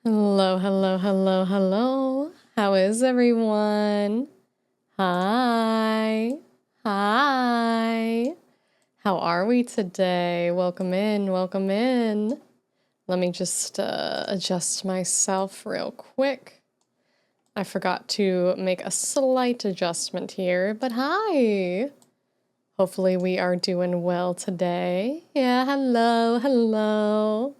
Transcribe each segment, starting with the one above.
Hello, hello, hello, hello. How is everyone? Hi. Hi. How are we today? Welcome in, welcome in. Let me just adjust myself real quick. I forgot to make a slight adjustment here, but hi. Hopefully we are doing well today. Yeah, hello, hello.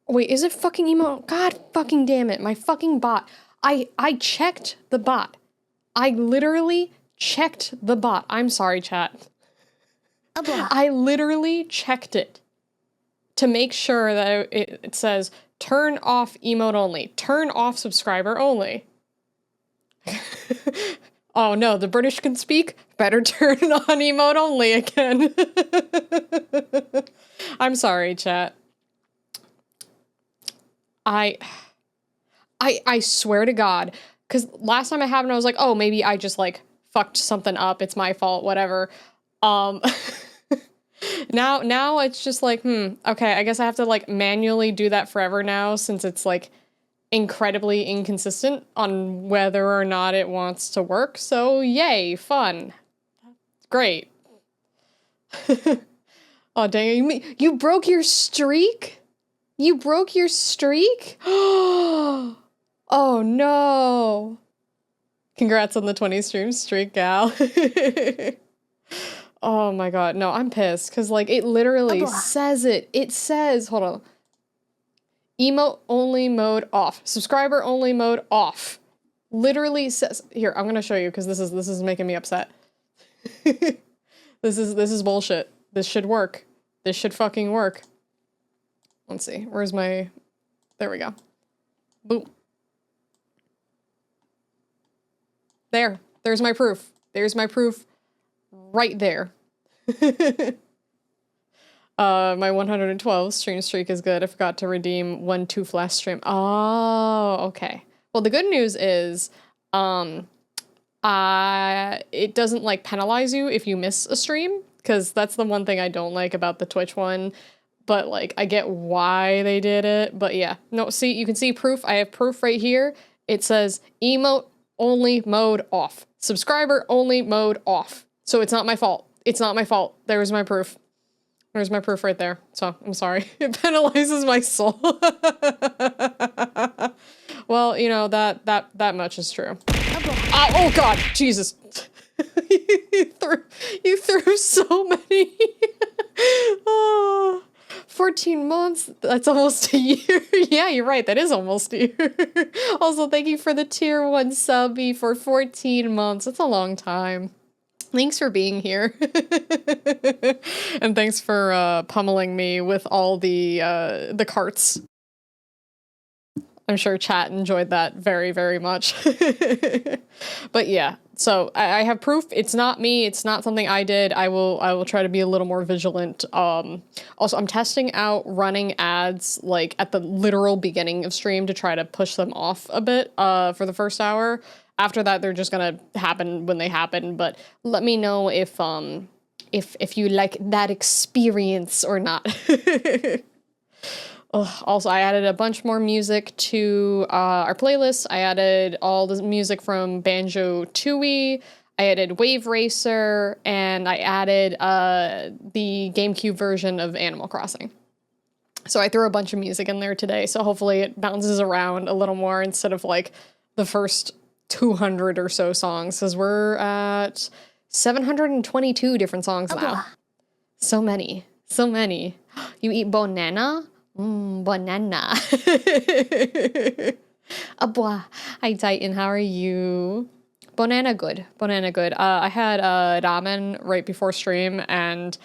Wait, is it fucking emo? God fucking damn it, my fucking bot. I checked the bot. I literally checked the bot. I'm sorry, chat. I literally checked it to make sure that it says turn off emote only, turn off subscriber only. Oh no, the British can speak? Better turn on emote only again. I'm sorry, chat. I swear to God, because last time I happened, I was like, oh, maybe I just like fucked something up. It's my fault, whatever. Now it's just like, okay, I guess I have to like manually do that forever now since it's like incredibly inconsistent on whether or not it wants to work. So yay, fun. Great. Oh, dang it. You broke your streak? You broke your streak? Oh no. Congrats on the 20 stream streak, gal. Oh my god, no, I'm pissed, because, like, it literally says it. It says, hold on. Emote only mode off. Subscriber only mode off. Literally says, here, I'm gonna show you, because this is making me upset. This is bullshit. This should work. This should fucking work. Let's see, where's my, there we go. Boom. There's my proof. There's my proof right there. My 112 stream streak is good. I forgot to redeem 1-2 flash stream. Oh, okay. Well, the good news is, it doesn't like penalize you if you miss a stream, because that's the one thing I don't like about the Twitch one. But like, I get why they did it. But yeah, no, see, you can see proof. I have proof right here. It says emote only mode off. Subscriber only mode off. So it's not my fault. It's not my fault. There's my proof. There's my proof right there. So I'm sorry. It penalizes my soul. Well, you know, that much is true. Oh god, Jesus. you threw so many. Oh. 14 months? That's almost a year. Yeah, you're right. That is almost a year. Also, thank you for the tier 1 subby for 14 months. That's a long time. Thanks for being here. And thanks for pummeling me with all the carts. I'm sure chat enjoyed that very, very much. But yeah, so I have proof. It's not me. It's not something I did. I will try to be a little more vigilant. Also, I'm testing out running ads like at the literal beginning of stream to try to push them off a bit for the first hour. After that, they're just gonna happen when they happen. But let me know if you like that experience or not. Also, I added a bunch more music to our playlist. I added all the music from Banjo-Tooie, I added Wave Racer, and I added the GameCube version of Animal Crossing. So I threw a bunch of music in there today, so hopefully it bounces around a little more instead of like the first 200 or so songs, because we're at 722 different songs now. So many. So many. You eat banana? Banana. Hi Titan, how are you? Banana good. Banana good. I had ramen right before stream, and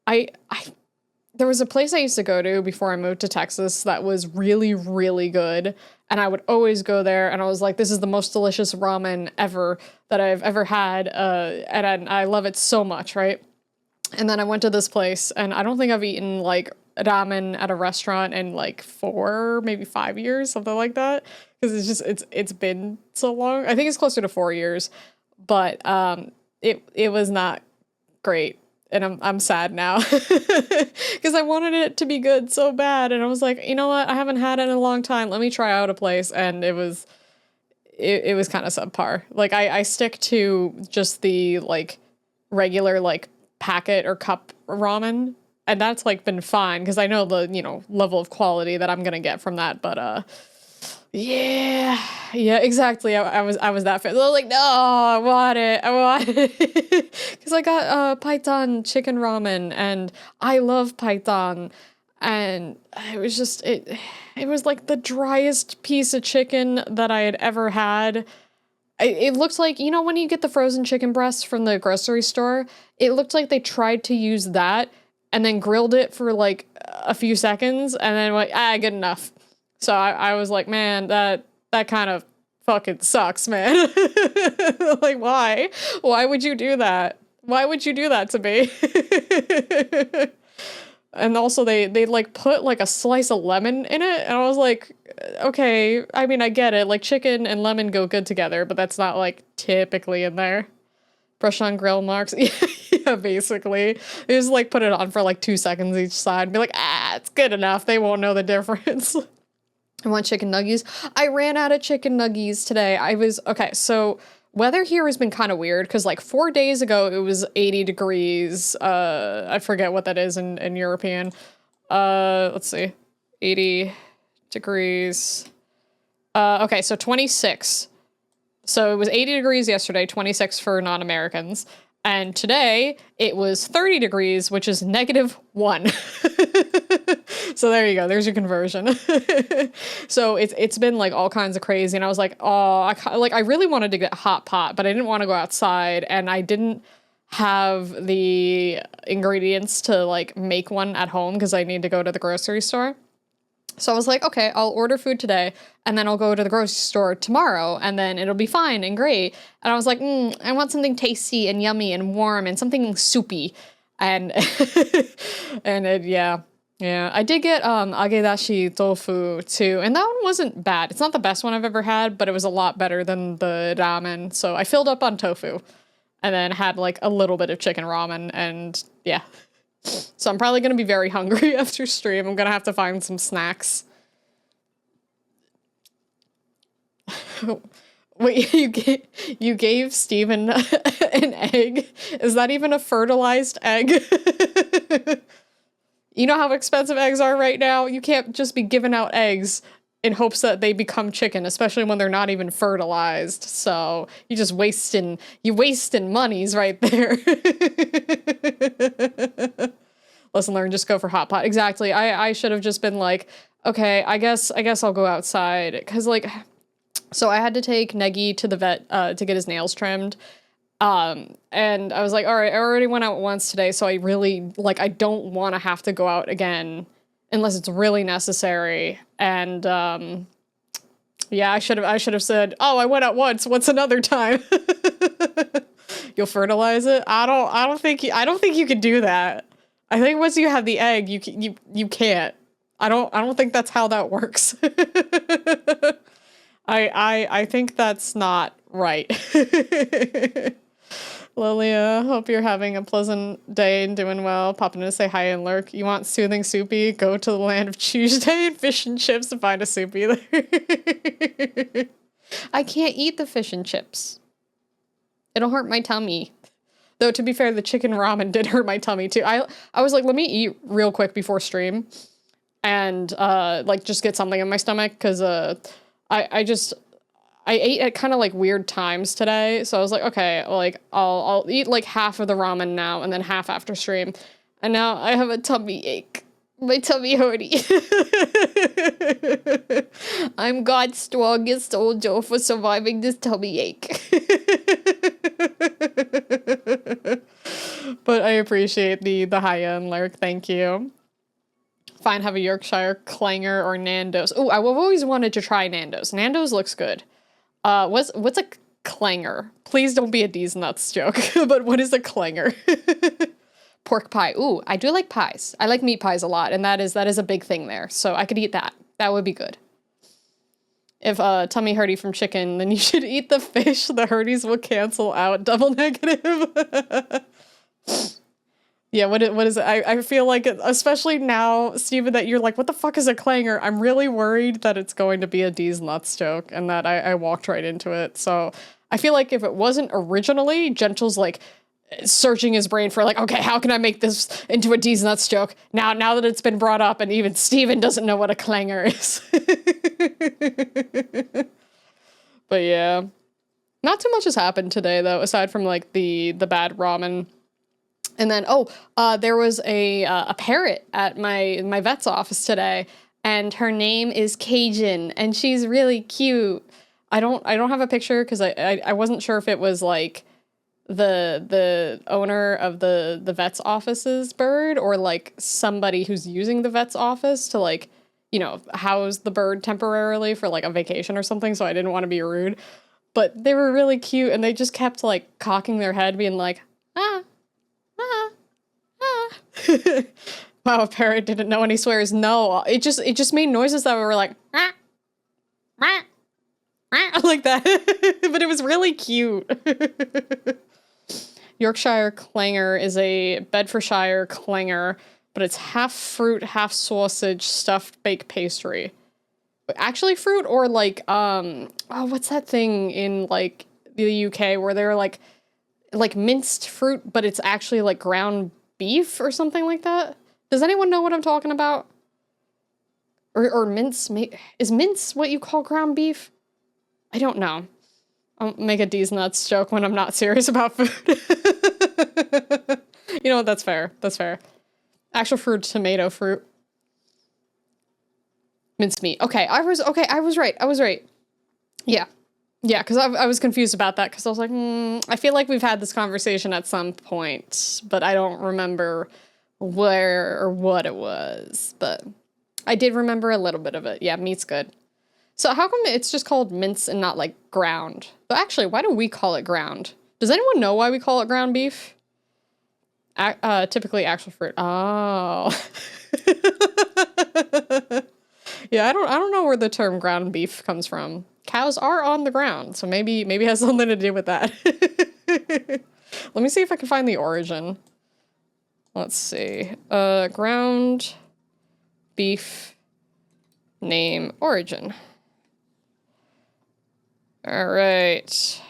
there was a place I used to go to before I moved to Texas that was really, really good, and I would always go there, and I was like, this is the most delicious ramen ever that I've ever had, and I love it so much, right? And then I went to this place, and I don't think I've eaten like ramen at a restaurant in like 4, maybe 5 years, something like that. Because it's been so long. I think it's closer to 4 years, but it was not great. And I'm sad now because I wanted it to be good so bad. And I was like, you know what? I haven't had it in a long time. Let me try out a place. And it was kind of subpar. Like I stick to just the like regular like packet or cup ramen. And that's like been fine because I know the, level of quality that I'm going to get from that. But, yeah, exactly. I was that fit. I was like, no, I want it. Because I got Python chicken ramen, and I love Python, and it was just it was like the driest piece of chicken that I had ever had. It looked like, when you get the frozen chicken breasts from the grocery store, it looked like they tried to use that and then grilled it for like a few seconds and then like, good enough. So I was like, man, that kind of fucking sucks, man. Like, why? Why would you do that? Why would you do that to me? And also they like put like a slice of lemon in it. And I was like, okay, I mean, I get it. Like chicken and lemon go good together, but that's not like typically in there. Brush on grill marks. Yeah, basically. They just like put it on for like 2 seconds each side and be like, it's good enough. They won't know the difference. I want chicken nuggies. I ran out of chicken nuggies today. Okay, so weather here has been kind of weird because like 4 days ago it was 80 degrees. I forget what that is in European. Let's see. 80 degrees. Okay, so 26. So it was 80 degrees yesterday, 26 for non-Americans. And today it was 30 degrees, which is -1. So there you go. There's your conversion. So it's been like all kinds of crazy. And I was like, oh, I really wanted to get a hot pot, but I didn't want to go outside. And I didn't have the ingredients to like make one at home because I need to go to the grocery store. So I was like, okay, I'll order food today and then I'll go to the grocery store tomorrow and then it'll be fine and great. And I was like, I want something tasty and yummy and warm and something soupy. And, yeah. I did get, agedashi tofu too. And that one wasn't bad. It's not the best one I've ever had, but it was a lot better than the ramen. So I filled up on tofu and then had like a little bit of chicken ramen and yeah. So I'm probably going to be very hungry after stream. I'm going to have to find some snacks. Wait, you gave Steven an egg? Is that even a fertilized egg? You know how expensive eggs are right now? You can't just be giving out eggs in hopes that they become chicken, especially when they're not even fertilized. So you just wasting monies right there. Lesson learned, just go for hot pot. Exactly. I should have just been like, okay, I guess I'll go outside. Cause like, so I had to take Negi to the vet, to get his nails trimmed. And I was like, all right, I already went out once today. So I really like, I don't want to have to go out again unless it's really necessary. And, yeah, I should have said, oh, I went out once. What's another time? You'll fertilize it. I don't think you could do that. I think once you have the egg, you can't. I don't think that's how that works. I think that's not right. Lilia, hope you're having a pleasant day and doing well. Popping in to say hi and lurk. You want soothing soupy? Go to the land of Tuesday and fish and chips and find a soupy there. I can't eat the fish and chips. It'll hurt my tummy. Though, to be fair, the chicken ramen did hurt my tummy, too. I was like, let me eat real quick before stream. And, like, just get something in my stomach. Because, I ate at kind of, like, weird times today. So I was like, okay, like, I'll eat, like, half of the ramen now. And then half after stream. And now I have a tummy ache. My tummy hurty. I'm God's strongest soldier for surviving this tummy ache. But I appreciate the high-end lurk. Thank you. Fine, have a Yorkshire Clanger or Nando's. Oh, I've always wanted to try Nando's. Nando's looks good. What's a clanger? Please don't be a D's Nuts joke. But what is a clanger? Pork pie. Ooh, I do like pies. I like meat pies a lot, and that is a big thing there. So I could eat that. That would be good. If tummy hurty from chicken, then you should eat the fish. The hurties will cancel out. Double negative. Yeah, what is it? I feel like, especially now, Steven, that you're like, what the fuck is a clanger? I'm really worried that it's going to be a D's nuts joke, and that I walked right into it. So I feel like if it wasn't originally, Gentle's like searching his brain for like, okay, how can I make this into a D's nuts joke? Now that it's been brought up, and even Steven doesn't know what a clanger is. But yeah. Not too much has happened today, though, aside from like the bad ramen. And then, there was a parrot at my vet's office today, and her name is Cajun, and she's really cute. I don't have a picture because I wasn't sure if it was like the owner of the vet's office's bird, or like somebody who's using the vet's office to like, you know, house the bird temporarily for like a vacation or something. So I didn't want to be rude, but they were really cute, and they just kept like cocking their head, being like, ah. Wow, a parrot didn't know any swears. No, it just made noises that were like like that. But it was really cute. Yorkshire clanger is a Bedfordshire clanger, but it's half fruit, half sausage, stuffed baked pastry. Actually fruit, or like what's that thing in like the UK where they're like minced fruit, but it's actually like ground beef or something like that? Does anyone know what I'm talking about? Or mince? Is mince what you call ground beef? I don't know. I'll make a D's nuts joke when I'm not serious about food. You know what? That's fair. That's fair. Actual fruit, tomato fruit. Mincemeat. Okay, I was right. Yeah. Yeah, because I was confused about that, because I was like, I feel like we've had this conversation at some point, but I don't remember where or what it was. But I did remember a little bit of it. Yeah, meat's good. So how come it's just called mince and not like ground? But actually, why do we call it ground? Does anyone know why we call it ground beef? Typically actual fruit. Oh. Yeah, I don't know where the term ground beef comes from. Cows are on the ground, so maybe it has something to do with that. Let me see if I can find the origin. Let's see. Ground beef name origin. All right.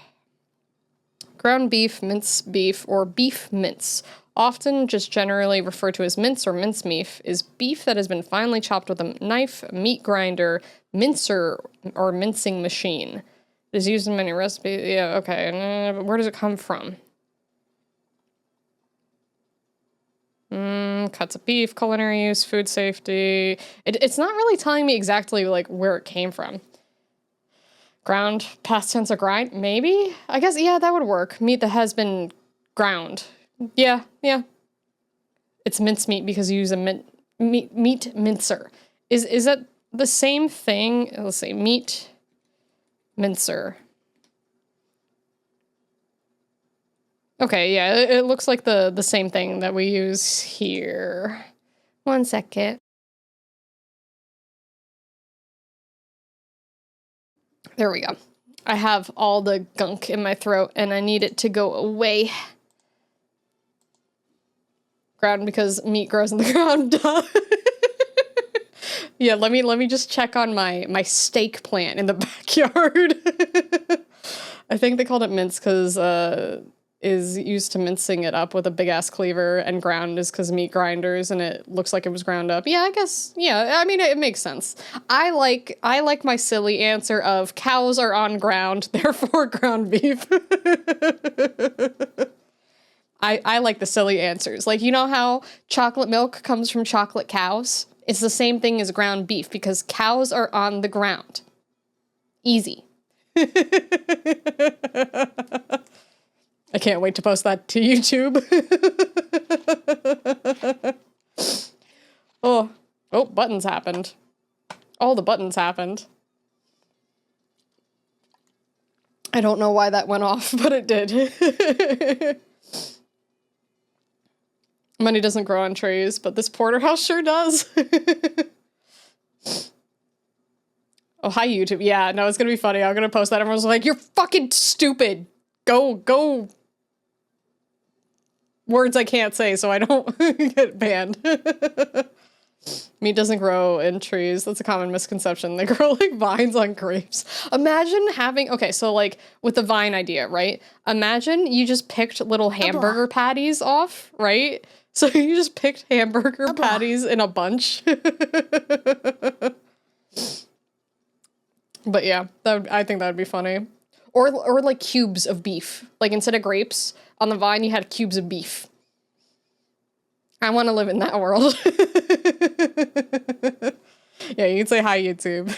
Ground beef, mince beef, or beef mince, often just generally referred to as mince or mincemeat, is beef that has been finely chopped with a knife, meat grinder, mincer, or mincing machine. It is used in many recipes. Yeah, okay. But where does it come from? Cuts of beef, culinary use, food safety. It's not really telling me exactly like where it came from. Ground, past tense of grind, maybe? I guess, yeah, that would work. Meat that has been ground. Yeah. It's mincemeat because you use a meat mincer. Is that the same thing? Let's see, meat mincer. Okay, yeah, it looks like the same thing that we use here. 1 second. There we go. I have all the gunk in my throat and I need it to go away. Ground, because meat grows in the ground. Yeah, let me just check on my steak plant in the backyard. I think they called it mince because is used to mincing it up with a big ass cleaver, and ground is because meat grinders and it looks like it was ground up. Yeah, I guess. Yeah, I mean it makes sense. I like my silly answer of cows are on ground, therefore ground beef. I like the silly answers. Like, you know how chocolate milk comes from chocolate cows? It's the same thing as ground beef because cows are on the ground. Easy. I can't wait to post that to YouTube. Oh, buttons happened. All the buttons happened. I don't know why that went off, but it did. Money doesn't grow on trees, but this porterhouse sure does. Oh, hi, YouTube. Yeah, no, it's gonna be funny. I'm gonna post that. Everyone's like, you're fucking stupid. Go. words I can't say so I don't get banned. Meat doesn't grow in trees. That's a common misconception. They grow like vines on grapes. Imagine having, okay, so like with the vine idea, right? Imagine you just picked little hamburger patties off, right? So you just picked hamburger patties in a bunch. But yeah, I think that would be funny. Or like cubes of beef. Like instead of grapes, on the vine you had cubes of beef. I want to live in that world. Yeah, you can say hi, YouTube.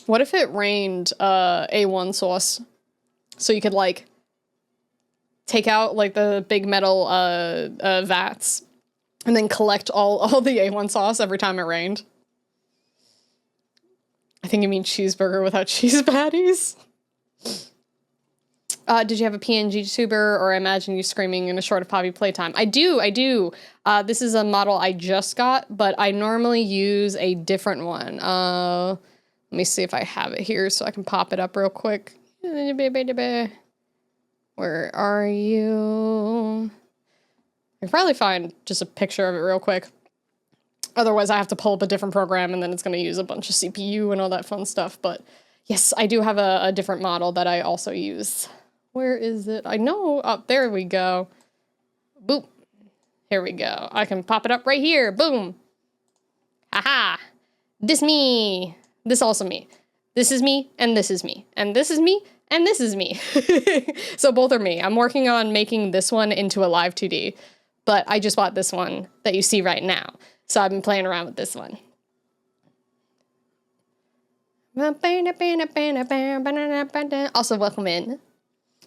What if it rained A1 sauce? So you could like take out like the big metal vats and then collect all the A1 sauce every time it rained. I think you mean cheeseburger without cheese patties. Did you have a PNG tuber, or I imagine you screaming in a short of Poppy playtime? I do. This is a model I just got, but I normally use a different one. Let me see if I have it here so I can pop it up real quick. Where are you? I can probably find just a picture of it real quick. Otherwise, I have to pull up a different program, and then it's going to use a bunch of CPU and all that fun stuff. But yes, I do have a different model that I also use. Where is it? I know. Oh, there we go. Boop. Here we go. I can pop it up right here. Boom. Haha. This me. This also me. This is me, and this is me. And this is me, and this is me. So both are me. I'm working on making this one into a live 2D. But I just bought this one that you see right now. So I've been playing around with this one. Also, welcome in.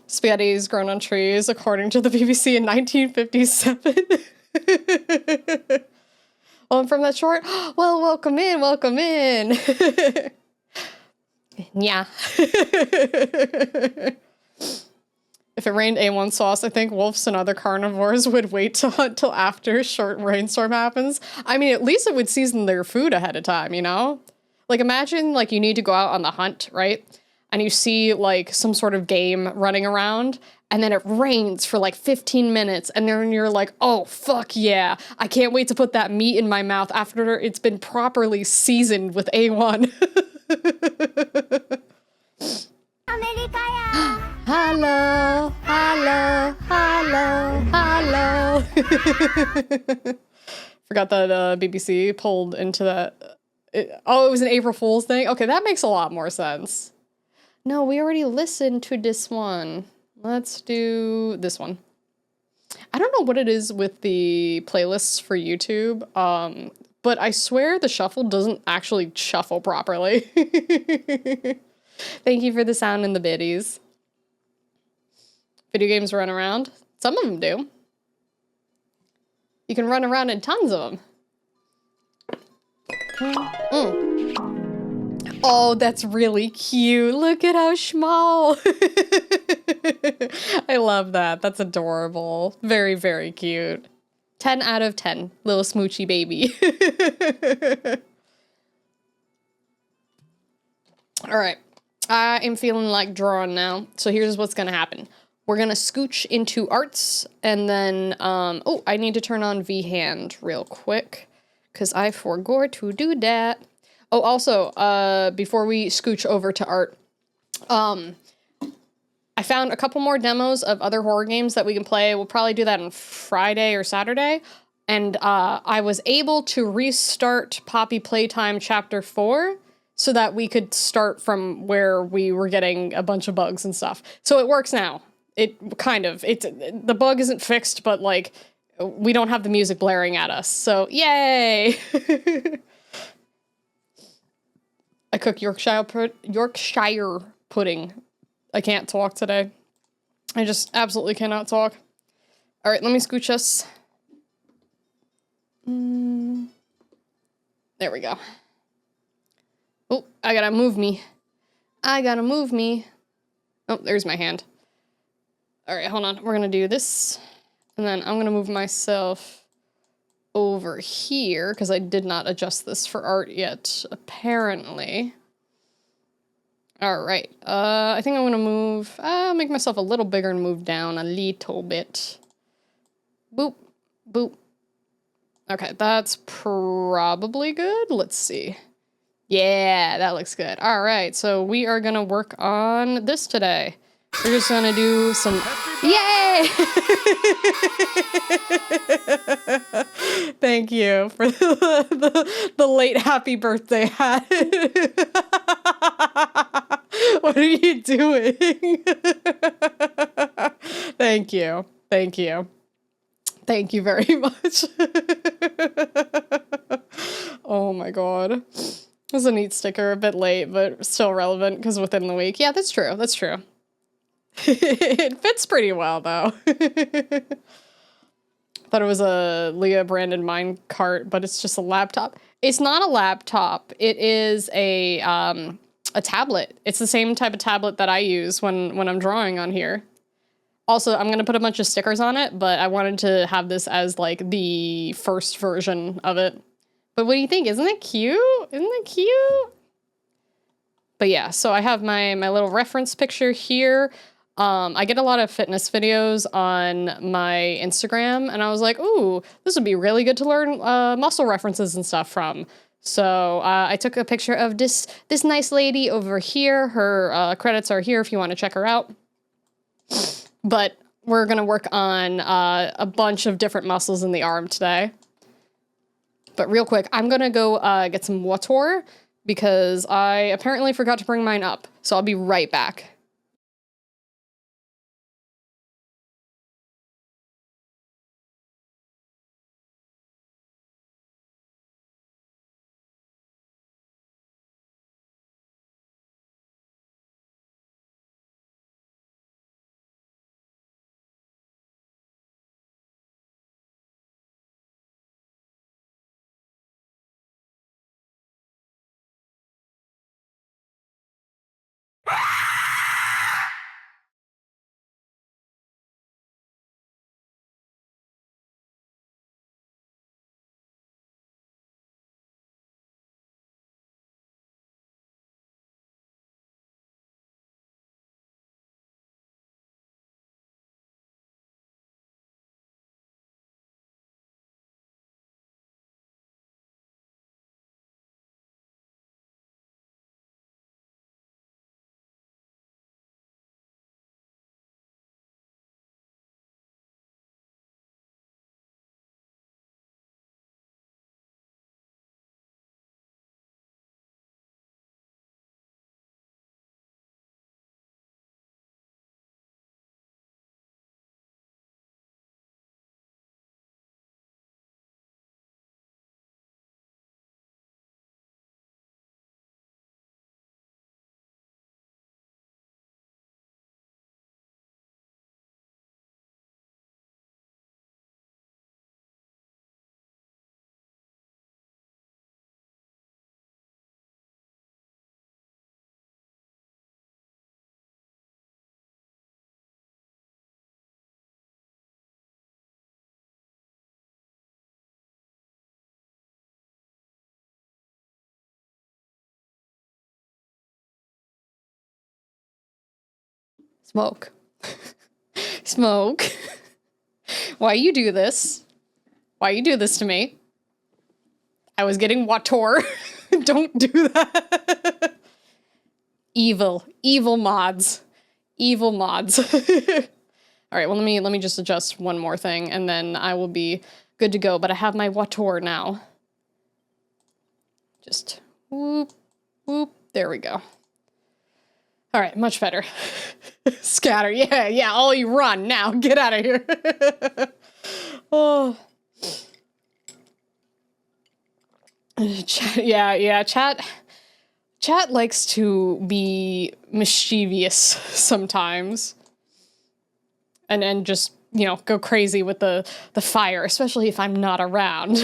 Spaghetti's grown on trees, according to the BBC in 1957. Well, I'm from that short. Well, welcome in, welcome in. Yeah. If it rained A1 sauce, I think wolves and other carnivores would wait to hunt till after a short rainstorm happens. I mean, at least it would season their food ahead of time, you know? Like, imagine, like, you need to go out on the hunt, right? And you see, like, some sort of game running around, and then it rains for, like, 15 minutes, and then you're like, oh, fuck yeah. I can't wait to put that meat in my mouth after it's been properly seasoned with A1. Hello, hello, hello, hello. Forgot that BBC pulled into that. It was an April Fool's thing? Okay, that makes a lot more sense. No, we already listened to this one. Let's do this one. I don't know what it is with the playlists for YouTube, but I swear the shuffle doesn't actually shuffle properly. Thank you for the sound and the biddies. Video games run around. Some of them do. You can run around in tons of them. Oh, that's really cute. Look at how small. I love that. That's adorable. Very, very cute. 10 out of 10. Little smoochy baby. All right. I am feeling like drawing now. So here's what's going to happen. We're going to scooch into arts, and then, oh, I need to turn on V-Hand real quick, because I forgot to do that. Oh, also, before we scooch over to art, I found a couple more demos of other horror games that we can play. We'll probably do that on Friday or Saturday, and I was able to restart Poppy Playtime Chapter 4, so that we could start from where we were getting a bunch of bugs and stuff. So it works now. It kind of, the bug isn't fixed, but like, we don't have the music blaring at us. So yay! I cook Yorkshire pudding. I can't talk today. I just absolutely cannot talk. All right, let me scooch us. There we go. Oh, I gotta move me. Oh, there's my hand. All right, hold on. We're gonna do this. And then I'm gonna move myself over here because I did not adjust this for art yet, apparently. All right. I think I'm gonna move, make myself a little bigger and move down a little bit. Boop, boop. Okay, that's probably good. Let's see. Yeah, that looks good. All right, so we are gonna work on this today. We're just gonna do some, yay! Thank you for the late happy birthday hat. What are you doing? Thank you. Thank you. Thank you very much. Oh my god. It was a neat sticker, a bit late, but still relevant because within the week. Yeah, that's true. That's true. It fits pretty well, though. Thought it was a Leia branded mine cart, but it's just a laptop. It's not a laptop. It is a tablet. It's the same type of tablet that I use when I'm drawing on here. Also, I'm gonna put a bunch of stickers on it, but I wanted to have this as like the first version of it. But what do you think? Isn't it cute? Isn't it cute? But yeah, so I have my little reference picture here. I get a lot of fitness videos on my Instagram, and I was like, ooh, this would be really good to learn muscle references and stuff from. So I took a picture of this nice lady over here. Her credits are here if you want to check her out. But we're gonna work on a bunch of different muscles in the arm today. But real quick, I'm gonna go get some water because I apparently forgot to bring mine up. So I'll be right back. Smoke. Smoke. Why you do this? Why you do this to me? I was getting water. Don't do that. Evil. Evil mods. Evil mods. All right, well, let me just adjust one more thing, and then I will be good to go. But I have my water now. Just whoop, whoop. There we go. All right, much better. Scatter. Yeah, all you run now. Get out of here. Oh. Chat likes to be mischievous sometimes. And just, you know, go crazy with the fire, especially if I'm not around.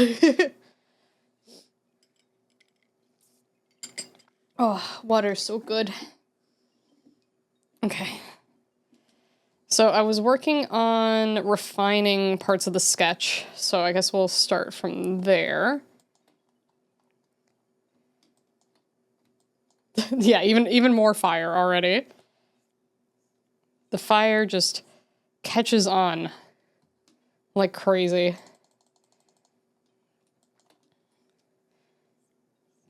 Oh, water's so good. Okay. So I was working on refining parts of the sketch, so I guess we'll start from there. Yeah, even more fire already. The fire just catches on like crazy.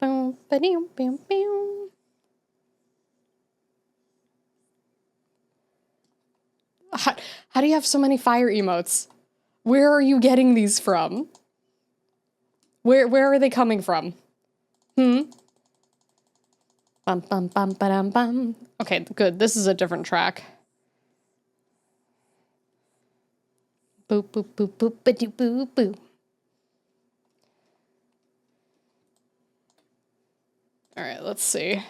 How do you have so many fire emotes? Where are you getting these from? Where are they coming from? Bum bum bum ba-dum bum. Okay, good. This is a different track. Boop boop boop boop ba-doo boo boo. All right, let's see.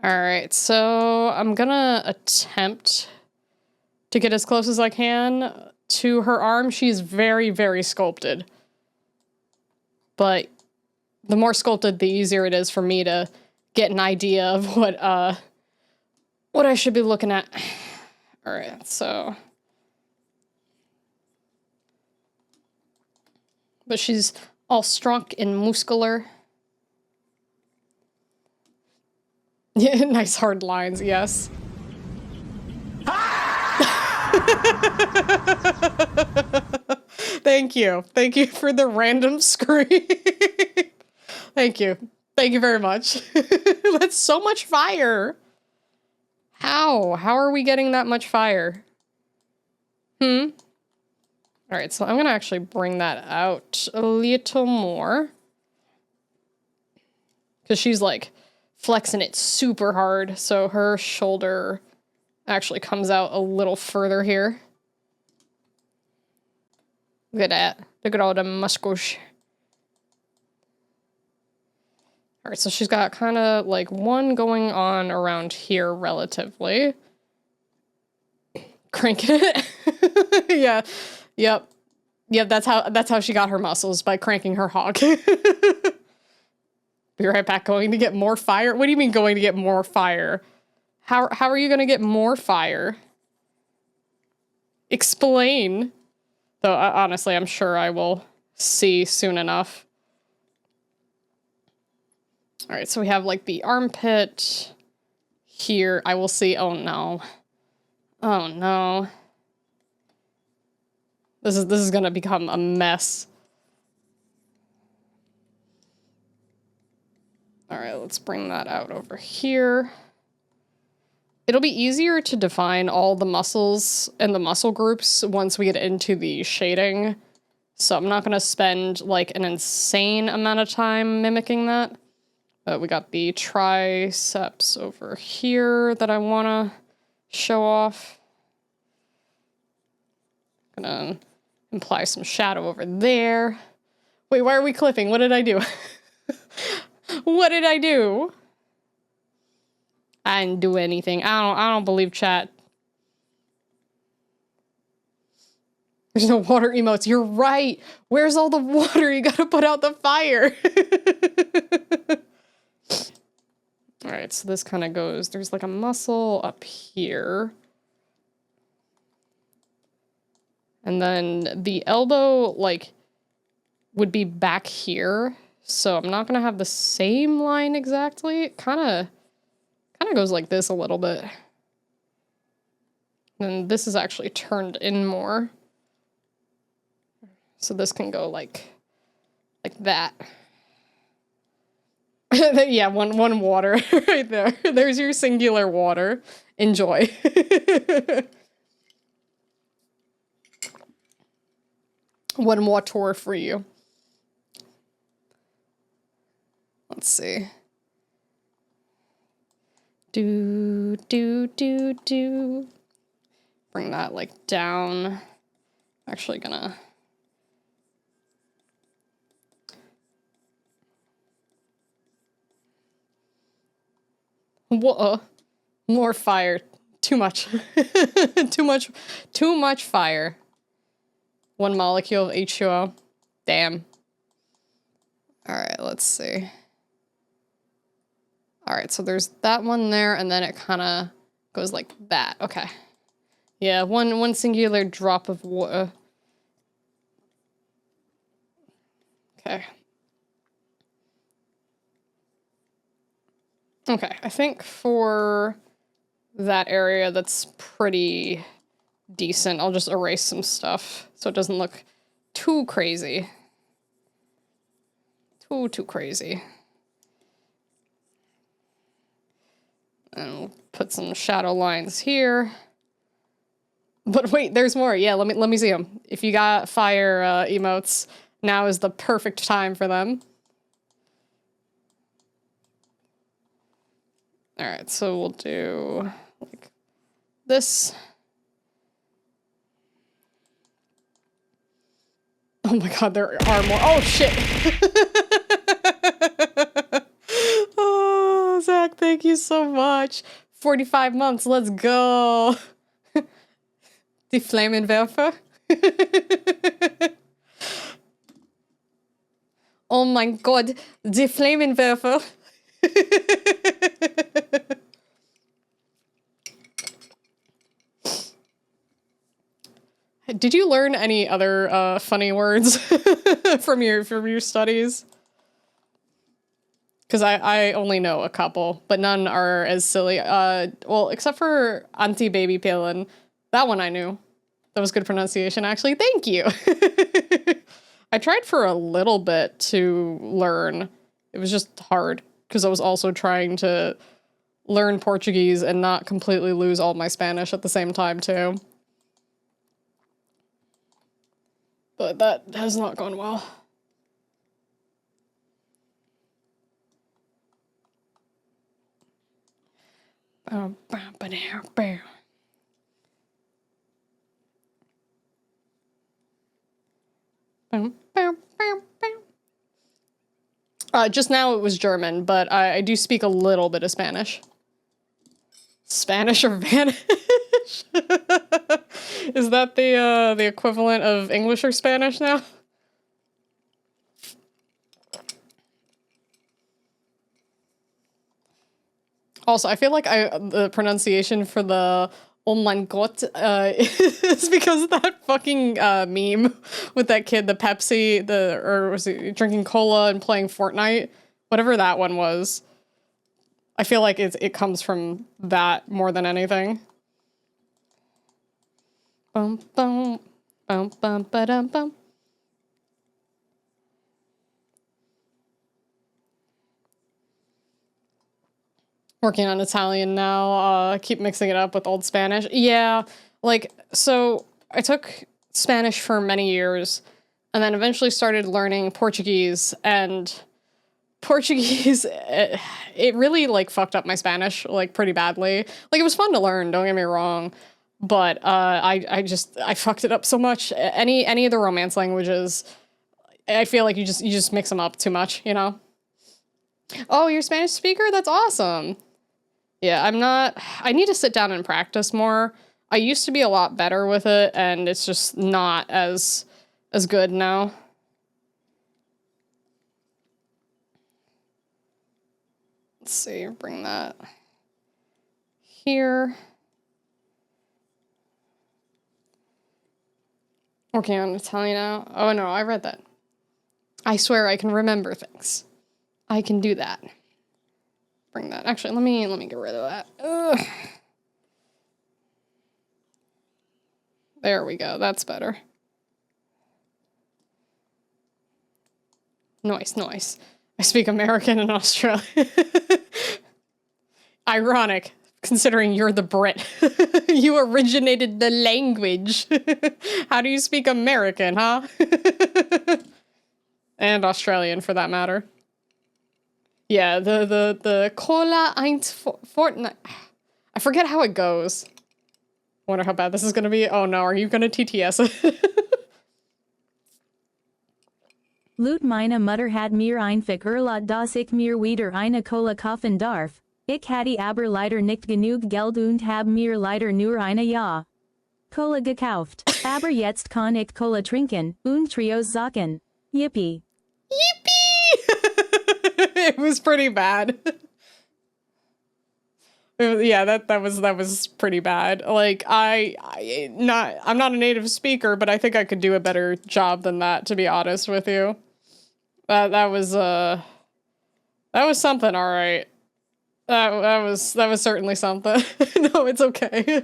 All right, so I'm gonna attempt to get as close as I can to her arm. She's very, very sculpted. But the more sculpted, the easier it is for me to get an idea of what I should be looking at. All right, so. But she's all strong and muscular. Yeah, nice hard lines, yes. Thank you. Thank you for the random scream. Thank you. Thank you very much. That's so much fire. How? How are we getting that much fire? All right, so I'm gonna actually bring that out a little more. Because she's like flexing it super hard, so her shoulder actually comes out a little further here. Look at that. Look at all the muscles. All right, so she's got kind of like one going on around here relatively. Crank it. Yeah. Yep. Yep, that's how she got her muscles, by cranking her hog. Be right back. Going to get more fire? What do you mean going to get more fire? How are you going to get more fire? Explain. Though, honestly, I'm sure I will see soon enough. All right, so we have like the armpit here. I will see. Oh no. Oh no. This is going to become a mess. All right, let's bring that out over here. It'll be easier to define all the muscles and the muscle groups once we get into the shading. So I'm not going to spend like an insane amount of time mimicking that. But we got the triceps over here that I want to show off. Gonna imply some shadow over there. Wait, why are we clipping? What did I do? What did I do? I didn't do anything. I don't believe chat. There's no water emotes. You're right. Where's all the water? You gotta put out the fire. All right, so this kind of goes, there's like a muscle up here. And then the elbow, like, would be back here. So I'm not gonna have the same line exactly. It kind of goes like this a little bit. And this is actually turned in more. So this can go like that. Yeah, one water right there. There's your singular water. Enjoy. One water for you. Let's see. Do. Bring that like down. Actually gonna. Whoa. More fire. Too much. Too much fire. One molecule of H2O. Damn. All right, let's see. All right, so there's that one there, and then it kind of goes like that. Okay. Yeah, one singular drop of water. Okay. Okay, I think for that area that's pretty decent. I'll just erase some stuff so it doesn't look too crazy. Too crazy. And we'll put some shadow lines here. But wait, there's more. Yeah, let me see them. If you got fire emotes, now is the perfect time for them. All right, so we'll do like this. Oh my god, there are more. Oh shit. Oh, Zach, thank you so much. 45 months, let's go. Die Flammenwerfer. Oh mein Gott, die Flammenwerfer. Did you learn any other funny words from your studies? Because I only know a couple, but none are as silly. Well, except for anti-baby-pillen. That one I knew. That was good pronunciation, actually. Thank you. I tried for a little bit to learn. It was just hard, because I was also trying to learn Portuguese and not completely lose all my Spanish at the same time, too. But that has not gone well. Just now it was German, but I do speak a little bit of Spanish. Spanish or Vanish? Is that the equivalent of English or Spanish now? Also, I feel like the pronunciation for the "Oh mein Gott" is because of that fucking meme with that kid, the Pepsi, or was he drinking cola and playing Fortnite? Whatever that one was. I feel like it comes from that more than anything. Bum bum bum bum ba-dum bum. Working on Italian now, keep mixing it up with Old Spanish. Yeah, like, so I took Spanish for many years, and then eventually started learning Portuguese, and Portuguese, it really, like, fucked up my Spanish, like, pretty badly. Like, it was fun to learn, don't get me wrong, but I fucked it up so much. Any of the Romance languages, I feel like you just mix them up too much, you know? Oh, you're a Spanish speaker? That's awesome. Yeah, I need to sit down and practice more. I used to be a lot better with it, and it's just not as good now. Let's see, bring that here. Working on Italian now. Oh no, I read that. I swear I can remember things. I can do that. Bring that. Actually, let me get rid of that. Ugh. There we go. That's better. Nice. I speak American and Australian. Ironic, considering you're the Brit. You originated the language. How do you speak American, huh? And Australian, for that matter. Yeah, the Cola eins Fortnite. I forget how it goes. Wonder how bad this is gonna be. Oh no, are you gonna TTS it? Loot meine Mutter had mir einfach erlaubt, dass ich mir wieder eine Cola kaufen darf. Ich hatte aber leider nicht genug Geld und hab mir leider nur eine Jahr Cola gekauft. Aber jetzt kann ich Cola trinken und Trios sagen. Yippee. Yippee! It was pretty bad. Yeah, that was pretty bad. Like, I'm not a native speaker, but I think I could do a better job than that, to be honest with you. That was something, all right. That was certainly something. No, it's okay.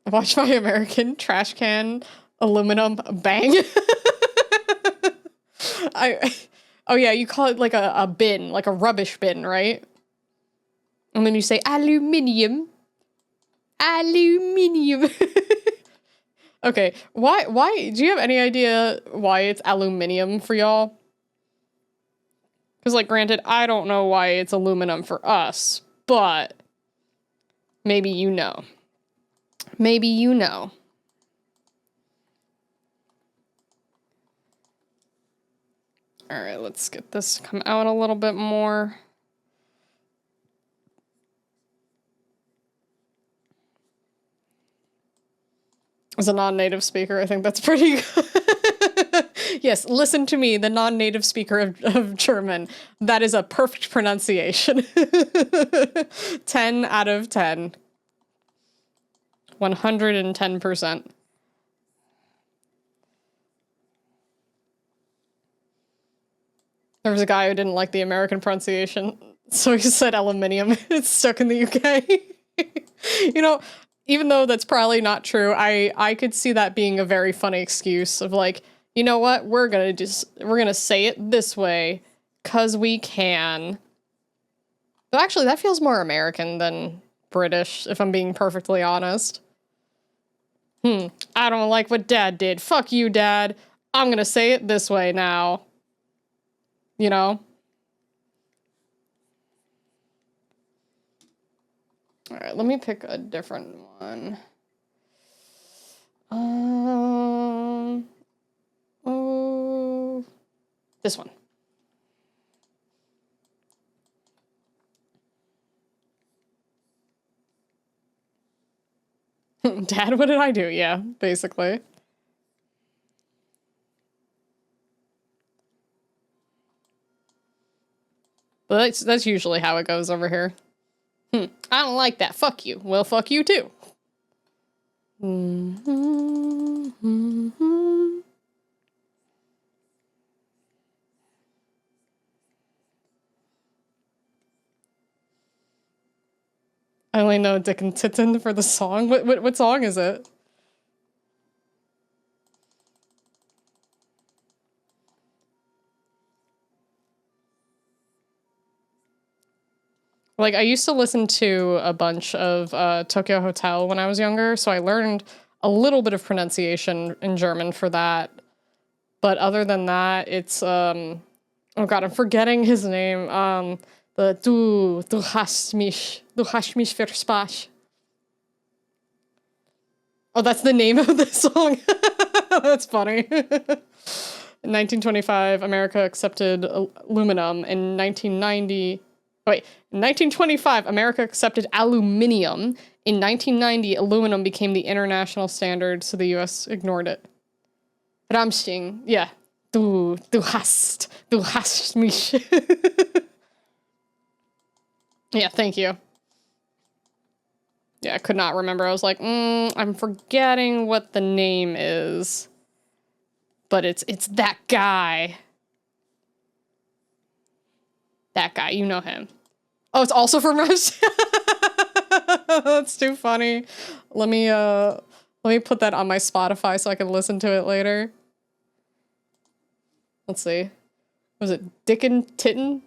Watch my American trash can aluminum bang. I oh yeah, you call it like a bin, like a rubbish bin, right? And then you say aluminium. Aluminium. Okay, why do you have any idea why it's aluminium for y'all? Because, like, granted, I don't know why it's aluminum for us, but maybe you know. Maybe you know. All right, let's get this to come out a little bit more. As a non-native speaker, I think that's pretty good. Yes, listen to me, the non-native speaker of German. That is a perfect pronunciation. 10 out of 10. 110%. There was a guy who didn't like the American pronunciation, so he said aluminium. It's stuck in the UK. You know, even though that's probably not true, I could see that being a very funny excuse of like, you know what, we're gonna say it this way, 'cause we can. But actually, that feels more American than British, if I'm being perfectly honest. I don't like what Dad did. Fuck you, Dad. I'm gonna say it this way now. You know? Alright, let me pick a different one. Oh, this one. Dad, what did I do? Yeah, basically. But that's usually how it goes over here. I don't like that. Fuck you. Well, fuck you too. I only know Dick and Titten for the song. What song is it? Like, I used to listen to a bunch of Tokyo Hotel when I was younger, so I learned a little bit of pronunciation in German for that. But other than that, it's, oh god, I'm forgetting his name. Du hast mich verspaßt. Oh, that's the name of the song. That's funny. In 1925, America accepted aluminum. In 1990, wait, in 1925, America accepted aluminium. In 1990, aluminum became the international standard, so the US ignored it. Ramsting, yeah. Du hast mich. Yeah, thank you. Yeah, I could not remember. I was like, I'm forgetting what the name is. But it's that guy. That guy, you know him. Oh, it's also from Russia. That's too funny. Let me put that on my Spotify so I can listen to it later. Let's see. Was it Dick and Titten?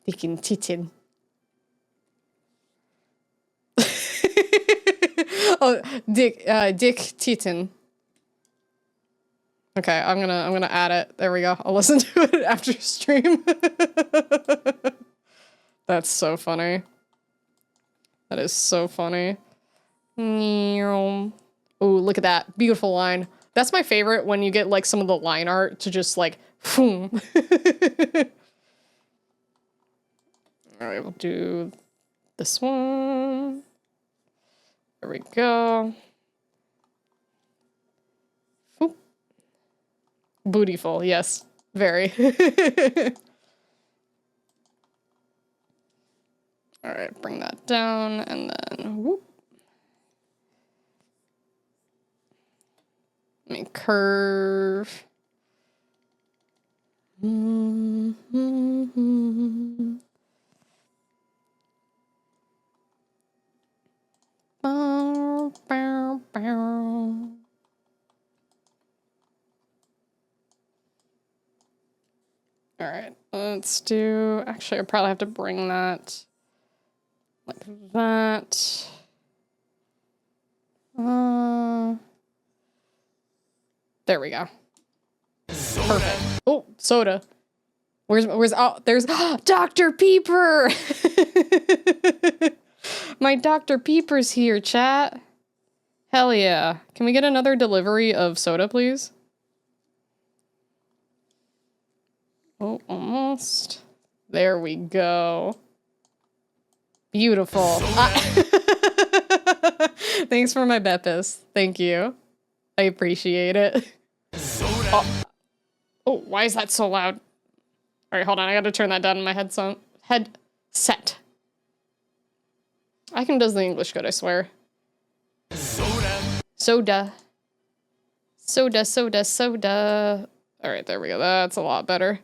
Dick and Titten. Oh, Dick Titten. Okay, I'm gonna add it. There we go. I'll listen to it after stream. That's so funny. That is so funny. Oh, look at that. Beautiful line. That's my favorite when you get like some of the line art to just like boom. Alright, we'll do this one. There we go. Oop. Bootyful, yes. Very. Alright, bring that down, and then whoop. Let me curve. All right, let's do, actually, I probably have to bring that like that. There we go. Perfect. Oh, soda. Where's, oh, there's, Dr. Peeper! My Dr. Peeper's here, chat. Hell yeah. Can we get another delivery of soda, please? Oh, almost. There we go. Beautiful. Thanks for my Beppis. Thank you. I appreciate it. Oh, why is that so loud? All right, hold on. I gotta turn that down in my headset. I can does the English good, I swear. Soda. All right, there we go. That's a lot better.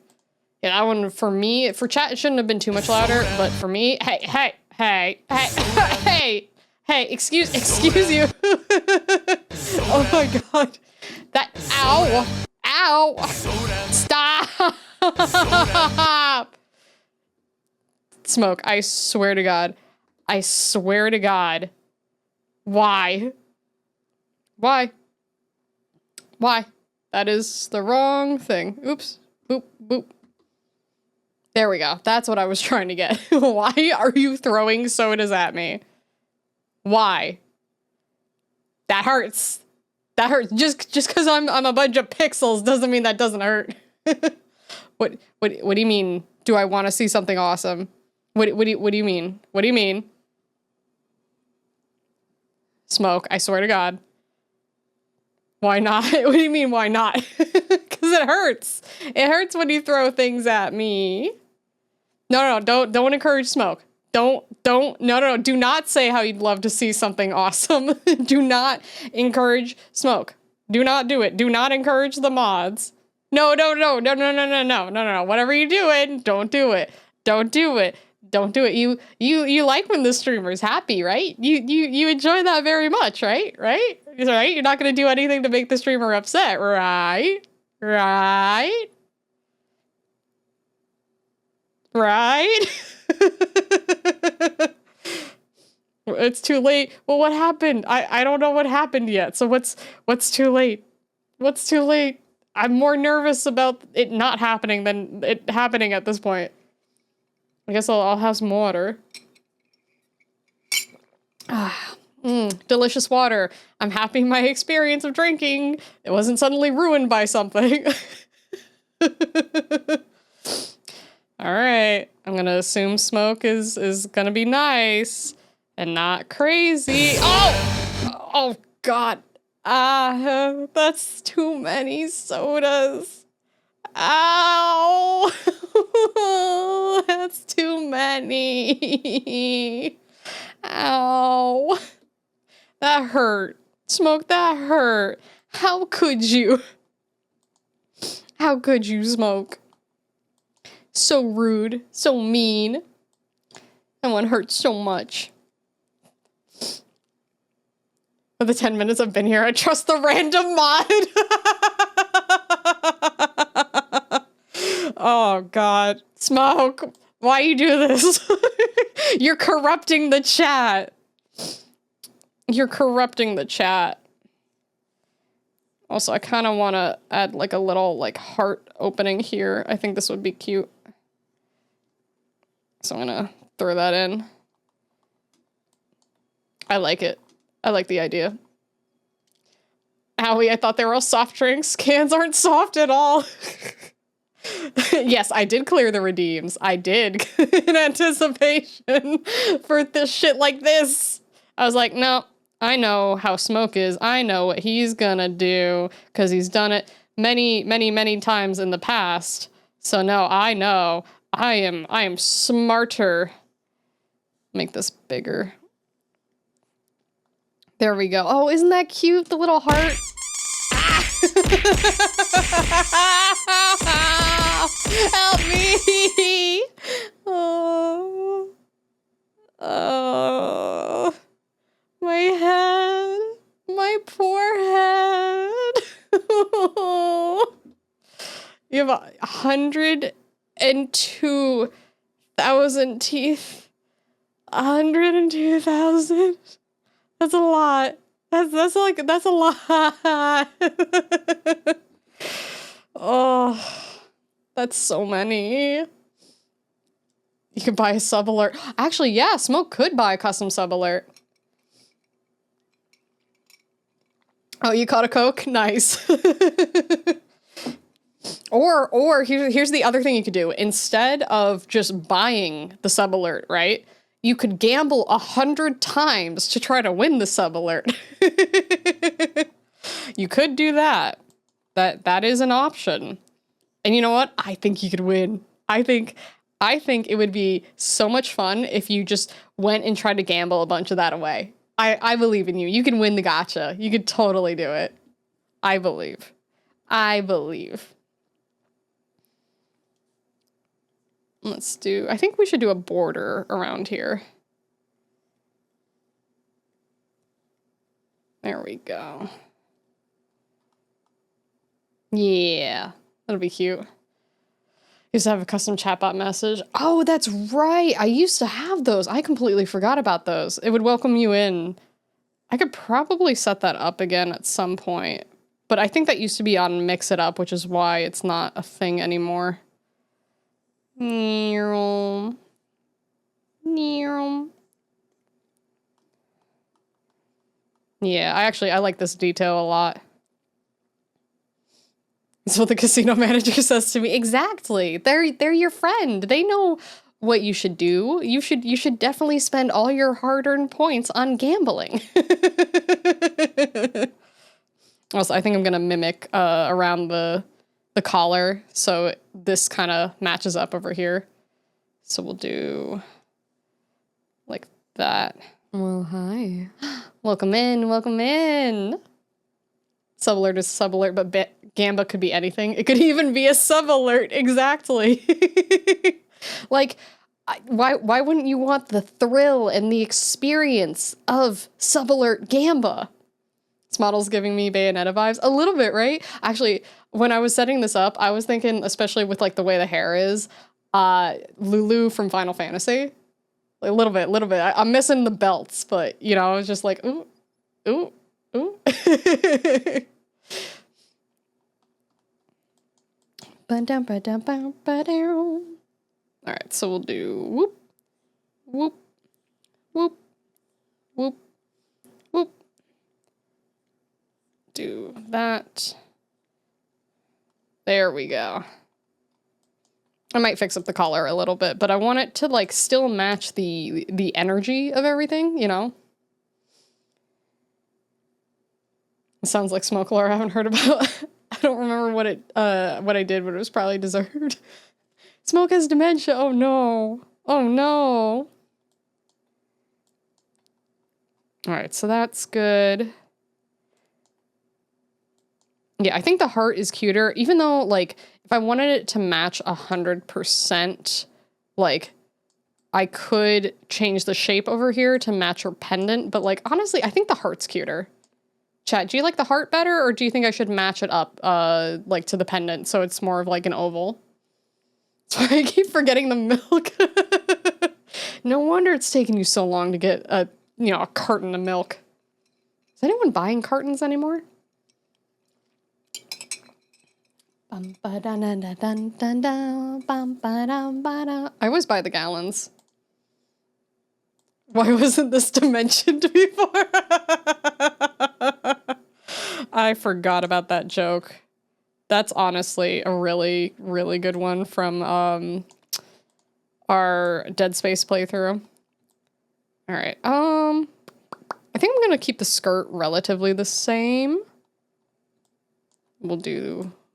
Yeah, that one for me, for chat, it shouldn't have been too much louder, but for me, hey, excuse you. Oh my God. That, ow, stop. Smoke, I swear to God. Why? That is the wrong thing. Oops. Boop. There we go. That's what I was trying to get. Why are you throwing sodas at me? Why? That hurts. Just because I'm a bunch of pixels doesn't mean that doesn't hurt. What do you mean? Do I want to see something awesome? What do you mean? What do you mean? Smoke, I swear to God. Why not? What do you mean, why not? Because it hurts. It hurts when you throw things at me. No, don't encourage smoke. No, do not say how you'd love to see something awesome. Do not encourage smoke. Do not do it. Do not encourage the mods. No. Whatever you're doing, don't do it. Don't do it. You like when the streamer's happy, right? You enjoy that very much, right? Right? You're not gonna do anything to make the streamer upset, right? Right? It's too late. Well, what happened? I don't know what happened yet. So what's too late? What's too late? I'm more nervous about it not happening than it happening at this point. I guess I'll have some water. Delicious water. I'm happy my experience of drinking, it wasn't suddenly ruined by something. All right, I'm gonna assume smoke is gonna be nice and not crazy. Oh God. That's too many sodas. Ow. That's too many. Ow. That hurt. Smoke, that hurt. How could you? How could you, Smoke? So rude, so mean. That one hurts so much. For the 10 minutes I've been here, I trust the random mod. Oh God. Smoke, why you do this? You're corrupting the chat. You're corrupting the chat. Also, I kind of want to add like a little like heart opening here. I think this would be cute. So I'm gonna throw that in. I like it. I like the idea. Owie, I thought they were all soft drinks. Cans aren't soft at all. Yes, I did clear the redeems. I did in anticipation for this shit like this. I was like, no, I know how Smoke is. I know what he's gonna do because he's done it many times in the past. So no, I know. I am smarter. Make this bigger. There we go. Oh, isn't that cute? The little heart. Help me! Oh, my head, my poor head. You have 100 102,000 teeth. 102,000. That's a lot. That's a lot. Oh, that's so many. You could buy a sub alert. Actually, yeah, Smoke could buy a custom sub alert. Oh, you caught a Coke? Nice. Or here's the other thing you could do. Instead of just buying the sub alert, right? You could gamble 100 times to try to win the sub alert. You could do that. That is an option. And you know what? I think you could win. I think it would be so much fun if you just went and tried to gamble a bunch of that away. I believe in you. You can win the gacha. You could totally do it. I believe. I think we should do a border around here. There we go. Yeah, that'll be cute. Used to have a custom chatbot message. Oh, that's right. I used to have those. I completely forgot about those. It would welcome you in. I could probably set that up again at some point. But I think that used to be on Mix It Up, which is why it's not a thing anymore. Yeah, I like this detail a lot. That's what the casino manager says to me. Exactly. They're your friend. They know what you should do. You should definitely spend all your hard-earned points on gambling. Also, I think I'm gonna mimic around the collar, so this kind of matches up over here. So we'll do like that. Well, hi. Welcome in. Sub alert is sub alert, but Gamba could be anything. It could even be a sub alert, exactly. Like, why wouldn't you want the thrill and the experience of sub alert Gamba? This model's giving me Bayonetta vibes a little bit, right? Actually, when I was setting this up, I was thinking, especially with like the way the hair is, Lulu from Final Fantasy. A little bit. I'm missing the belts, but you know, I was just like, ooh. All right, so we'll do whoop, whoop, whoop, whoop, whoop. Do that. There we go. I might fix up the collar a little bit, but I want it to like still match the energy of everything, you know? It sounds like smoke lore I haven't heard about. I don't remember what I did, but it was probably deserved. Smoke has dementia. Oh no. All right, so that's good. Yeah, I think the heart is cuter, even though like if I wanted it to match 100%, like I could change the shape over here to match her pendant, but like honestly, I think the heart's cuter. Chat, do you like the heart better, or do you think I should match it up, like to the pendant so it's more of like an oval? That's why I keep forgetting the milk. No wonder it's taking you so long to get a carton of milk. Is anyone buying cartons anymore? I always buy the gallons. Why wasn't this mentioned before? I forgot about that joke. That's honestly a really, really good one from our Dead Space playthrough. All right. I think I'm gonna keep the skirt relatively the same. We'll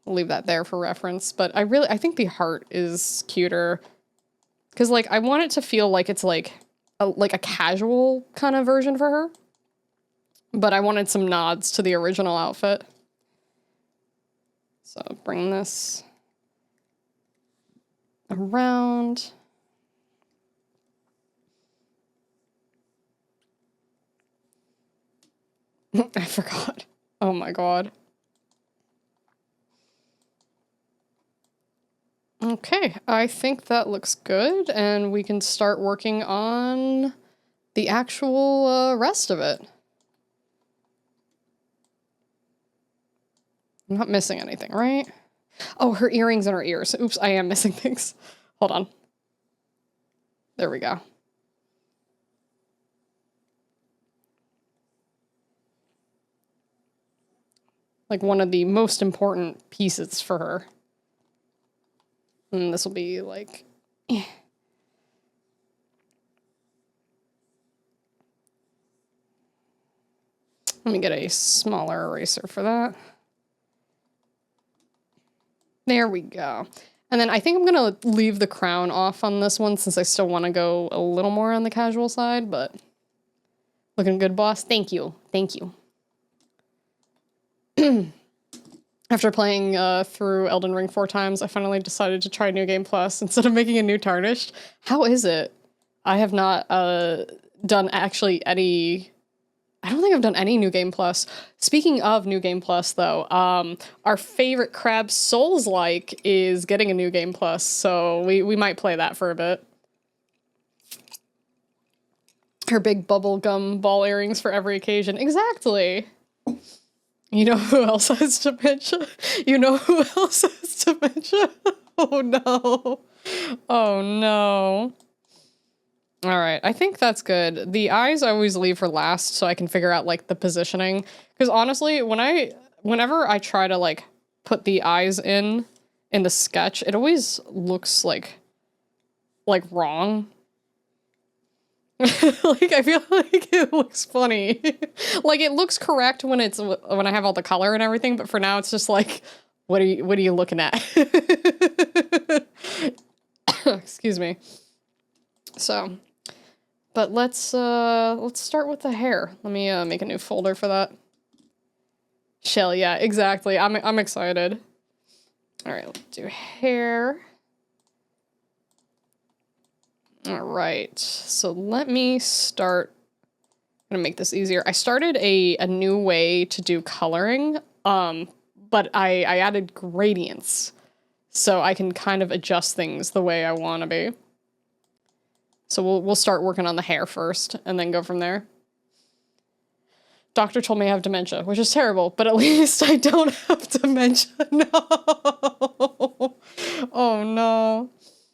leave that there for reference, but I think the heart is cuter because like I want it to feel like it's like a casual kind of version for her, but I wanted some nods to the original outfit. So bring this around. I forgot. Oh my god. Okay, I think that looks good, and we can start working on the actual rest of it. I'm not missing anything, right? Oh, her earrings and her ears. Oops, I am missing things. Hold on. There we go. Like one of the most important pieces for her. And this will be like... Let me get a smaller eraser for that. There we go. And then I think I'm going to leave the crown off on this one since I still want to go a little more on the casual side, but looking good, boss. Thank you. Thank you. After playing through Elden Ring 4 times, I finally decided to try New Game Plus instead of making a new Tarnished. How is it? I have not done actually any... I don't think I've done any New Game Plus. Speaking of New Game Plus, though, our favorite Crab Souls-like is getting a New Game Plus, so we might play that for a bit. Her big bubblegum ball earrings for every occasion. Exactly! You know who else has dementia? You know who else has dementia? Oh no. Oh no. Alright, I think that's good. The eyes I always leave for last so I can figure out, like, the positioning. Because honestly, whenever I try to, like, put the eyes in the sketch, it always looks, like wrong. Like, I feel like it looks funny. Like, it looks correct when I have all the color and everything, but for now it's just like, what are you looking at? Excuse me. So... But let's start with the hair. Let me make a new folder for that. Shell, yeah, exactly. I'm excited. All right, let's do hair. All right, so let me start. I'm gonna make this easier. I started a new way to do coloring, but I added gradients, so I can kind of adjust things the way I want to be. So we'll start working on the hair first, and then go from there. Doctor told me I have dementia, which is terrible, but at least I don't have dementia. No! Oh no.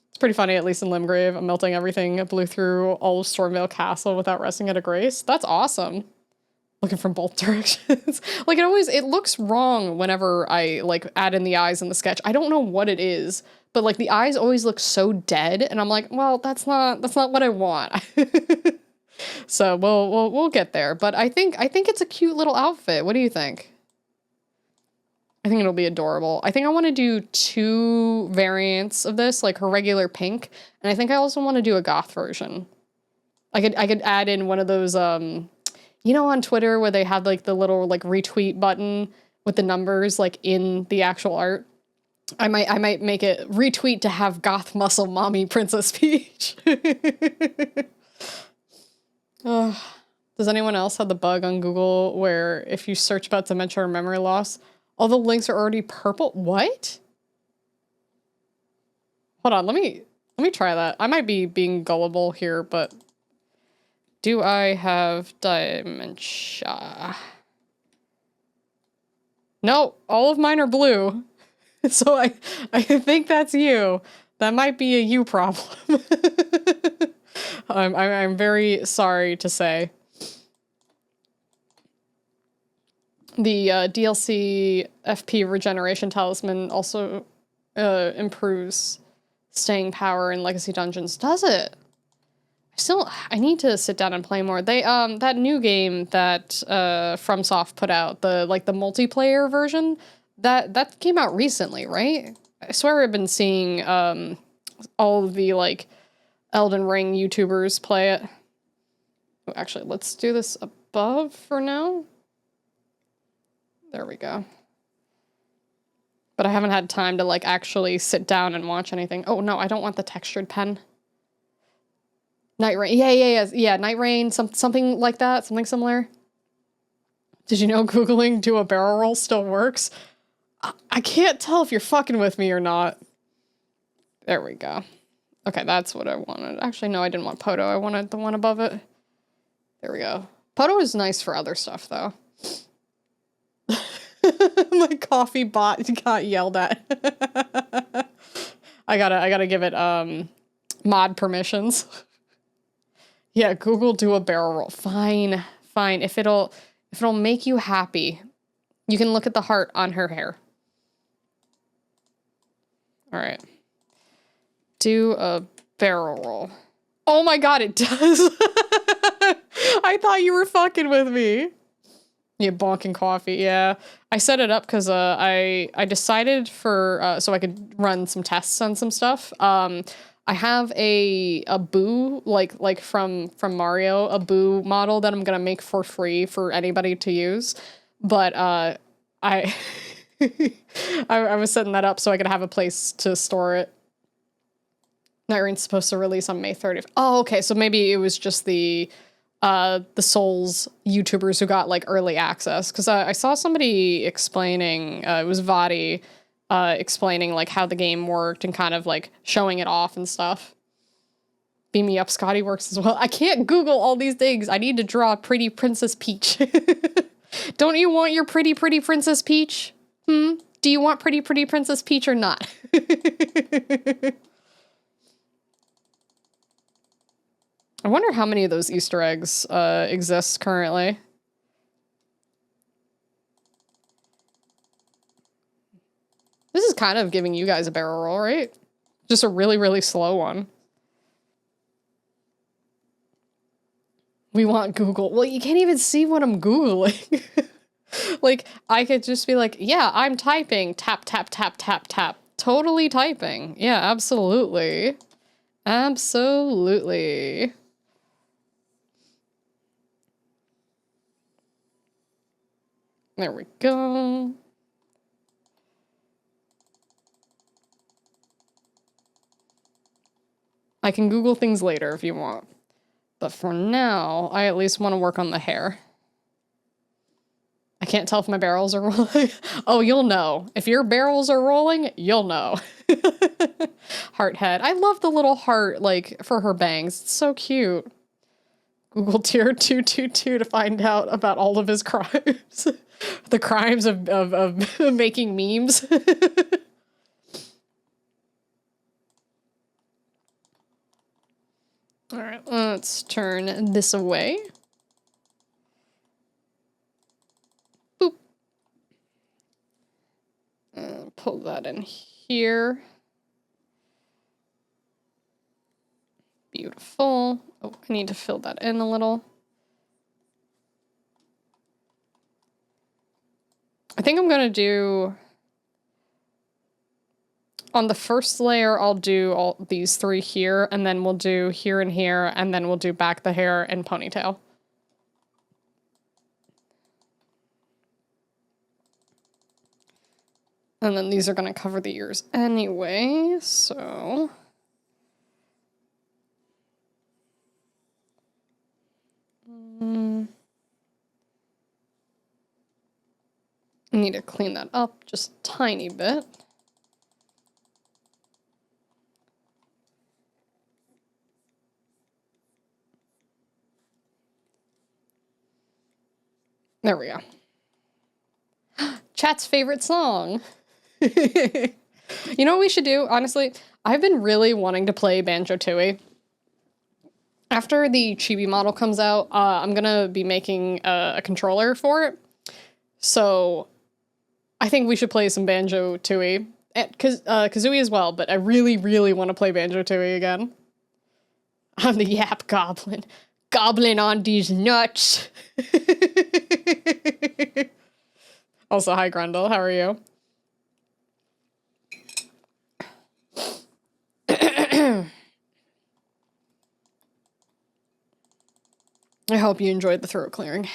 It's pretty funny, at least in Limgrave. I'm melting everything. I blew through all of Stormvale Castle without resting at a grace. That's awesome. Looking from both directions. Like, it looks wrong whenever I, like, add in the eyes in the sketch. I don't know what it is. But, like, the eyes always look so dead, and I'm like, well, that's not what I want. So we'll get there. But I think it's a cute little outfit. What do you think? I think it'll be adorable. I think I want to do 2 variants of this, like her regular pink, and I think I also want to do a goth version. I could add in one of those you know, on Twitter where they had like the little like retweet button with the numbers like in the actual art. I might make it retweet to have goth muscle mommy Princess Peach. Does anyone else have the bug on Google where if you search about dementia or memory loss, all the links are already purple? What? Hold on, let me try that. I might be being gullible here, but do I have dementia? No, all of mine are blue. So I think that's you. That might be a you problem. I'm very sorry to say. The DLC FP Regeneration Talisman also improves staying power in Legacy Dungeons. Does it? I need to sit down and play more. They that new game that FromSoft put out, the multiplayer version, that came out recently, right? I swear I've been seeing all of the like Elden Ring YouTubers play it. Oh, actually, let's do this above for now. There we go. But I haven't had time to like actually sit down and watch anything. Oh no, I don't want the textured pen. Night Rain. Yeah, Night Rain, something like that, something similar. Did you know Googling do a barrel roll still works? I can't tell if you're fucking with me or not. There we go. Okay, that's what I wanted. Actually, no, I didn't want Poto. I wanted the one above it. There we go. Poto is nice for other stuff, though. My coffee bot got yelled at. I gotta give it, mod permissions. Yeah, Google do a barrel roll. Fine, fine. If it'll make you happy, you can look at the heart on her hair. All right. Do a barrel roll. Oh my god, it does! I thought you were fucking with me. Yeah, bonking coffee, yeah. I set it up because I decided for, so I could run some tests on some stuff. I have a Boo, like from Mario, a Boo model that I'm gonna make for free for anybody to use. But I I was setting that up so I could have a place to store it. Nightreigns supposed to release on May 30th. Oh, okay, so maybe it was just the Souls YouTubers who got like early access, because I saw somebody explaining, it was Vadi, explaining like how the game worked and kind of like showing it off and stuff. Beam me up, Scotty works as well. I can't Google all these things. I need to draw pretty Princess Peach. Don't you want your pretty Princess Peach? Do you want pretty Princess Peach or not? I wonder how many of those Easter eggs exist currently. This is kind of giving you guys a barrel roll, right? Just a really, really slow one. We want Google. Well, you can't even see what I'm Googling. Like, I could just be like, yeah, I'm typing. Tap, tap, tap, tap, tap. Totally typing. Yeah, absolutely. Absolutely. There we go. I can Google things later if you want. But for now, I at least want to work on the hair. I can't tell if my barrels are rolling. Oh, you'll know. If your barrels are rolling, you'll know. Heart head. I love the little heart, like, for her bangs. It's so cute. Google tier 222 to find out about all of his crimes. The crimes of making memes. All right, let's turn this away. Boop. Pull that in here. Beautiful. Oh, I need to fill that in a little. I think I'm gonna do, on the first layer, I'll do all these three here, and then we'll do here and here, and then we'll do back the hair and ponytail. And then these are gonna cover the ears anyway, so. I need to clean that up just a tiny bit. There we go. Chat's favorite song. You know what we should do? Honestly, I've been really wanting to play Banjo-Tooie. After the Chibi model comes out, I'm gonna be making a controller for it. So I think we should play some Banjo-Tooie. Kazooie as well, but I really, really want to play Banjo-Tooie again. I'm the Yap Goblin. Goblin on these nuts. Also, hi Grundle, how are you? I hope you enjoyed the throat clearing.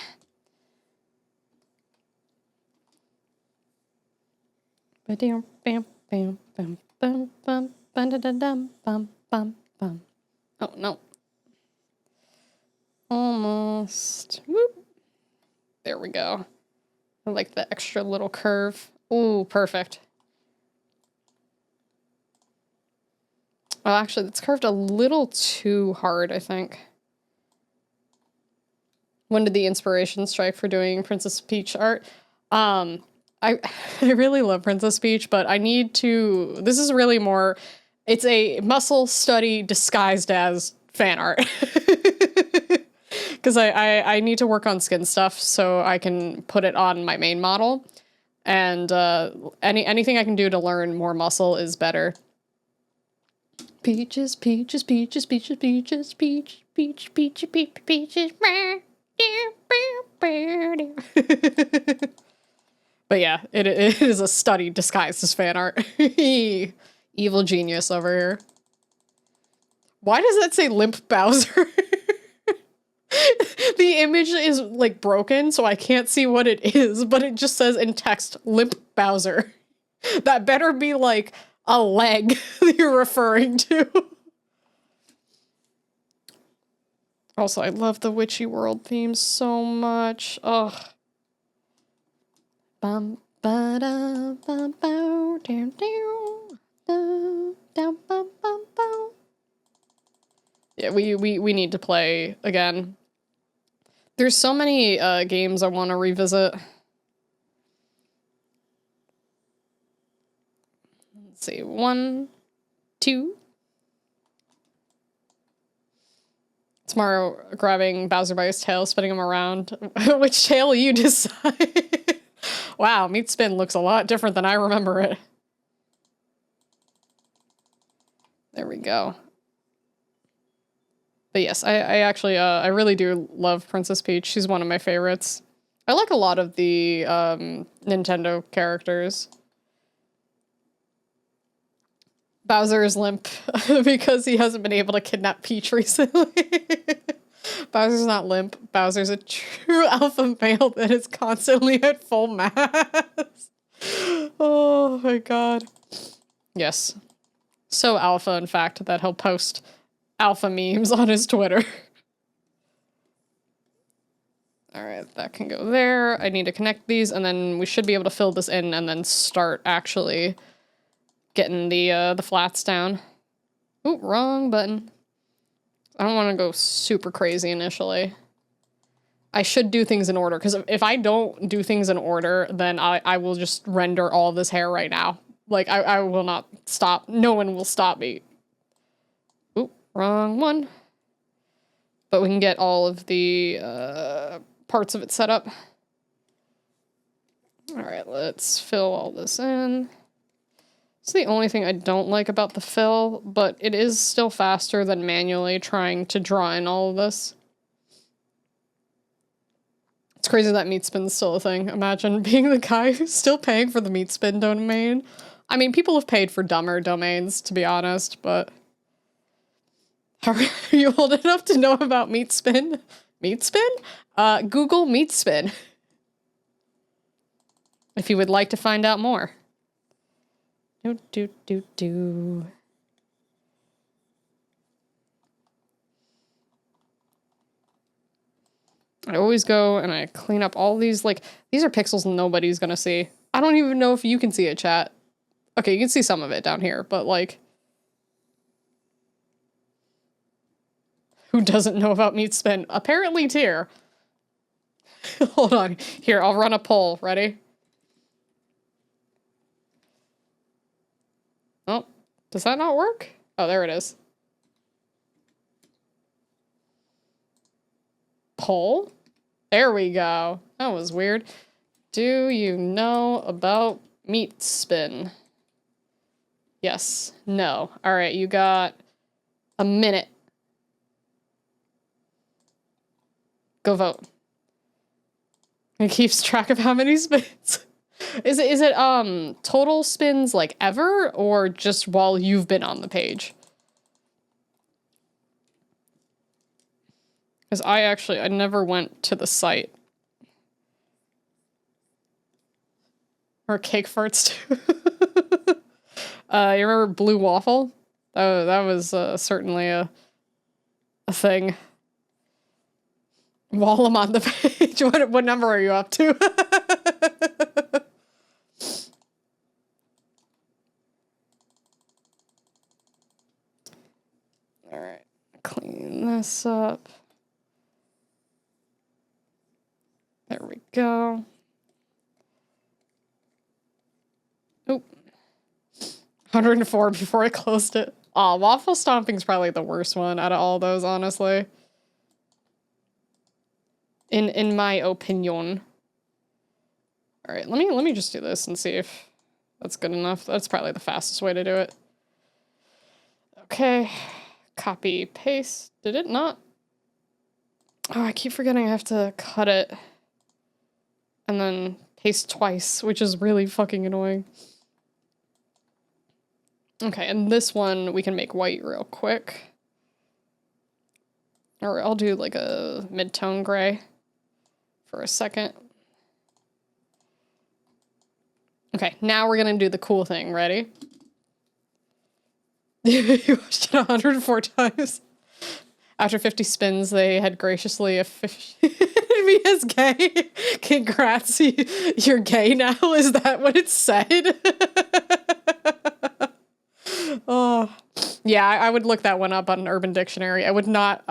Oh no. Almost. Whoop. There we go. I like the extra little curve. Ooh, perfect. Well, actually, it's curved a little too hard, I think. When did the inspiration strike for doing Princess Peach art? I I really love Princess Peach, but I need to... This is really more... It's a muscle study disguised as fan art. Because I need to work on skin stuff so I can put it on my main model. And anything I can do to learn more muscle is better. Peaches, peaches, peaches, peaches, peaches, peach, peach, peach, peach, peaches. But yeah, it is a study disguised as fan art. Evil genius over here. Why does that say Limp Bowser? The image is like broken, so I can't see what it is, but it just says in text, Limp Bowser. That better be like a leg that you're referring to. Also, I love the Witchy World theme so much. Ugh. Bum ba da bum bow down down down bum bum bow. Yeah, we need to play again. There's so many games I want to revisit. Let's see, 1, 2. Tomorrow, grabbing Bowser by his tail, spinning him around. Which tail you decide? Wow, Meat Spin looks a lot different than I remember it. There we go. But yes, I actually, I really do love Princess Peach. She's one of my favorites. I like a lot of the Nintendo characters. Bowser is limp because he hasn't been able to kidnap Peach recently. Bowser's not limp. Bowser's a true alpha male that is constantly at full mass. Oh my god. Yes. So alpha, in fact, that he'll post alpha memes on his Twitter. Alright, that can go there. I need to connect these, and then we should be able to fill this in and then start actually getting the flats down. Ooh, wrong button. I don't want to go super crazy initially. I should do things in order, because if I don't do things in order, then I will just render all this hair right now. Like, I will not stop. No one will stop me. Ooh, wrong one. But we can get all of the parts of it set up. Alright, let's fill all this in. It's the only thing I don't like about the fill, but it is still faster than manually trying to draw in all of this. It's crazy that meat spin's still a thing. Imagine being the guy who's still paying for the meat spin domain. I mean, people have paid for dumber domains, to be honest, but... Are you old enough to know about meat spin? Meat spin? Google meat spin. If you would like to find out more. Do. I always go and I clean up all these, like, these are pixels nobody's gonna see. I don't even know if you can see it, chat. Okay, you can see some of it down here, but, like... Who doesn't know about meat spin? Apparently Tyr. Hold on. Here, I'll run a poll. Ready? Oh, does that not work? Oh, there it is. Poll? There we go. That was weird. Do you know about meat spin? Yes. No. All right, you got a minute. Go vote. It keeps track of how many spins. Is it total spins like ever or just while you've been on the page? Because I never went to the site. Or cake farts too. You remember Blue Waffle? That was certainly a thing. While I'm on the page, what number are you up to? this up. There we go. Oh, 104 before I closed it. Aw, waffle stomping's probably the worst one out of all those, honestly. In my opinion. All right, let me just do this and see if that's good enough. That's probably the fastest way to do it. Okay, copy, paste. Did it not? Oh, I keep forgetting I have to cut it and then paste twice, which is really fucking annoying. Okay, and this one we can make white real quick. Or I'll do like a mid-tone gray for a second. Okay, now we're gonna do the cool thing. Ready? You watched it 104 times. After 50 spins, they had graciously me as gay. Congrats, you're gay now? Is that what it said? Oh, yeah, I would look that one up on Urban Dictionary. I would not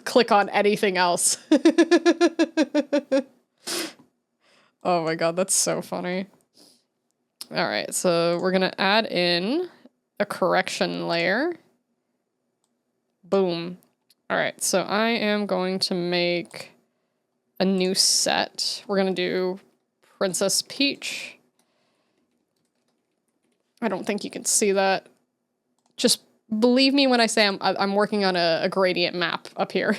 click on anything else. Oh my god, that's so funny. All right, so we're gonna add in a correction layer. Boom. All right, so I am going to make a new set. We're gonna do Princess Peach. I don't think you can see that. Just believe me when I say I'm working on a gradient map up here.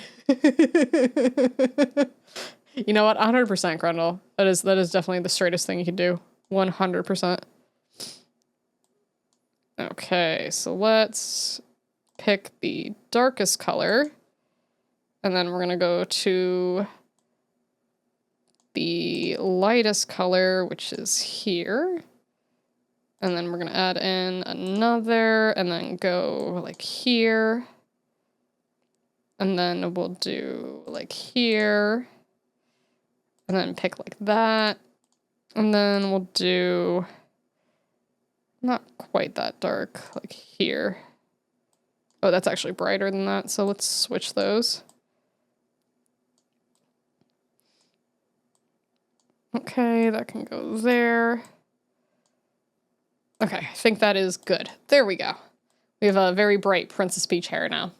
You know what? 100% Grundle. That is definitely the straightest thing you can do. 100%. Okay, so let's pick the darkest color. And then we're gonna go to the lightest color, which is here. And then we're gonna add in another and then go like here. And then we'll do like here. And then pick like that. And then we'll do not quite that dark, like here. Oh, that's actually brighter than that, so let's switch those. Okay, that can go there. Okay, I think that is good. There we go. We have a very bright Princess Peach hair now.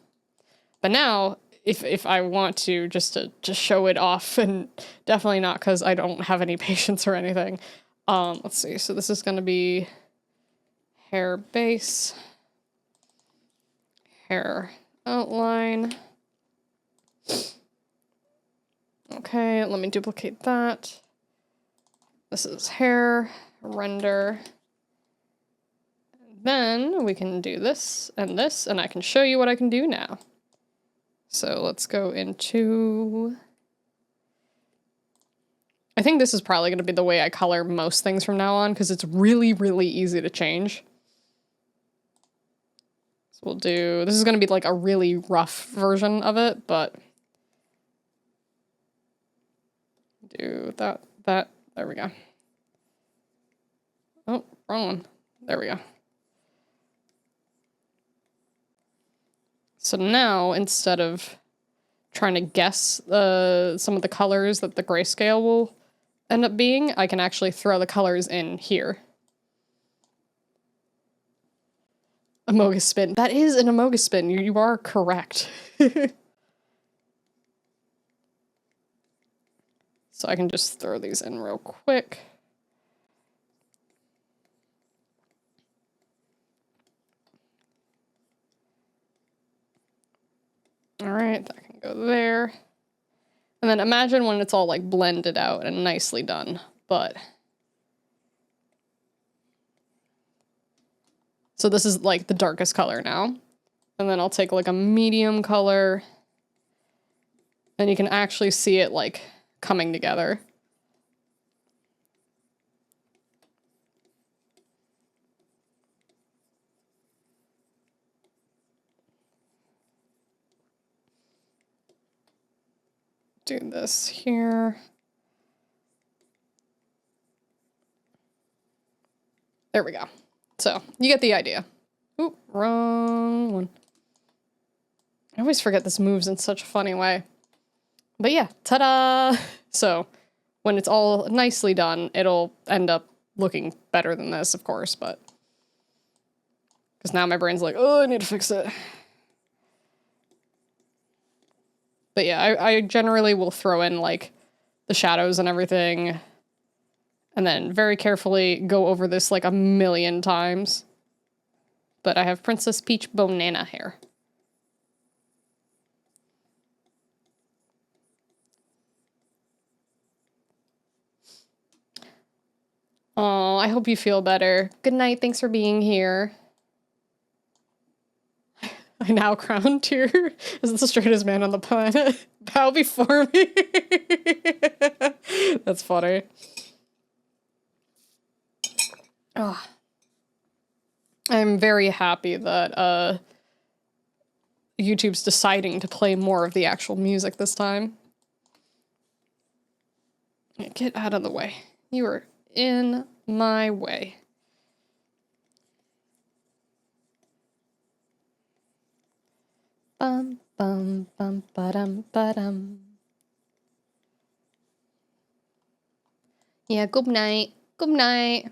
But now, if I want to just show it off, and definitely not because I don't have any patience or anything. Let's see, so this is gonna be hair base, hair outline. Okay, let me duplicate that. This is hair, render. Then we can do this, and I can show you what I can do now. So let's go into... I think this is probably going to be the way I color most things from now on, because it's really, really easy to change. So we'll do... This is going to be like a really rough version of it, but... Do that. There we go. Oh, wrong one. There we go. So now, instead of trying to guess some of the colors that the grayscale will end up being, I can actually throw the colors in here. Amogus spin. That is an Amogus spin. You are correct. So I can just throw these in real quick. All right, that can go there. And then imagine when it's all like blended out and nicely done, but. So this is like the darkest color now. And then I'll take like a medium color and you can actually see it like coming together. Do this here. There we go. So you get the idea. Oop, wrong one. I always forget this moves in such a funny way. But yeah, ta-da! So, when it's all nicely done, it'll end up looking better than this, of course, but... Because now my brain's like, oh, I need to fix it. But yeah, I generally will throw in, like, the shadows and everything, and then very carefully go over this, like, 1,000,000 times. But I have Princess Peach Banana hair. Oh, I hope you feel better. Good night, thanks for being here. I now crown Tyr as the straightest man on the planet. Bow before me. That's funny. Oh. I'm very happy that YouTube's deciding to play more of the actual music this time. Get out of the way. You are in my way. Bum bum bum ba-dum ba-dum. Yeah, good night. Good night.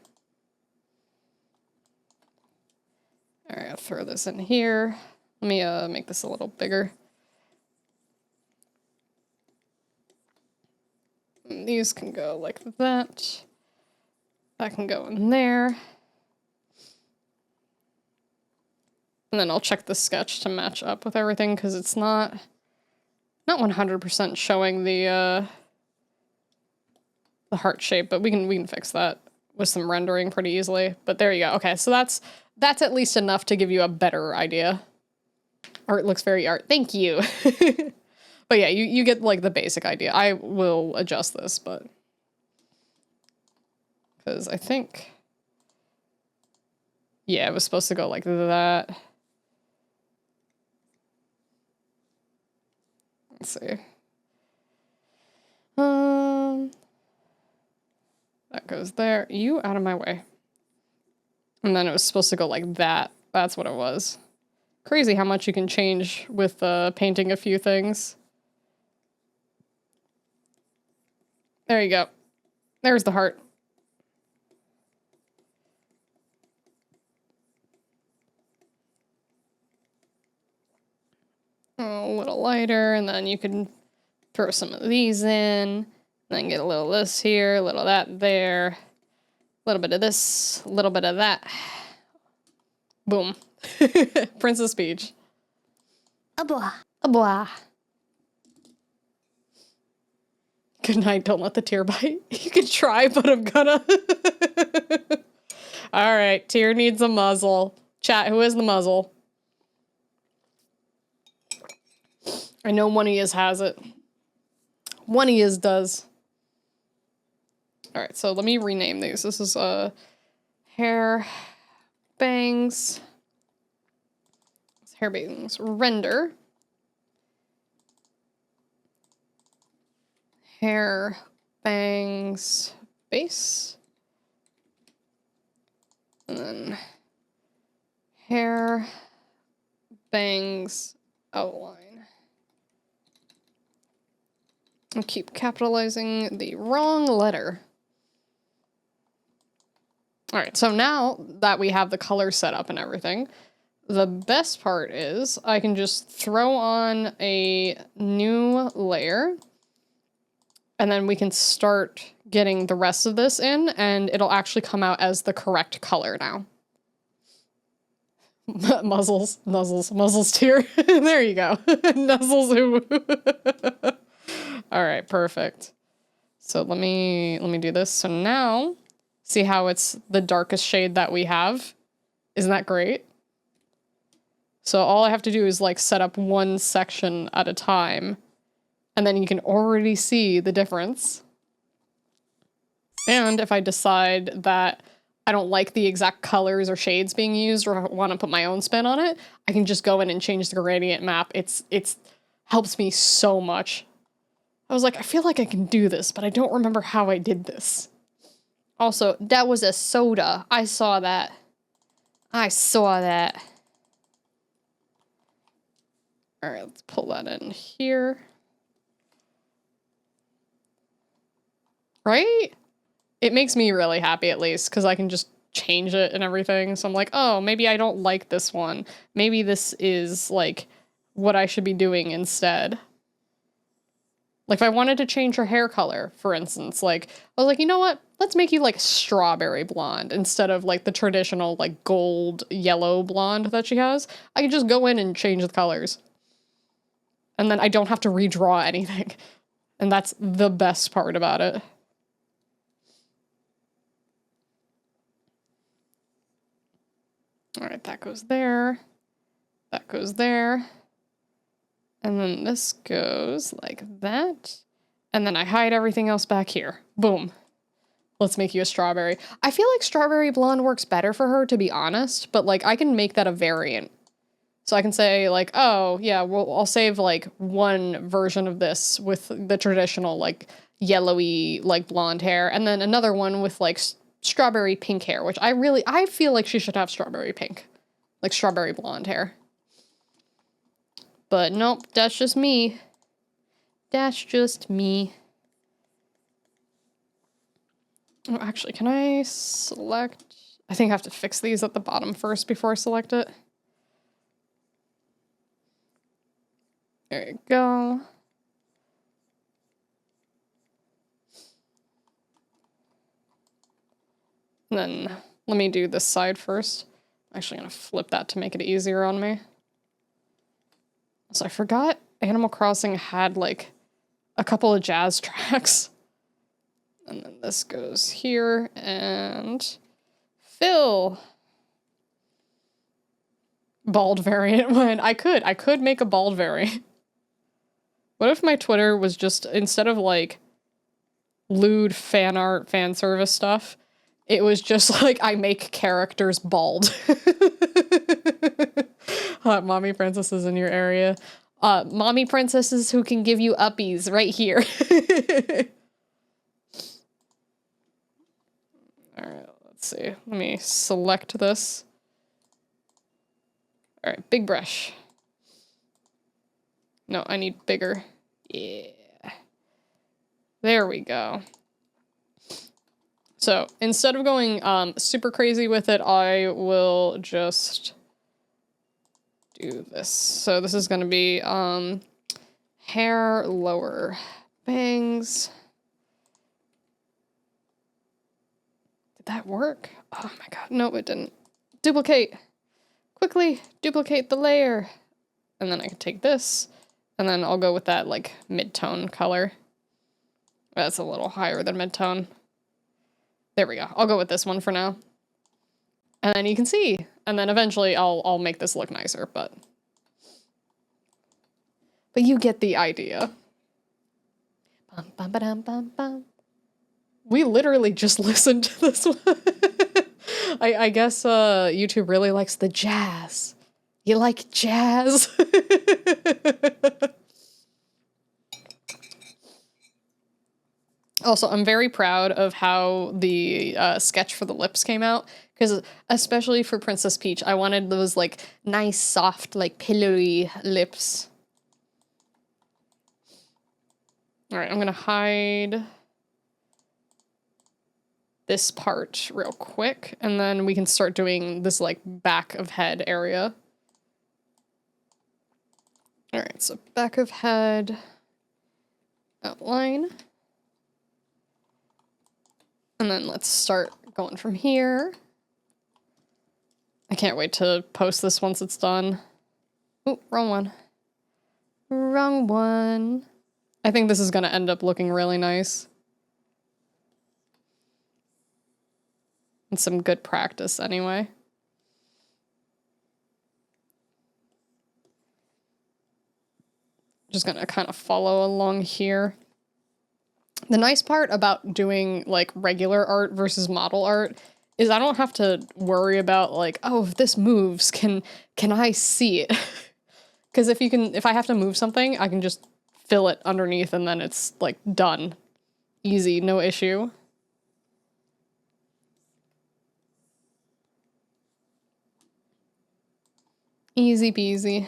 Alright, I'll throw this in here. Let me make this a little bigger. And these can go like that. That can go in there. And then I'll check the sketch to match up with everything because it's not 100% showing the heart shape, but we can fix that with some rendering pretty easily. But there you go. Okay, so that's at least enough to give you a better idea. Art looks very art. Thank you. But yeah, you get like the basic idea. I will adjust this, but because I think, yeah, it was supposed to go like that. Let's see. That goes there. You out of my way. And then it was supposed to go like that. That's what it was. Crazy how much you can change with painting a few things. There you go. There's the heart. A little lighter, and then you can throw some of these in, then get a little of this here, a little of that there, a little bit of this, a little bit of that. Boom. Princess Peach. Abla. Abla. Good night, don't let the tear bite. You can try, but I'm gonna. Alright, Tyr needs a muzzle. Chat, who is the muzzle? I know one of yous has it. One of yous does. Alright, so let me rename these. This is hair bangs. Hair bangs render. Hair bangs base. And then hair bangs outline. I keep capitalizing the wrong letter. Alright, so now that we have the color set up and everything, the best part is I can just throw on a new layer, and then we can start getting the rest of this in, and it'll actually come out as the correct color now. Muzzles Tyr. There you go. Nuzzles who. All right, perfect. So let me do this. So now, see how it's the darkest shade that we have? Isn't that great? So all I have to do is like set up one section at a time, and then you can already see the difference. And if I decide that I don't like the exact colors or shades being used, or want to put my own spin on it, I can just go in and change the gradient map. It's helps me so much. I was like, I feel like I can do this, but I don't remember how I did this. Also, that was a soda. I saw that. I saw that. All right, let's pull that in here. Right? It makes me really happy, at least, because I can just change it and everything. So I'm like, oh, maybe I don't like this one. Maybe this is, like, what I should be doing instead. Like, if I wanted to change her hair color, for instance, like, I was like, you know what? Let's make you, like, strawberry blonde instead of, like, the traditional, like, gold yellow blonde that she has. I can just go in and change the colors. And then I don't have to redraw anything. And that's the best part about it. All right, that goes there. That goes there. And then this goes like that. And then I hide everything else back here. Boom. Let's make you a strawberry. I feel like strawberry blonde works better for her, to be honest, but like I can make that a variant. So I can say like, oh yeah, well, I'll save like one version of this with the traditional like yellowy like blonde hair, and then another one with like strawberry pink hair, which I feel like she should have strawberry pink, like strawberry blonde hair. But nope, that's just me. That's just me. Oh, actually, can I select? I think I have to fix these at the bottom first before I select it. There you go. And then let me do this side first. I'm actually gonna flip that to make it easier on me. So I forgot Animal Crossing had like a couple of jazz tracks. And then this goes here and Phil. Bald variant when I could make a bald variant. What if my Twitter was just, instead of like lewd fan art, fan service stuff, it was just like I make characters bald. Hot mommy princesses in your area. Mommy princesses who can give you uppies right here. Alright, let's see. Let me select this. Alright, big brush. No, I need bigger. Yeah. There we go. So instead of going super crazy with it, I will just do this. So this is going to be hair lower, bangs. Did that work? Oh my god, no it didn't. Duplicate. Quickly duplicate the layer. And then I can take this, and then I'll go with that like mid-tone color. That's a little higher than mid-tone. There we go. I'll go with this one for now. And then you can see. And then eventually I'll make this look nicer, but you get the idea. Bum, bum, ba-dum, bum, bum. We literally just listened to this one. I guess YouTube really likes the jazz. You like jazz? Also, I'm very proud of how the sketch for the lips came out, because especially for Princess Peach, I wanted those like nice, soft, like pillowy lips. All right, I'm gonna hide this part real quick, and then we can start doing this like back of head area. All right, so back of head, outline. And then let's start going from here. I can't wait to post this once it's done. Oh, wrong one. Wrong one. I think this is going to end up looking really nice. And some good practice anyway. Just going to kind of follow along here. The nice part about doing like regular art versus model art is I don't have to worry about like, oh, if this moves, can I see it? Because if I have to move something, I can just fill it underneath and then it's like done. Easy, no issue. Easy peasy.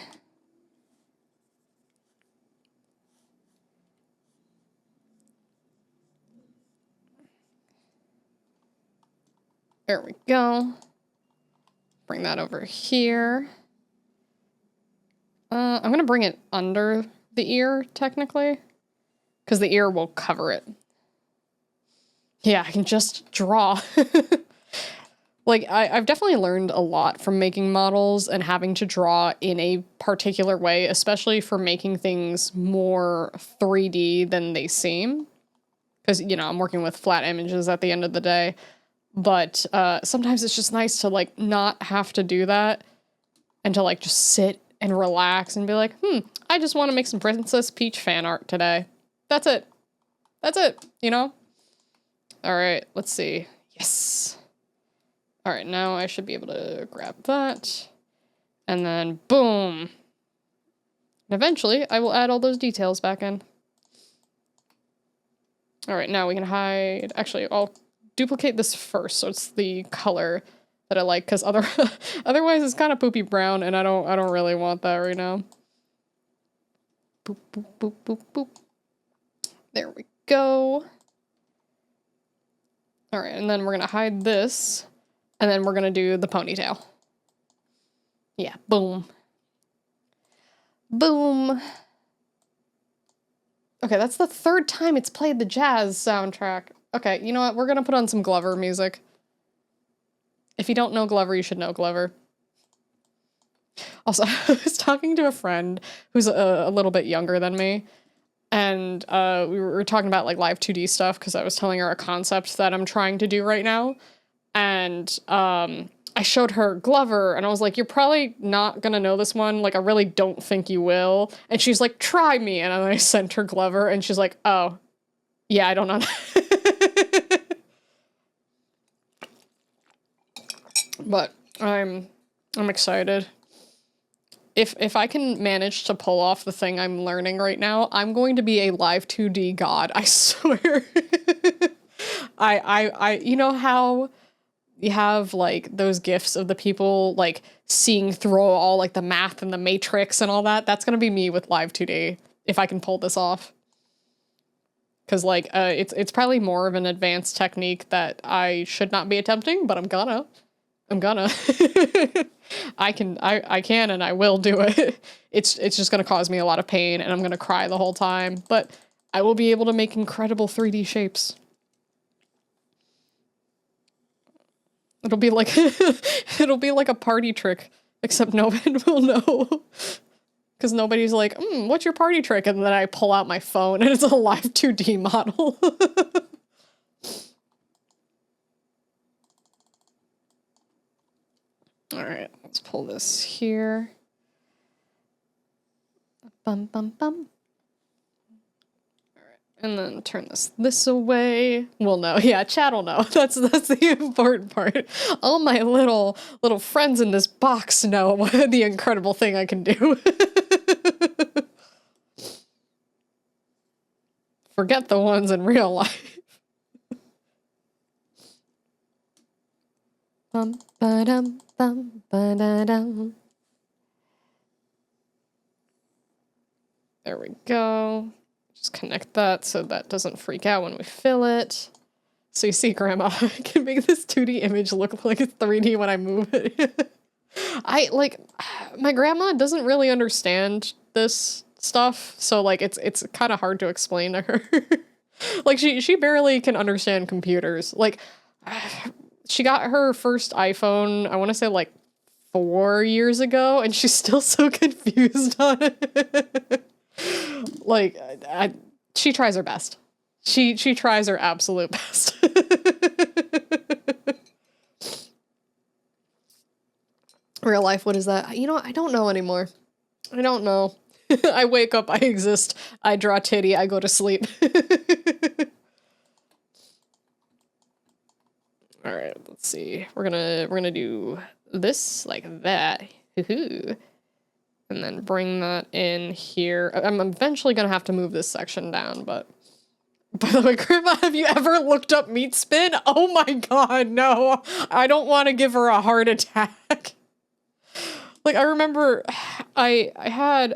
There we go. Bring that over here. I'm gonna bring it under the ear, technically, because the ear will cover it. Yeah, I can just draw. Like, I've definitely learned a lot from making models and having to draw in a particular way, especially for making things more 3D than they seem. Because, you know, I'm working with flat images at the end of the day. But sometimes it's just nice to, like, not have to do that and to, like, just sit and relax and be like, I just want to make some Princess Peach fan art today. That's it. That's it, you know? All right, let's see. Yes. All right, now I should be able to grab that. And then, boom. And eventually, I will add all those details back in. All right, now we can hide. Actually, I'll duplicate this first, so it's the color that I like, because otherwise it's kind of poopy brown, and I don't really want that right now. Boop, boop, boop, boop, boop. There we go. All right, and then we're gonna hide this, and then we're gonna do the ponytail. Yeah, boom. Boom. Okay, that's the third time it's played the jazz soundtrack. Okay, you know what? We're gonna put on some Glover music. If you don't know Glover, you should know Glover. Also, I was talking to a friend who's a little bit younger than me, and we were talking about, like, live 2D stuff, because I was telling her a concept that I'm trying to do right now, and I showed her Glover, and I was like, you're probably not gonna know this one, like, I really don't think you will, and she's like, try me, and then I sent her Glover, and she's like, oh, yeah, I don't know. But I'm excited. If I can manage to pull off the thing I'm learning right now, I'm going to be a live 2D god, I swear. I you know how you have, like, those gifs of the people, like, seeing through all, like, the math and the matrix and all that? That's gonna be me with live 2D, if I can pull this off. Because, like, it's probably more of an advanced technique that I should not be attempting, but I'm gonna. I can and I will do it. It's just gonna cause me a lot of pain, and I'm gonna cry the whole time, but I will be able to make incredible 3D shapes. It'll be like it'll be like a party trick, except no one will know. Because nobody's like, what's your party trick? And then I pull out my phone and it's a live 2D model. All right, let's pull this here. Bum, bum, bum. All right, and then turn this away. Well, no, yeah, chat will know. That's the important part. All my little friends in this box know the incredible thing I can do. Forget the ones in real life. Bum, ba-dum, bum, ba-da-dum. There we go. Just connect that so that doesn't freak out when we fill it. So you see, Grandma, I can make this 2D image look like it's 3D when I move it. My grandma doesn't really understand this stuff, so, like, it's kind of hard to explain to her. Like, she barely can understand computers. Like, she got her first iPhone, I want to say, like, 4 years ago, and she's still so confused on it. Like, she tries her best. She tries her absolute best. Real life, what is that? You know, I don't know anymore. I don't know. I wake up, I exist, I draw titty, I go to sleep. All right, let's see. We're gonna do this like that. Hoo-hoo. And then bring that in here. I'm eventually gonna have to move this section down, but by the way, Grandma, have you ever looked up meat spin? Oh my god, no. I don't want to give her a heart attack. Like, I remember I had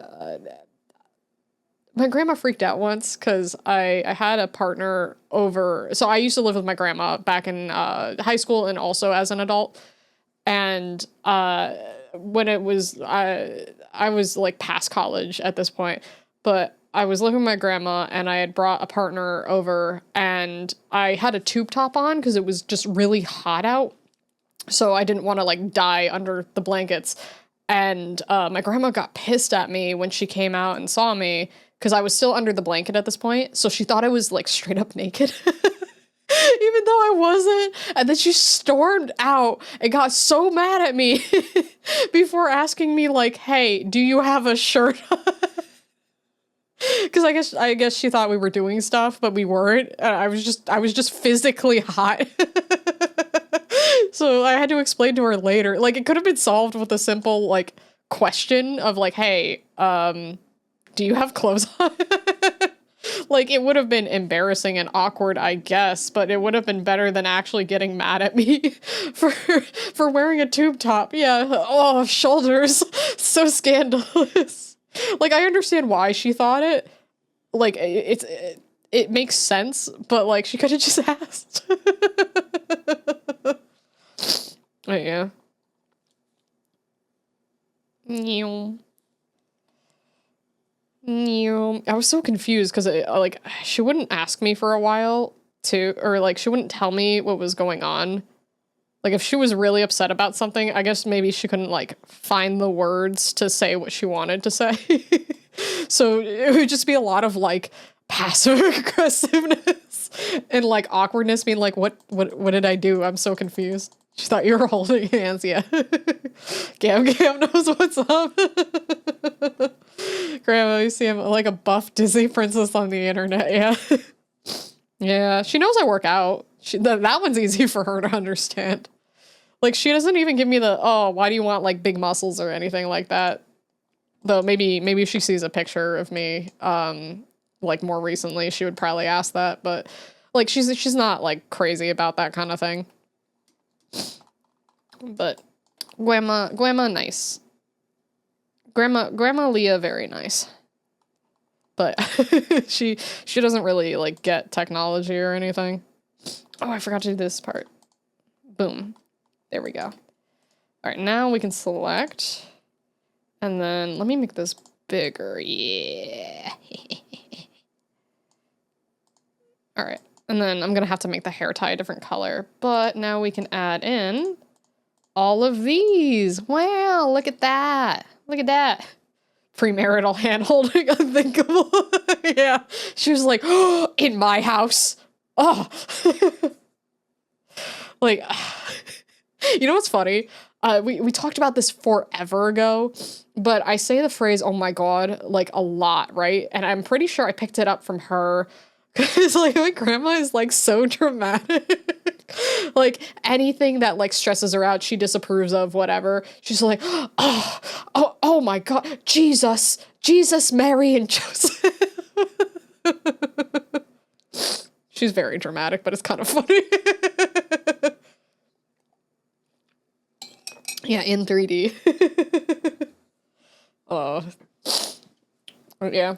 my grandma freaked out once because I had a partner over. So I used to live with my grandma back in high school and also as an adult. And when it was, I was like past college at this point, but I was living with my grandma and I had brought a partner over and I had a tube top on because it was just really hot out. So I didn't want to like die under the blankets. And my grandma got pissed at me when she came out and saw me because I was still under the blanket at this point. So she thought I was like straight up naked. Even though I wasn't. And then she stormed out and got so mad at me before asking me like, hey, do you have a shirt on? Because I guess she thought we were doing stuff, but we weren't. I was just physically hot. So I had to explain to her later. Like, it could have been solved with a simple like question of like, hey, do you have clothes on? Like, it would have been embarrassing and awkward, I guess, but it would have been better than actually getting mad at me for wearing a tube top. Yeah. Oh, shoulders. So scandalous. Like, I understand why she thought it. Like, it makes sense, but like, she could have just asked. Oh, yeah. I was so confused because like she wouldn't ask me for a while too, or like she wouldn't tell me what was going on. Like if she was really upset about something, I guess maybe she couldn't like find the words to say what she wanted to say. So it would just be a lot of like passive aggressiveness and like awkwardness, being like, what did I do? I'm so confused. She thought you were holding hands, yeah. Gam knows what's up. Grandma, you see him like a buff Disney princess on the internet, yeah. Yeah, she knows I work out. That one's easy for her to understand. Like, she doesn't even give me the, oh, why do you want, like, big muscles or anything like that. Though maybe if she sees a picture of me, like, more recently, she would probably ask that. But, like, she's not, like, crazy about that kind of thing. But grandma nice. Grandma Leah, very nice. But she doesn't really like get technology or anything. Oh, I forgot to do this part. Boom. There we go. All right, now we can select. And then let me make this bigger. Yeah. All right. And then I'm going to have to make the hair tie a different color. But now we can add in all of these. Wow, look at that. Look at that. Premarital hand-holding, unthinkable. Yeah. She was like, oh, in my house. Oh. Like, you know what's funny? We talked about this forever ago, but I say the phrase, oh my God, like a lot, right? And I'm pretty sure I picked it up from her. Because, like, my grandma is, like, so dramatic. Like, anything that, like, stresses her out, she disapproves of, whatever. She's like, oh my God, Jesus, Mary, and Joseph. She's very dramatic, but it's kind of funny. Yeah, in 3D. Oh. Yeah.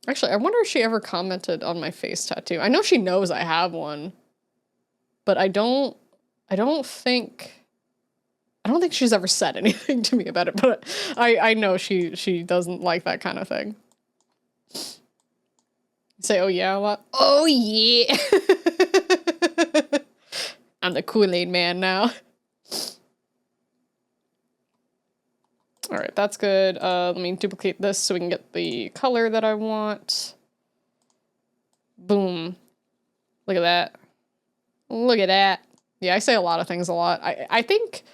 Actually, I wonder if she ever commented on my face tattoo. I know she knows I have one, but I don't think she's ever said anything to me about it, but I know she doesn't like that kind of thing. Say, oh yeah, a lot? Oh yeah! I'm the Kool-Aid man now. All right, that's good. Let me duplicate this so we can get the color that I want. Boom. Look at that. Look at that. Yeah, I say a lot of things a lot. I think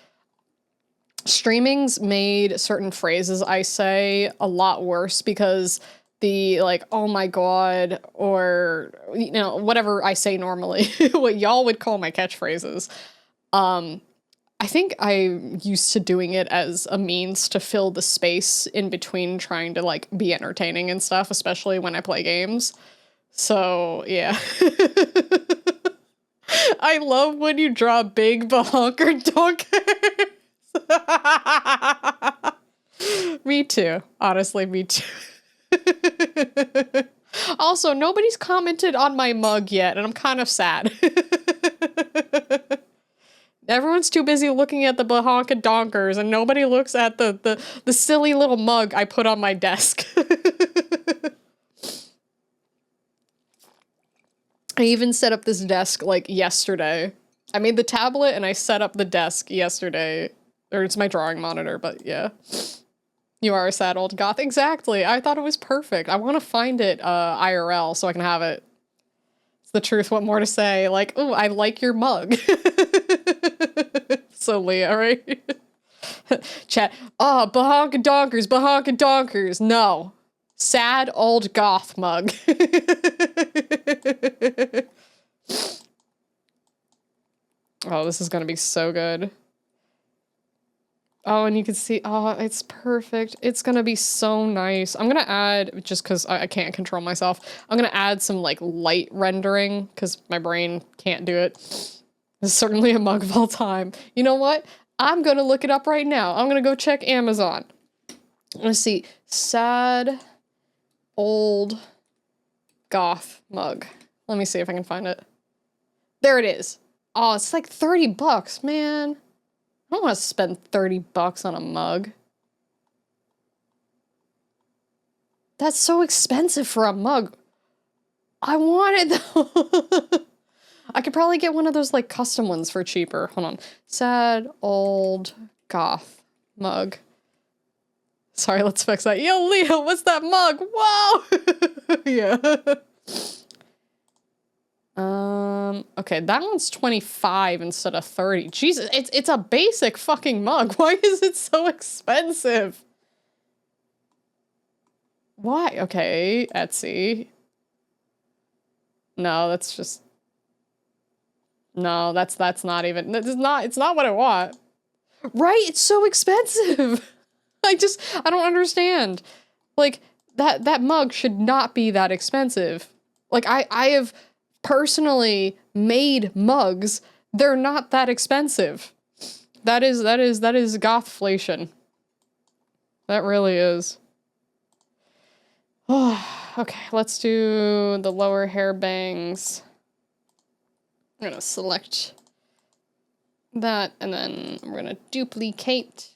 streaming's made certain phrases I say a lot worse because the, like, oh my God, or, you know, whatever I say normally, what y'all would call my catchphrases. I think I'm used to doing it as a means to fill the space in between trying to, like, be entertaining and stuff, especially when I play games. So, yeah. I love when you draw big bahonker donkers. Me too. Honestly, me too. Also, nobody's commented on my mug yet, and I'm kind of sad. Everyone's too busy looking at the bahonka donkers, and nobody looks at the silly little mug I put on my desk. I even set up this desk, like, yesterday. I made the tablet, and I set up the desk yesterday. Or it's my drawing monitor, but yeah. You are a sad old goth. Exactly. I thought it was perfect. I want to find it IRL so I can have it. It's the truth. What more to say? Like, ooh, I like your mug. So Leah, right? Chat. Oh, bahonka donkers. No. Sad old goth mug. Oh, this is gonna be so good. Oh, and you can see, oh, it's perfect. It's gonna be so nice. I'm gonna add, just because I can't control myself, I'm gonna add some, like, light rendering, because my brain can't do it. It's certainly a mug of all time. You know what? I'm gonna look it up right now. I'm gonna go check Amazon. Let's see. Sad old goth mug. Let me see if I can find it. There it is. Oh, it's like 30 bucks, man. I don't want to spend 30 bucks on a mug. That's so expensive for a mug. I want it though. I could probably get one of those like custom ones for cheaper. Hold on. Sad old goth mug. Sorry, let's fix that. Yo, Leo, what's that mug? Wow. Yeah. Okay, that one's 25 instead of 30. Jesus, it's a basic fucking mug. Why is it so expensive? Why? Okay, Etsy. No, that's just... No, that's not even... It's not what I want. Right? It's so expensive. I don't understand. Like, that mug should not be that expensive. Like, I have personally made mugs. They're not that expensive. That is gothflation. That really is. Oh, okay, let's do the lower hair bangs. I'm gonna select that, and then we're gonna duplicate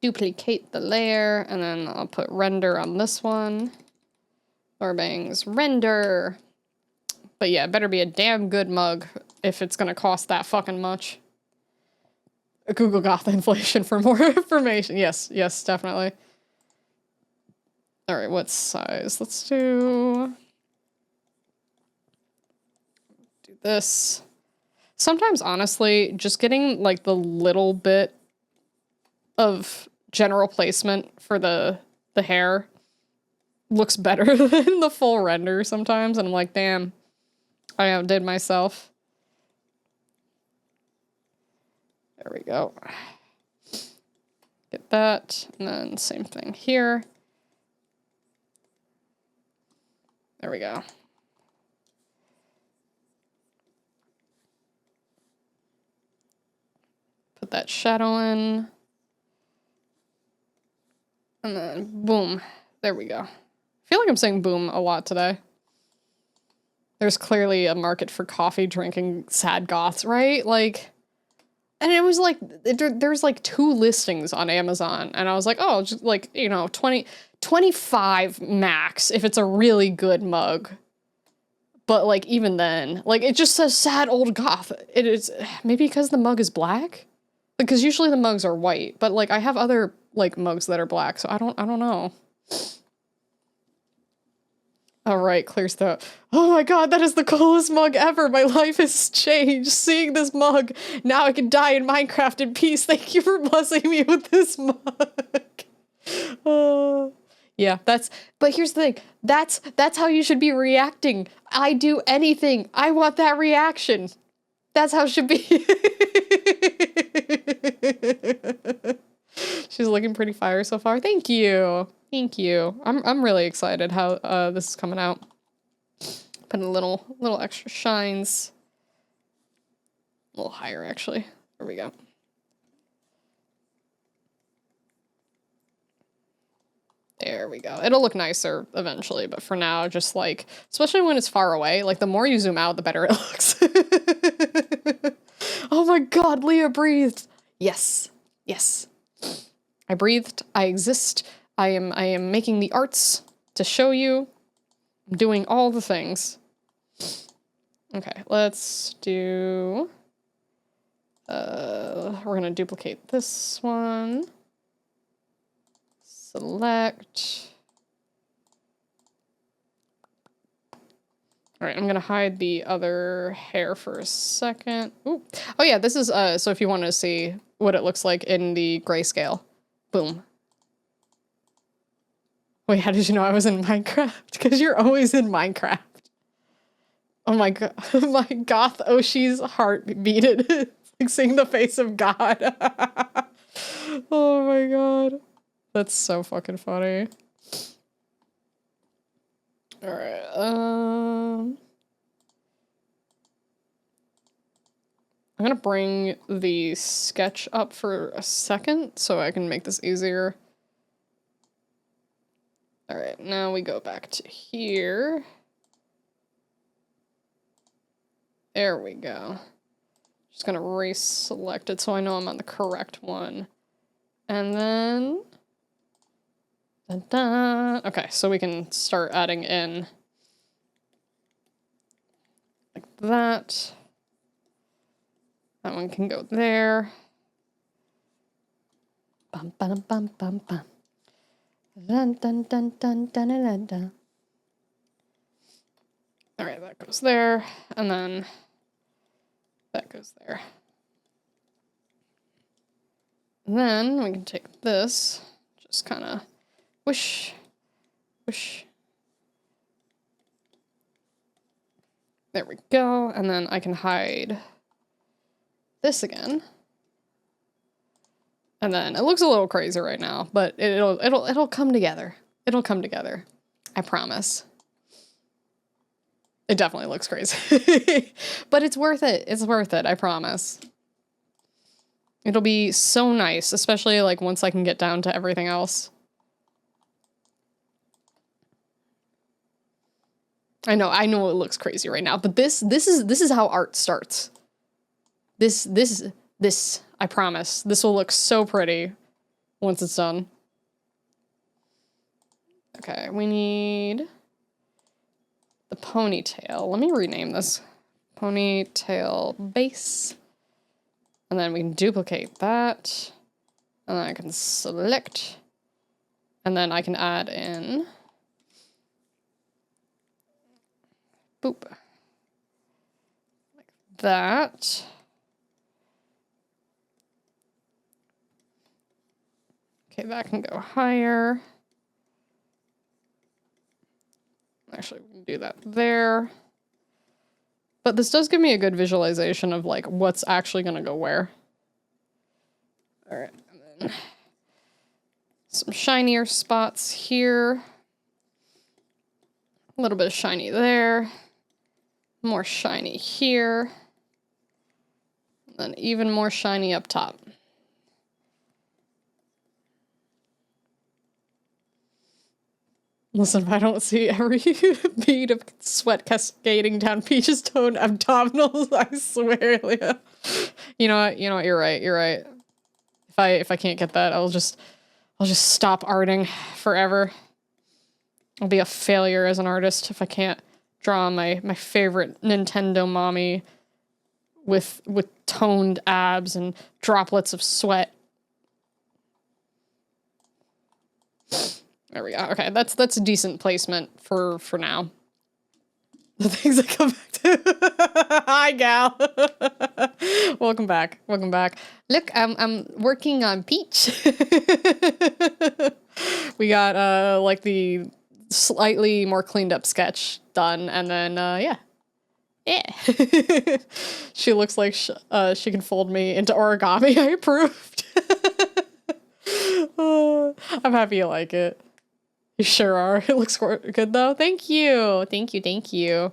the layer, and then I'll put render on this one. Lower bangs, render. But yeah, it better be a damn good mug if it's gonna cost that fucking much. Google goth inflation for more information. Yes, definitely. All right, what size? Let's do this. Sometimes, honestly, just getting like the little bit of general placement for the hair looks better than the full render sometimes, and I'm like, damn, I outdid myself. There we go. Get that, and then same thing here. There we go. Put that shadow in. And then boom. There we go. I feel like I'm saying boom a lot today. There's clearly a market for coffee drinking sad goths, right? Like, and it was like, there's like 2 listings on Amazon, and I was like, oh, just like, you know, 25 max if it's a really good mug. But like, even then, like, it just says sad old goth. It is, maybe because the mug is black? Because usually the mugs are white, but like, I have other like mugs that are black, so I don't know. All right, clears the... Oh my god, that is the coolest mug ever! My life has changed! Seeing this mug! Now I can die in Minecraft in peace! Thank you for blessing me with this mug! Yeah, that's... But here's the thing. That's how you should be reacting. I do anything. I want that reaction. That's how it should be. She's looking pretty fire so far. Thank you. Thank you. I'm really excited how this is coming out. Putting a little extra shines. A little higher, actually. There we go. There we go. It'll look nicer eventually, but for now, just like, especially when it's far away, like the more you zoom out, the better it looks. Oh my God, Leah breathed. Yes, yes. I breathed, I exist, I am making the arts to show you. I'm doing all the things. Okay, let's do, we're gonna duplicate this one. Select. All right, I'm gonna hide the other hair for a second. Ooh. Oh yeah, this is, so if you want to see what it looks like in the grayscale. Boom. Wait, how did you know I was in Minecraft? Because you're always in Minecraft. Oh my God, my goth Oshi's heart beated. It's like seeing the face of God. Oh my God. That's so fucking funny. All right, I'm gonna bring the sketch up for a second so I can make this easier. All right, now we go back to here. There we go. Just gonna reselect it so I know I'm on the correct one. And then, dun dun. Okay, so we can start adding in like that. That one can go there. Bum bum bum bum bum. Dun dun dun dun dun dun dun. All right, that goes there, and then that goes there. And then we can take this, just kind of whoosh, whoosh. There we go, and then I can hide this again. And then it looks a little crazy right now, but it'll come together. It'll come together. I promise. It definitely looks crazy. But it's worth it. It's worth it, I promise. It'll be so nice, especially like once I can get down to everything else. I know it looks crazy right now, but this is how art starts. This, I promise. This will look so pretty once it's done. Okay, we need the ponytail. Let me rename this. Ponytail base. And then we can duplicate that. And then I can select. And then I can add in. Boop. Like that. Okay, that can go higher. Actually, we can do that there. But this does give me a good visualization of like what's actually gonna go where. All right, and then some shinier spots here. A little bit of shiny there. More shiny here. And then even more shiny up top. Listen, if I don't see every bead of sweat cascading down Peach's toned abdominals, I swear, Leah. You know what, you're right, If I can't get that, I'll just stop arting forever. I'll be a failure as an artist if I can't draw my favorite Nintendo mommy with toned abs and droplets of sweat. There we go. Okay, that's a decent placement for now. The things I come back to. Hi, gal. Welcome back. Welcome back. Look, I'm working on Peach. We got like the slightly more cleaned up sketch done, and then yeah. She looks like she can fold me into origami. I approved. I'm happy you like it. You sure are. It looks good though. Thank you. Thank you.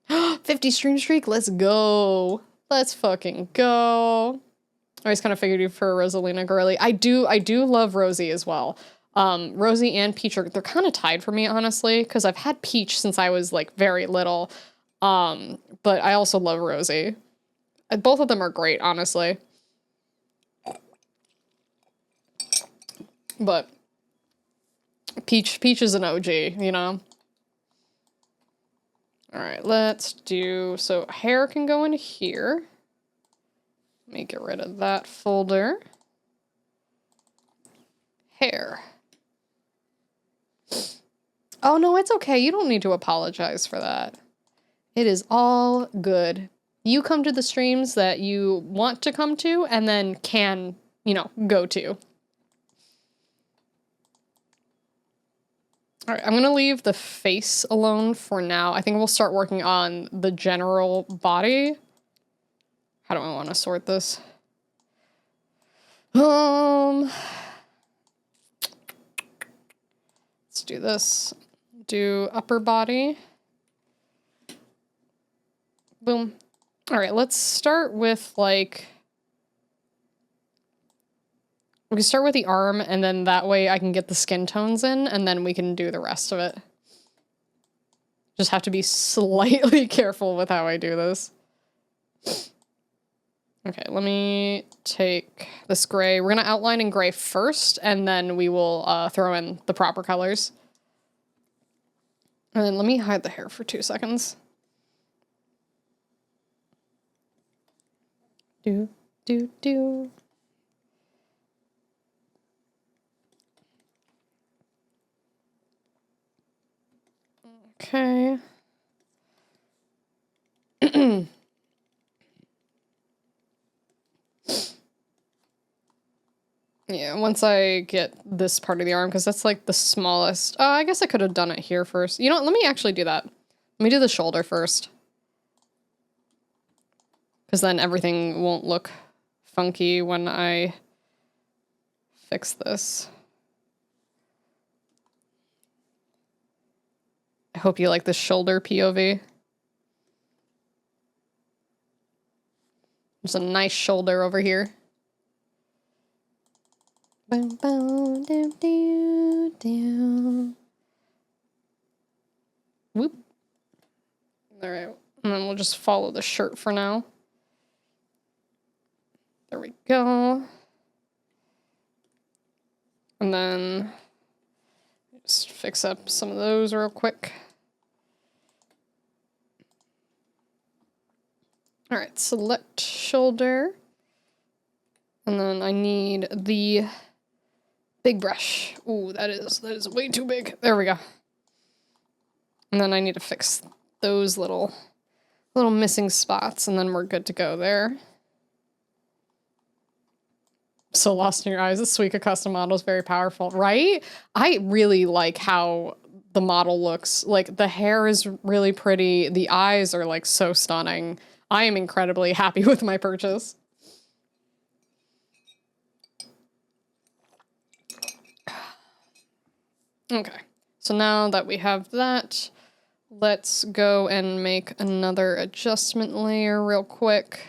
50 stream streak. Let's go. Let's fucking go. I always kind of figured you for Rosalina Girly. I do love Rosie as well. Rosie and Peach they're kind of tied for me, honestly, because I've had Peach since I was like very little. But I also love Rosie. Both of them are great, honestly. But Peach is an OG, you know? All right, let's do, so hair can go in here. Let me get rid of that folder. Hair. Oh, no, it's okay. You don't need to apologize for that. It is all good. You come to the streams that you want to come to and then can, you know, go to. All right, I'm gonna leave the face alone for now. I think we'll start working on the general body. How do I want to sort this? Let's do this. Do upper body. Boom. All right, let's start with like, we can start with the arm and then that way I can get the skin tones in and then we can do the rest of it. Just have to be slightly careful with how I do this. Okay, let me take this gray. We're gonna outline in gray first and then we will throw in the proper colors. And then let me hide the hair for 2 seconds. Do, do, do. Okay. Yeah, once I get this part of the arm, because that's like the smallest. Oh, I guess I could have done it here first. You know what? Let me actually do that. Let me do the shoulder first. Because then everything won't look funky when I fix this. I hope you like the shoulder POV. There's a nice shoulder over here. Boom, boom, doom, doom, doom. Whoop. All right, and then we'll just follow the shirt for now. There we go. And then just fix up some of those real quick. All right, select shoulder. And then I need the big brush. Ooh, that is way too big. There we go. And then I need to fix those little missing spots and then we're good to go there. So lost in your eyes. This Suica custom model is very powerful, right? I really like how the model looks. Like the hair is really pretty. The eyes are like so stunning. I am incredibly happy with my purchase. Okay, so now that we have that, let's go and make another adjustment layer real quick.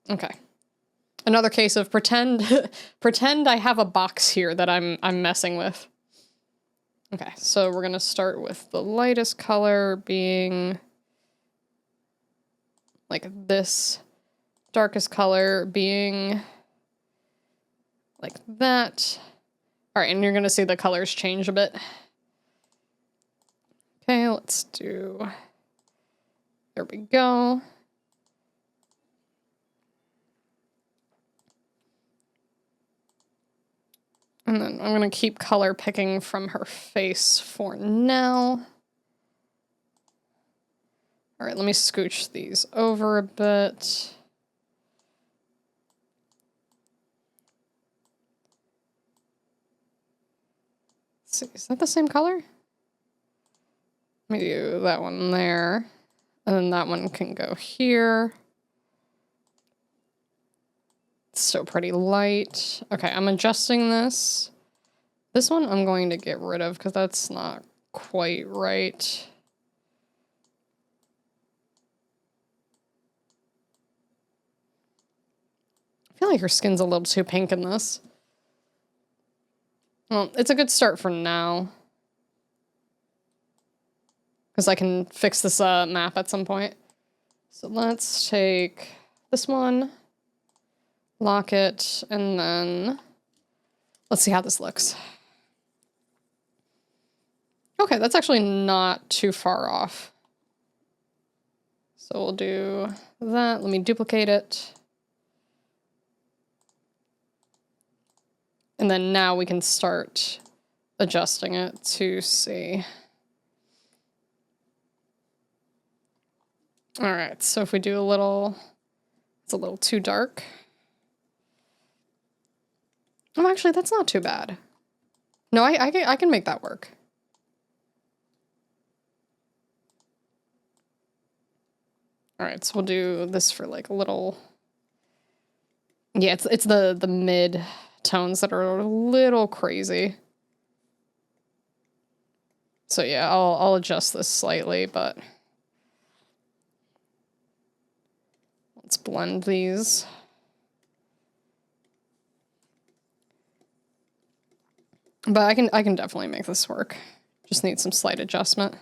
Okay. Another case of pretend pretend I have a box here that I'm messing with. Okay, so we're gonna start with the lightest color being like this, darkest color being like that. All right, and you're gonna see the colors change a bit. Okay, let's do, there we go. And then I'm gonna keep color picking from her face for now. All right, let me scooch these over a bit. Let's see, is that the same color? Let me do that one there. And then that one can go here. It's still pretty light. Okay, I'm adjusting this. This one I'm going to get rid of because that's not quite right. I feel like her skin's a little too pink in this. Well, it's a good start for now. Because I can fix this map at some point. So let's take this one, lock it, and then let's see how this looks. Okay, that's actually not too far off. So we'll do that. Let me duplicate it. And then now we can start adjusting it to see. All right, so if we do a little, it's a little too dark. Oh, actually, that's not too bad. No, I can make that work. All right, so we'll do this for like a little. Yeah, it's the mid tones that are a little crazy. So yeah, I'll adjust this slightly, but let's blend these. But I can definitely make this work. Just need some slight adjustment.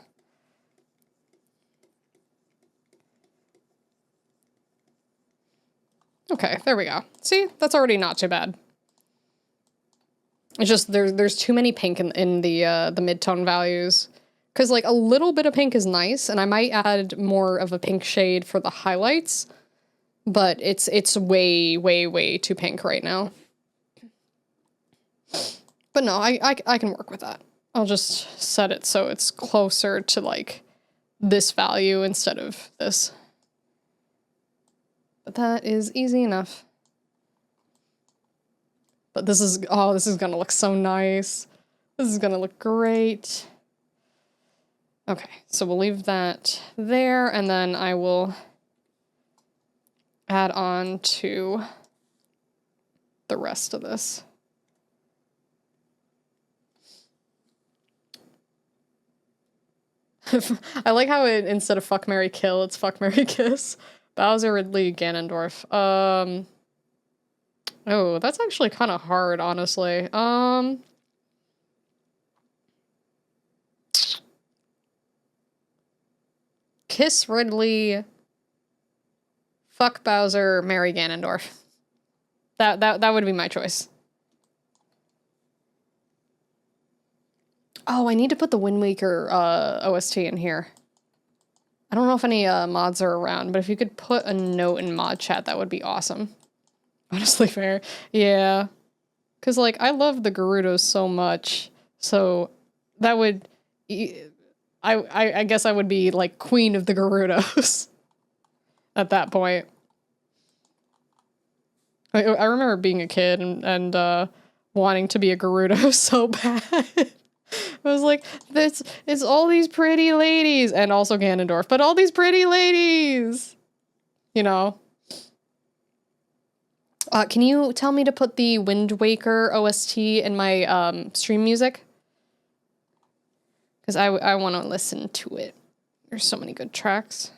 Okay, there we go. See, that's already not too bad. It's just there's too many pink in the mid-tone values. Because like a little bit of pink is nice, and I might add more of a pink shade for the highlights, but it's way, way, way too pink right now. But no, I can work with that. I'll just set it so it's closer to like this value instead of this. But that is easy enough. But this is, oh, this is gonna look so nice. This is gonna look great. Okay, so we'll leave that there, and then I will add on to the rest of this. I like how it, instead of fuck, marry, kill, it's fuck, marry, kiss. Bowser, Ridley, Ganondorf. Oh, that's actually kind of hard, honestly. Kiss Ridley, fuck Bowser, marry Ganondorf. That would be my choice. Oh, I need to put the Wind Waker OST in here. I don't know if any mods are around, but if you could put a note in mod chat, that would be awesome. Honestly, fair. Yeah. Because, like, I love the Gerudos so much, so that would... I guess I would be, like, queen of the Gerudos at that point. I remember being a kid and wanting to be a Gerudo so bad. I was like, it's all these pretty ladies, and also Ganondorf, but all these pretty ladies, you know. Can you tell me to put the Wind Waker OST in my stream music? Because I want to listen to it. There's so many good tracks.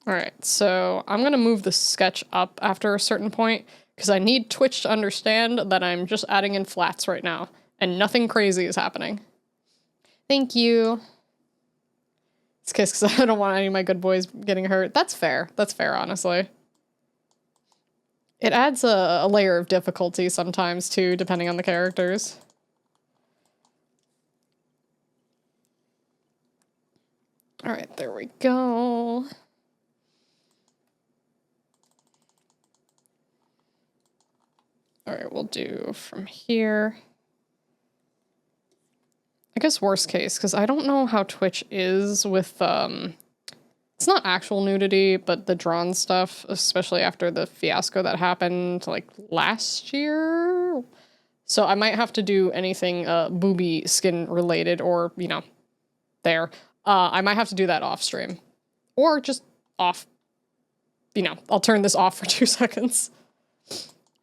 All right, so I'm gonna move the sketch up after a certain point because I need Twitch to understand that I'm just adding in flats right now and nothing crazy is happening. Thank you. It's because I don't want any of my good boys getting hurt. That's fair. That's fair, honestly. It adds a layer of difficulty sometimes too, depending on the characters. All right, there we go. All right, we'll do from here. I guess worst case, because I don't know how Twitch is with, it's not actual nudity, but the drawn stuff, especially after the fiasco that happened, like, last year? So I might have to do anything, booby skin related, or, you know, there. I might have to do that off stream. Or just off, you know, I'll turn this off for 2 seconds.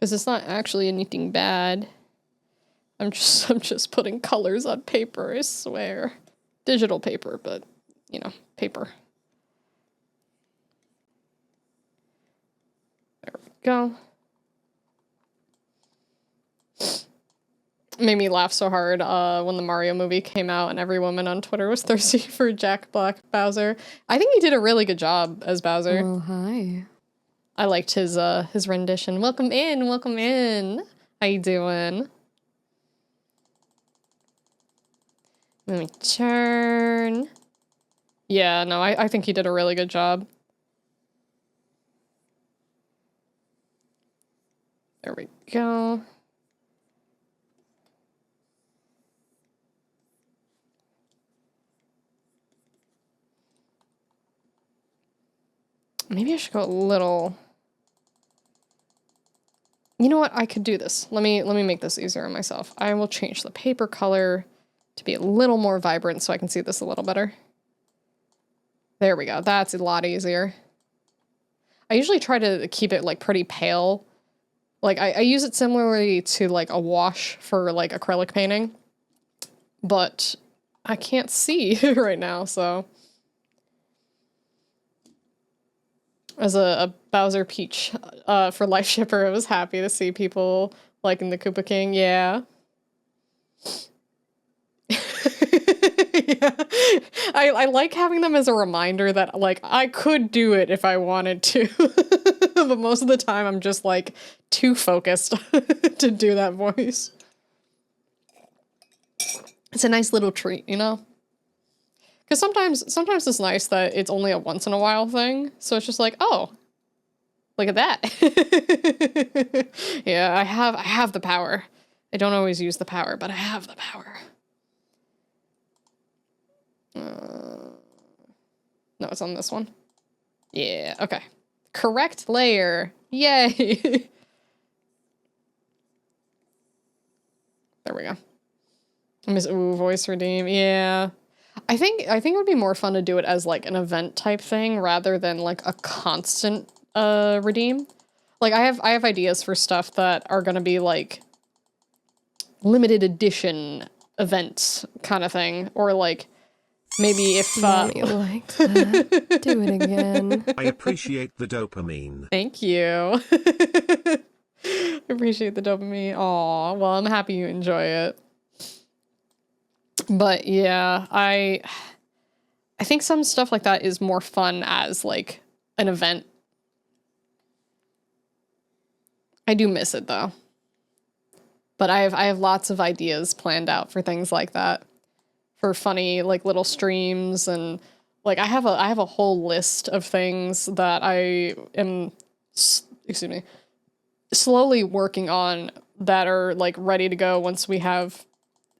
Because it's not actually anything bad. I'm just putting colors on paper, I swear. Digital paper, but, you know, paper. go. Made me laugh so hard when the Mario movie came out and every woman on Twitter was thirsty for Jack Black Bowser. I think he did a really good job as Bowser. Oh, hi. I liked his rendition. Welcome in, welcome in. How you doing? Let me turn. Yeah, no, I think he did a really good job. There we go. Maybe I should go a little... You know what? I could do this. Let me make this easier on myself. I will change the paper color to be a little more vibrant so I can see this a little better. There we go. That's a lot easier. I usually try to keep it like pretty pale. Like I use it similarly to like a wash for like acrylic painting, but I can't see right now, so. As a Bowser Peach for Life Shipper, I was happy to see people liking the Koopa King. Yeah. Yeah. I like having them as a reminder that, like, I could do it if I wanted to. But most of the time, I'm just, like, too focused to do that voice. It's a nice little treat, you know? Because sometimes it's nice that it's only a once in a while thing. So it's just like, oh, look at that. Yeah, I have the power. I don't always use the power, but I have the power. No, it's on this one. Yeah, okay. Correct layer. Yay. There we go. Ooh, voice redeem. Yeah. I think it would be more fun to do it as like an event type thing rather than like a constant redeem. Like I have ideas for stuff that are gonna be like limited edition events kind of thing, or like maybe if Mommy liked that. Do it again. I appreciate the dopamine. Thank you. Appreciate the dopamine. Aw, well, I'm happy you enjoy it. But yeah, I think some stuff like that is more fun as like an event. I do miss it though. But I have lots of ideas planned out for things like that. For funny like little streams, and like I have a whole list of things that I am slowly working on that are like ready to go once we have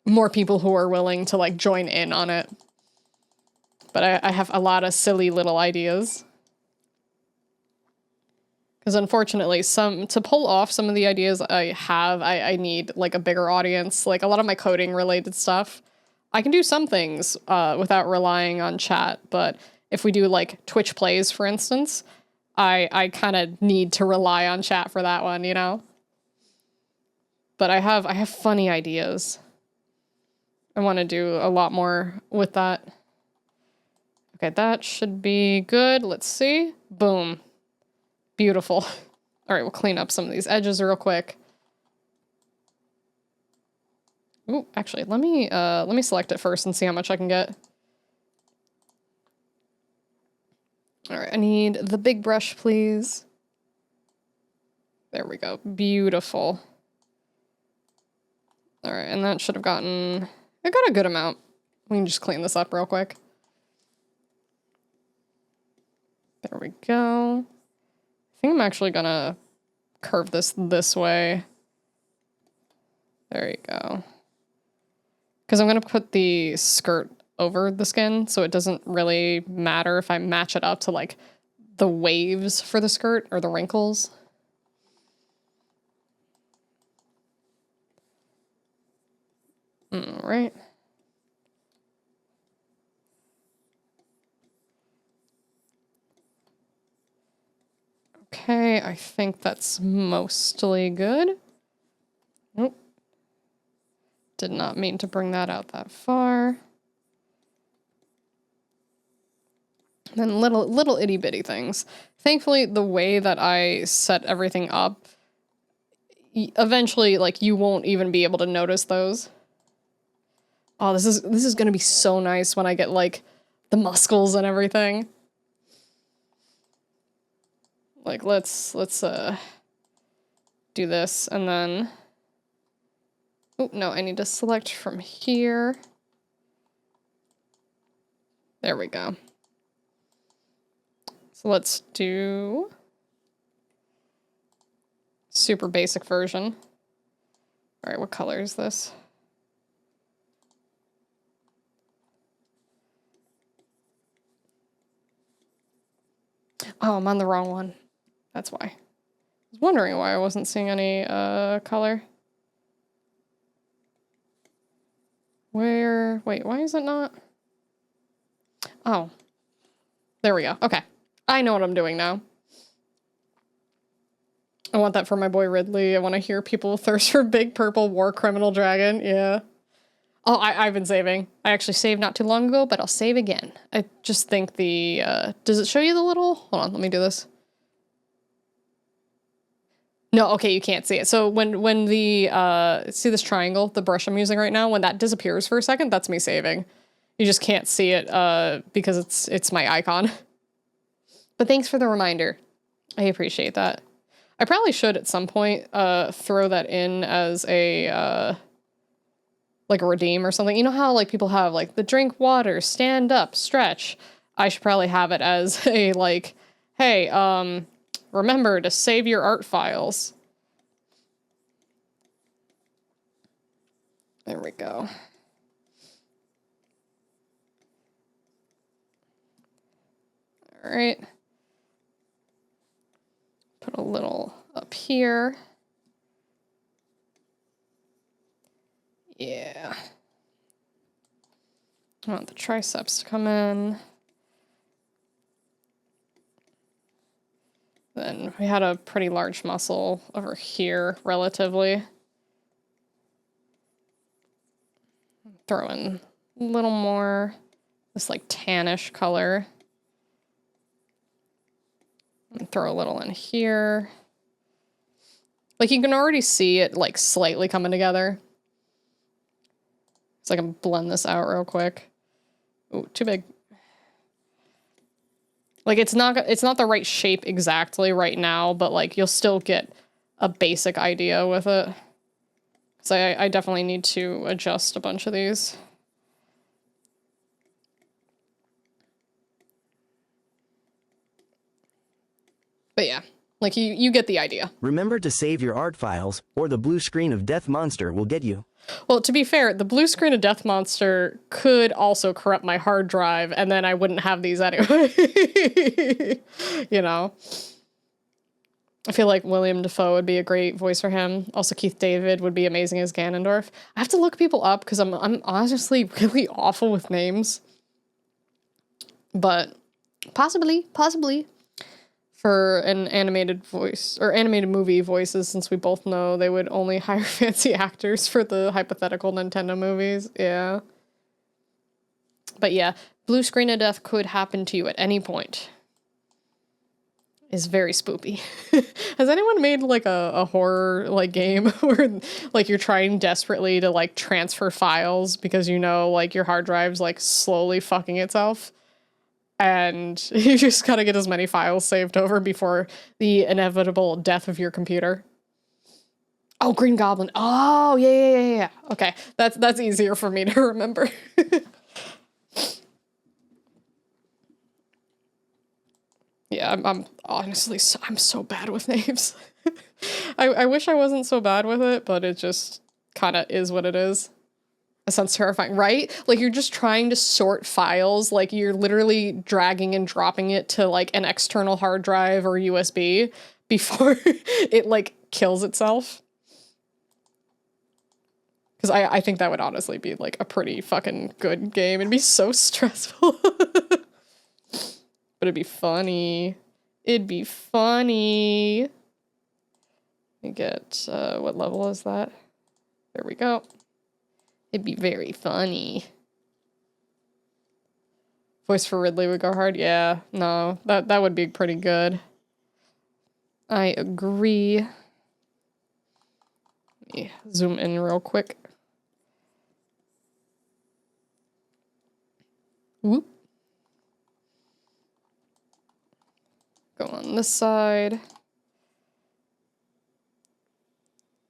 more people who are willing to like join in on it. But I have a lot of silly little ideas. Because unfortunately, to pull off some of the ideas I have, I need like a bigger audience. Like a lot of my coding related stuff, I can do some things without relying on chat. But if we do like Twitch plays, for instance, I kind of need to rely on chat for that one, you know? But I have funny ideas. I want to do a lot more with that. Okay, that should be good. Let's see. Boom. Beautiful. All right, we'll clean up some of these edges real quick. Ooh, actually, let me select it first and see how much I can get. All right, I need the big brush, please. There we go. Beautiful. All right, and that should have gotten... I got a good amount. We can just clean this up real quick. There we go. I think I'm actually gonna curve this way. There you go. Because I'm gonna put the skirt over the skin, so it doesn't really matter if I match it up to like the waves for the skirt or the wrinkles. All right. Okay, I think that's mostly good. Nope. Did not mean to bring that out that far. then little itty bitty things. Thankfully, the way that I set everything up, eventually, like, you won't even be able to notice those. Oh, this is gonna be so nice when I get, like, the muscles and everything. Like, let's do this, and then... Oh, no, I need to select from here. There we go. So let's do... super basic version. Alright, what color is this? Oh, I'm on the wrong one. That's why. I was wondering why I wasn't seeing any color. Where... Wait, why is it not? Oh. There we go. Okay. I know what I'm doing now. I want that for my boy Ridley. I want to hear people thirst for big purple war criminal dragon. Yeah. Oh, I've been saving. I actually saved not too long ago, but I'll save again. I just think the... does it show you the little... Hold on, let me do this. No, okay, you can't see it. So when the... see this triangle, the brush I'm using right now? When that disappears for a second, that's me saving. You just can't see it because it's my icon. But thanks for the reminder. I appreciate that. I probably should at some point throw that in as a like a redeem or something. You know how like people have like the drink water, stand up, stretch. I should probably have it as a like, hey, remember to save your art files. There we go. All right. Put a little up here. Yeah. I want the triceps to come in. Then we had a pretty large muscle over here, relatively. Throw in a little more, this like tannish color. And throw a little in here. Like you can already see it like slightly coming together. So I can blend this out real quick. Ooh, too big. Like it's not the right shape exactly right now, but like you'll still get a basic idea with it. So I definitely need to adjust a bunch of these. But yeah, like you get the idea. Remember to save your art files, or the blue screen of Death Monster will get you. Well, to be fair, the blue screen of Death Monster could also corrupt my hard drive, and then I wouldn't have these anyway. You know? I feel like William Dafoe would be a great voice for him. Also, Keith David would be amazing as Ganondorf. I have to look people up, because I'm honestly really awful with names. But possibly. For an animated voice, or animated movie voices, since we both know they would only hire fancy actors for the hypothetical Nintendo movies. Yeah. But yeah, blue screen of death could happen to you at any point. Is very spoopy. Has anyone made like a horror like game where like you're trying desperately to like transfer files because you know like your hard drive's like slowly fucking itself? And you just gotta get as many files saved over before the inevitable death of your computer. Oh, Green Goblin. Oh, yeah. Okay, that's easier for me to remember. Yeah, I'm honestly, I'm so bad with names. I wish I wasn't so bad with it, but it just kind of is what it is. That sounds terrifying, right? Like you're just trying to sort files, like you're literally dragging and dropping it to like an external hard drive or USB before it like kills itself. Because I think that would honestly be like a pretty fucking good game. It'd be so stressful. But it'd be funny. It'd be funny. Let me get, what level is that? There we go. It'd be very funny. Voice for Ridley would go hard. Yeah, no, that would be pretty good. I agree. Let me zoom in real quick. Whoop. Go on this side.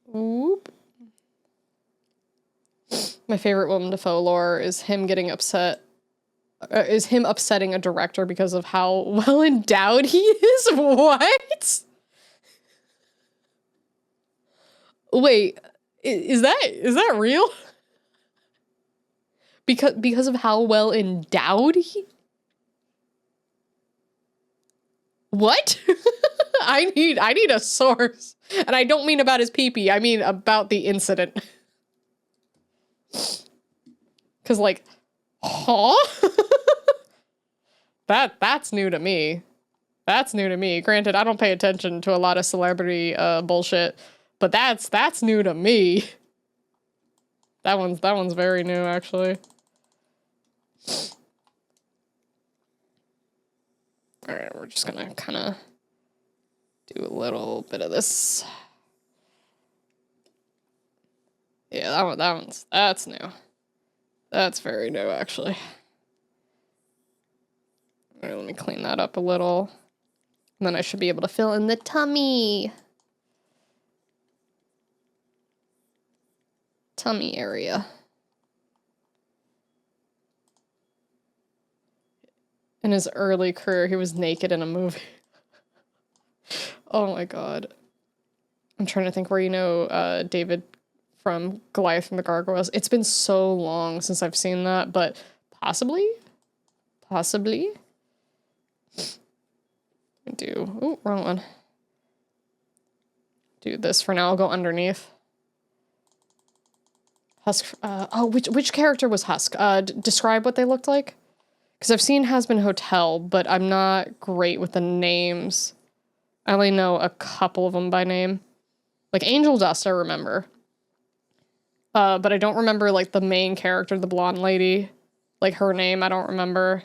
Whoop. My favorite Willem Dafoe lore is him getting upset. Is him upsetting a director because of how well endowed he is? What? Wait, is that real? Because of how well endowed he? What? I need a source. And I don't mean about his pee-pee, I mean about the incident. Cause like, huh? That's new to me. That's new to me. Granted, I don't pay attention to a lot of celebrity bullshit, but that's new to me. That one's very new, actually. All right, we're just gonna kind of do a little bit of this. Yeah, that's new. That's very new, actually. All right, let me clean that up a little. And then I should be able to fill in the tummy. Tummy area. In his early career, he was naked in a movie. Oh my god. I'm trying to think where you know David from Goliath and the Gargoyles. It's been so long since I've seen that, but possibly? Possibly? Oh, wrong one. Do this for now. I'll go underneath. Husk. Which character was Husk? Describe what they looked like. Because I've seen Hazbin Hotel, but I'm not great with the names. I only know a couple of them by name. Like Angel Dust, I remember. But I don't remember like the main character, the blonde lady. Like her name, I don't remember.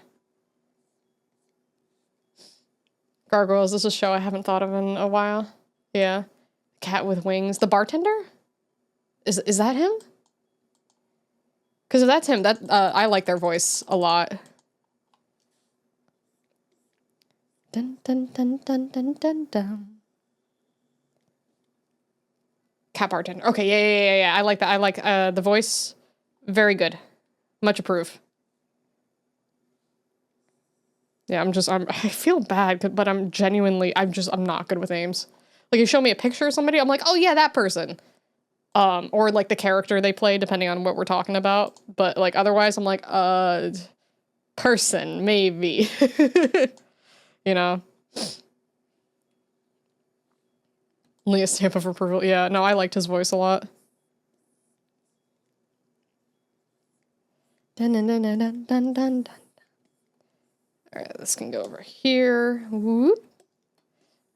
Gargoyles, this is a show I haven't thought of in a while. Yeah. Cat with Wings. The bartender? Is that him? Because if that's him, I like their voice a lot. Dun dun dun dun dun dun dun. Cat bartender. Okay, yeah. I like that. I like the voice. Very good. Much approve. Yeah, I feel bad, but I'm not good with names. Like, you show me a picture of somebody, I'm like, oh yeah, that person. Or like the character they play, depending on what we're talking about. But like, otherwise, I'm like, person, maybe. You know? Leah stamp of approval. Yeah, no, I liked his voice a lot. Dun dun dun dun dun dun dun. All right, this can go over here. Whoop.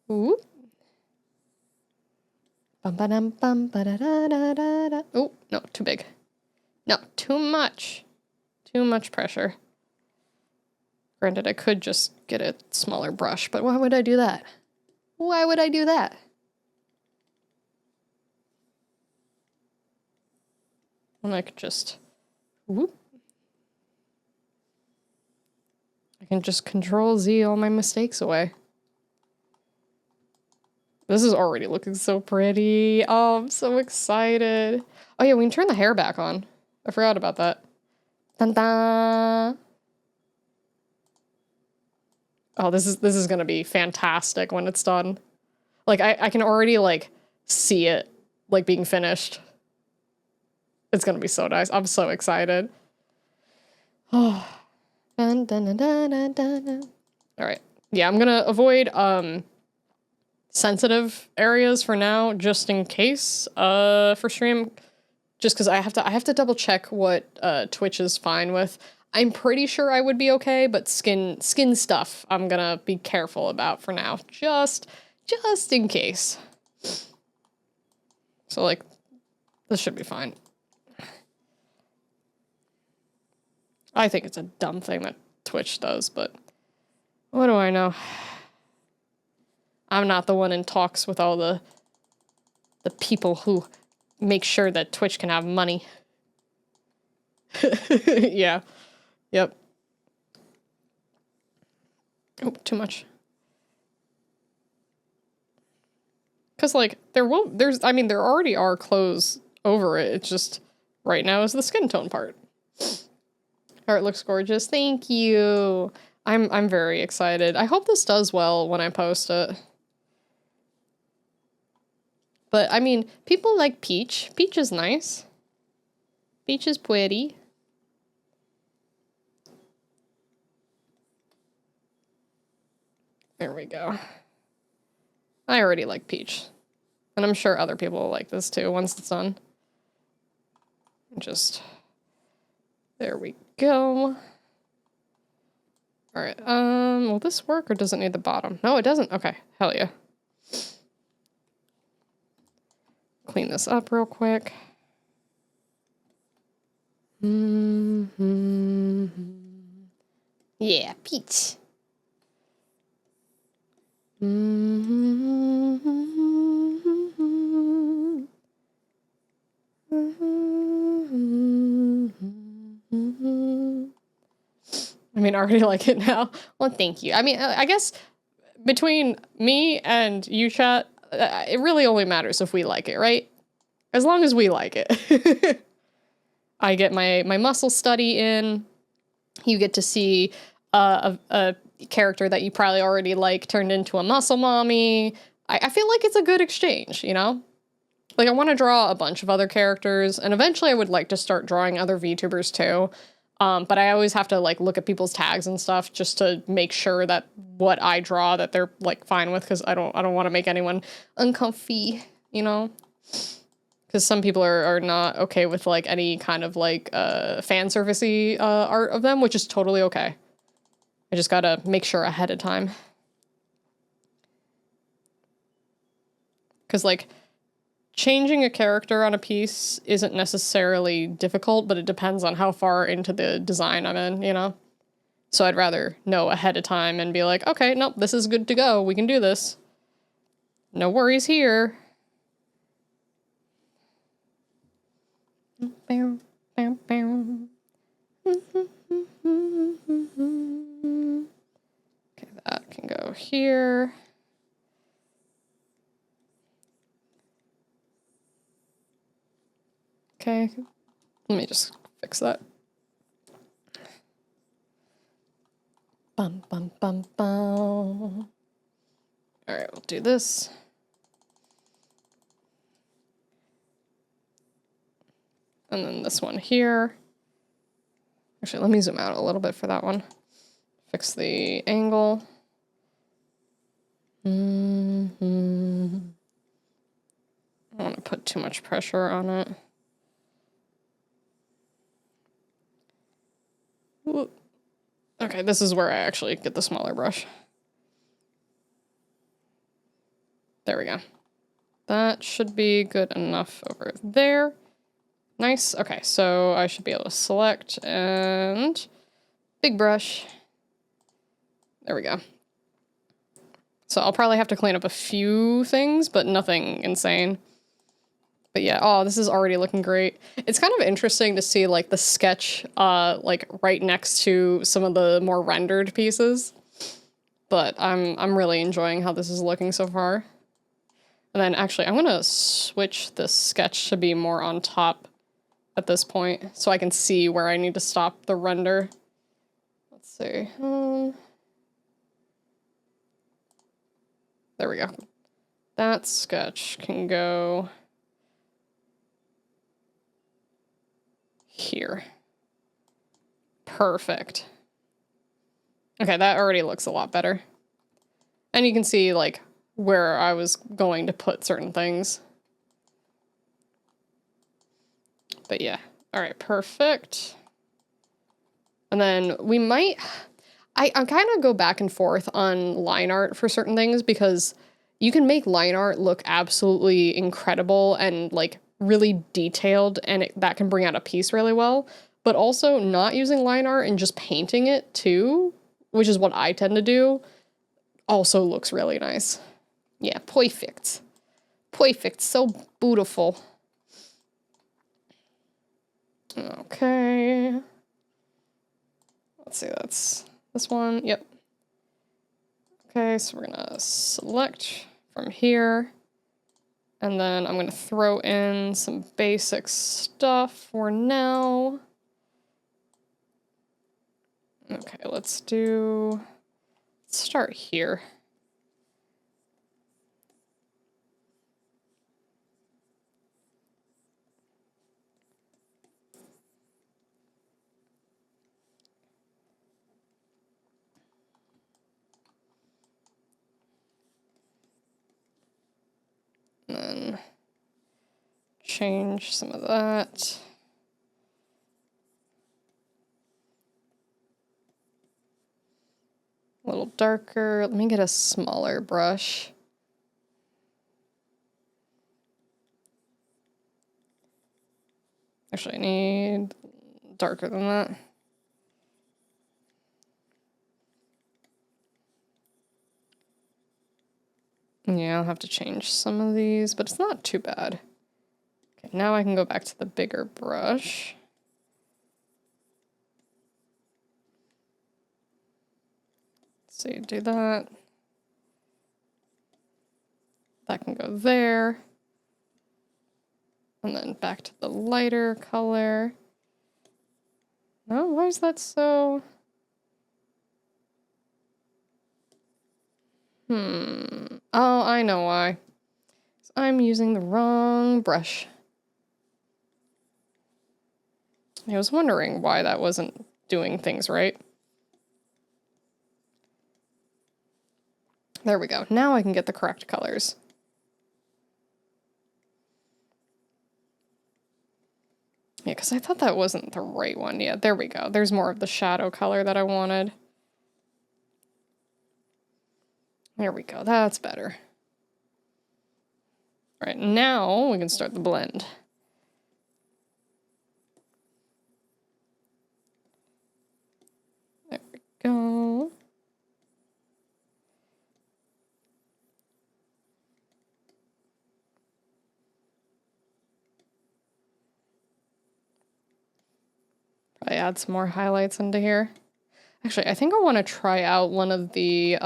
Whoop. Bum ba dum bum ba da da da da da. Oh, no, too big. No, too much. Too much pressure. Granted, I could just get a smaller brush, but why would I do that? Why would I do that? And I could just, whoop. I can just Control Z all my mistakes away. This is already looking so pretty. Oh, I'm so excited. Oh yeah, we can turn the hair back on. I forgot about that. Dun dun. Oh, this is gonna be fantastic when it's done. Like, I can already, like, see it, like, being finished. It's gonna be so nice. I'm so excited. Oh. Dun, dun, dun, dun, dun, dun. All right. Yeah, I'm gonna avoid sensitive areas for now, just in case for stream. Just because I have to double check what Twitch is fine with. I'm pretty sure I would be okay, but skin stuff I'm gonna be careful about for now, just in case. So like, this should be fine. I think it's a dumb thing that Twitch does, but what do I know? I'm not the one in talks with all the people who make sure that Twitch can have money. Yeah. Yep. Oh, too much. Because, like, there already are clothes over it. It's just, right now is the skin tone part. Art looks gorgeous. Thank you. I'm very excited. I hope this does well when I post it. But, I mean, people like Peach. Peach is nice. Peach is pretty. There we go. I already like Peach. And I'm sure other people will like this too once it's done. Just... There we go. Alright, will this work or does it need the bottom? No, it doesn't. Okay, hell yeah. Clean this up real quick. Yeah, Peach. I mean, I already like it now. Well, thank you. I mean, I guess between me and you, chat, it really only matters if we like it, right? As long as we like it. I get my muscle study in. You get to see a character that you probably already like turned into a muscle mommy. I feel like it's a good exchange, you know? Like, I want to draw a bunch of other characters, and eventually I would like to start drawing other VTubers too. But I always have to, like, look at people's tags and stuff just to make sure that what I draw that they're, like, fine with, because I don't want to make anyone uncomfy, you know? Because some people are not okay with, like, any kind of, like, fan servicey art of them, which is totally okay. I just gotta make sure ahead of time. Because, like, changing a character on a piece isn't necessarily difficult, but it depends on how far into the design I'm in, you know? So I'd rather know ahead of time and be like, okay, nope, this is good to go. We can do this. No worries here. Okay, that can go here. Okay, let me just fix that. Bum, bum, bum, bum. All right, we'll do this. And then this one here. Actually, let me zoom out a little bit for that one. Fix the angle. I don't want to put too much pressure on it. Ooh. Okay, this is where I actually get the smaller brush. There we go. That should be good enough over there. Nice. Okay, so I should be able to select and big brush. There we go. So I'll probably have to clean up a few things, but nothing insane. But yeah, oh, this is already looking great. It's kind of interesting to see, like, the sketch, like, right next to some of the more rendered pieces. But I'm really enjoying how this is looking so far. And then, actually, I'm gonna switch this sketch to be more on top at this point, so I can see where I need to stop the render. Let's see. There we go. That sketch can go here. Perfect. Okay, that already looks a lot better. And you can see, like, where I was going to put certain things. But yeah. All right, perfect. And then we might... I kind of go back and forth on line art for certain things, because you can make line art look absolutely incredible and, like, really detailed, and that can bring out a piece really well. but also not using line art and just painting it too, which is what I tend to do, also looks really nice. Yeah, perfect. Perfect, so beautiful. Okay. Let's see, that's this one, yep. Okay, so we're gonna select from here, and then I'm gonna throw in some basic stuff for now. Okay, let's start here. And then change some of that. A little darker. Let me get a smaller brush. Actually, I need darker than that. Yeah, I'll have to change some of these, but it's not too bad. Okay, now I can go back to the bigger brush. So you do that. That can go there. And then back to the lighter color. Oh, why is that so... Oh, I know why. I'm using the wrong brush. I was wondering why that wasn't doing things right. There we go. Now I can get the correct colors. Yeah, because I thought that wasn't the right one. Yeah, there we go. There's more of the shadow color that I wanted. There we go. That's better. All right, now we can start the blend. There we go. Probably add some more highlights into here. Actually, I think I want to try out one of the,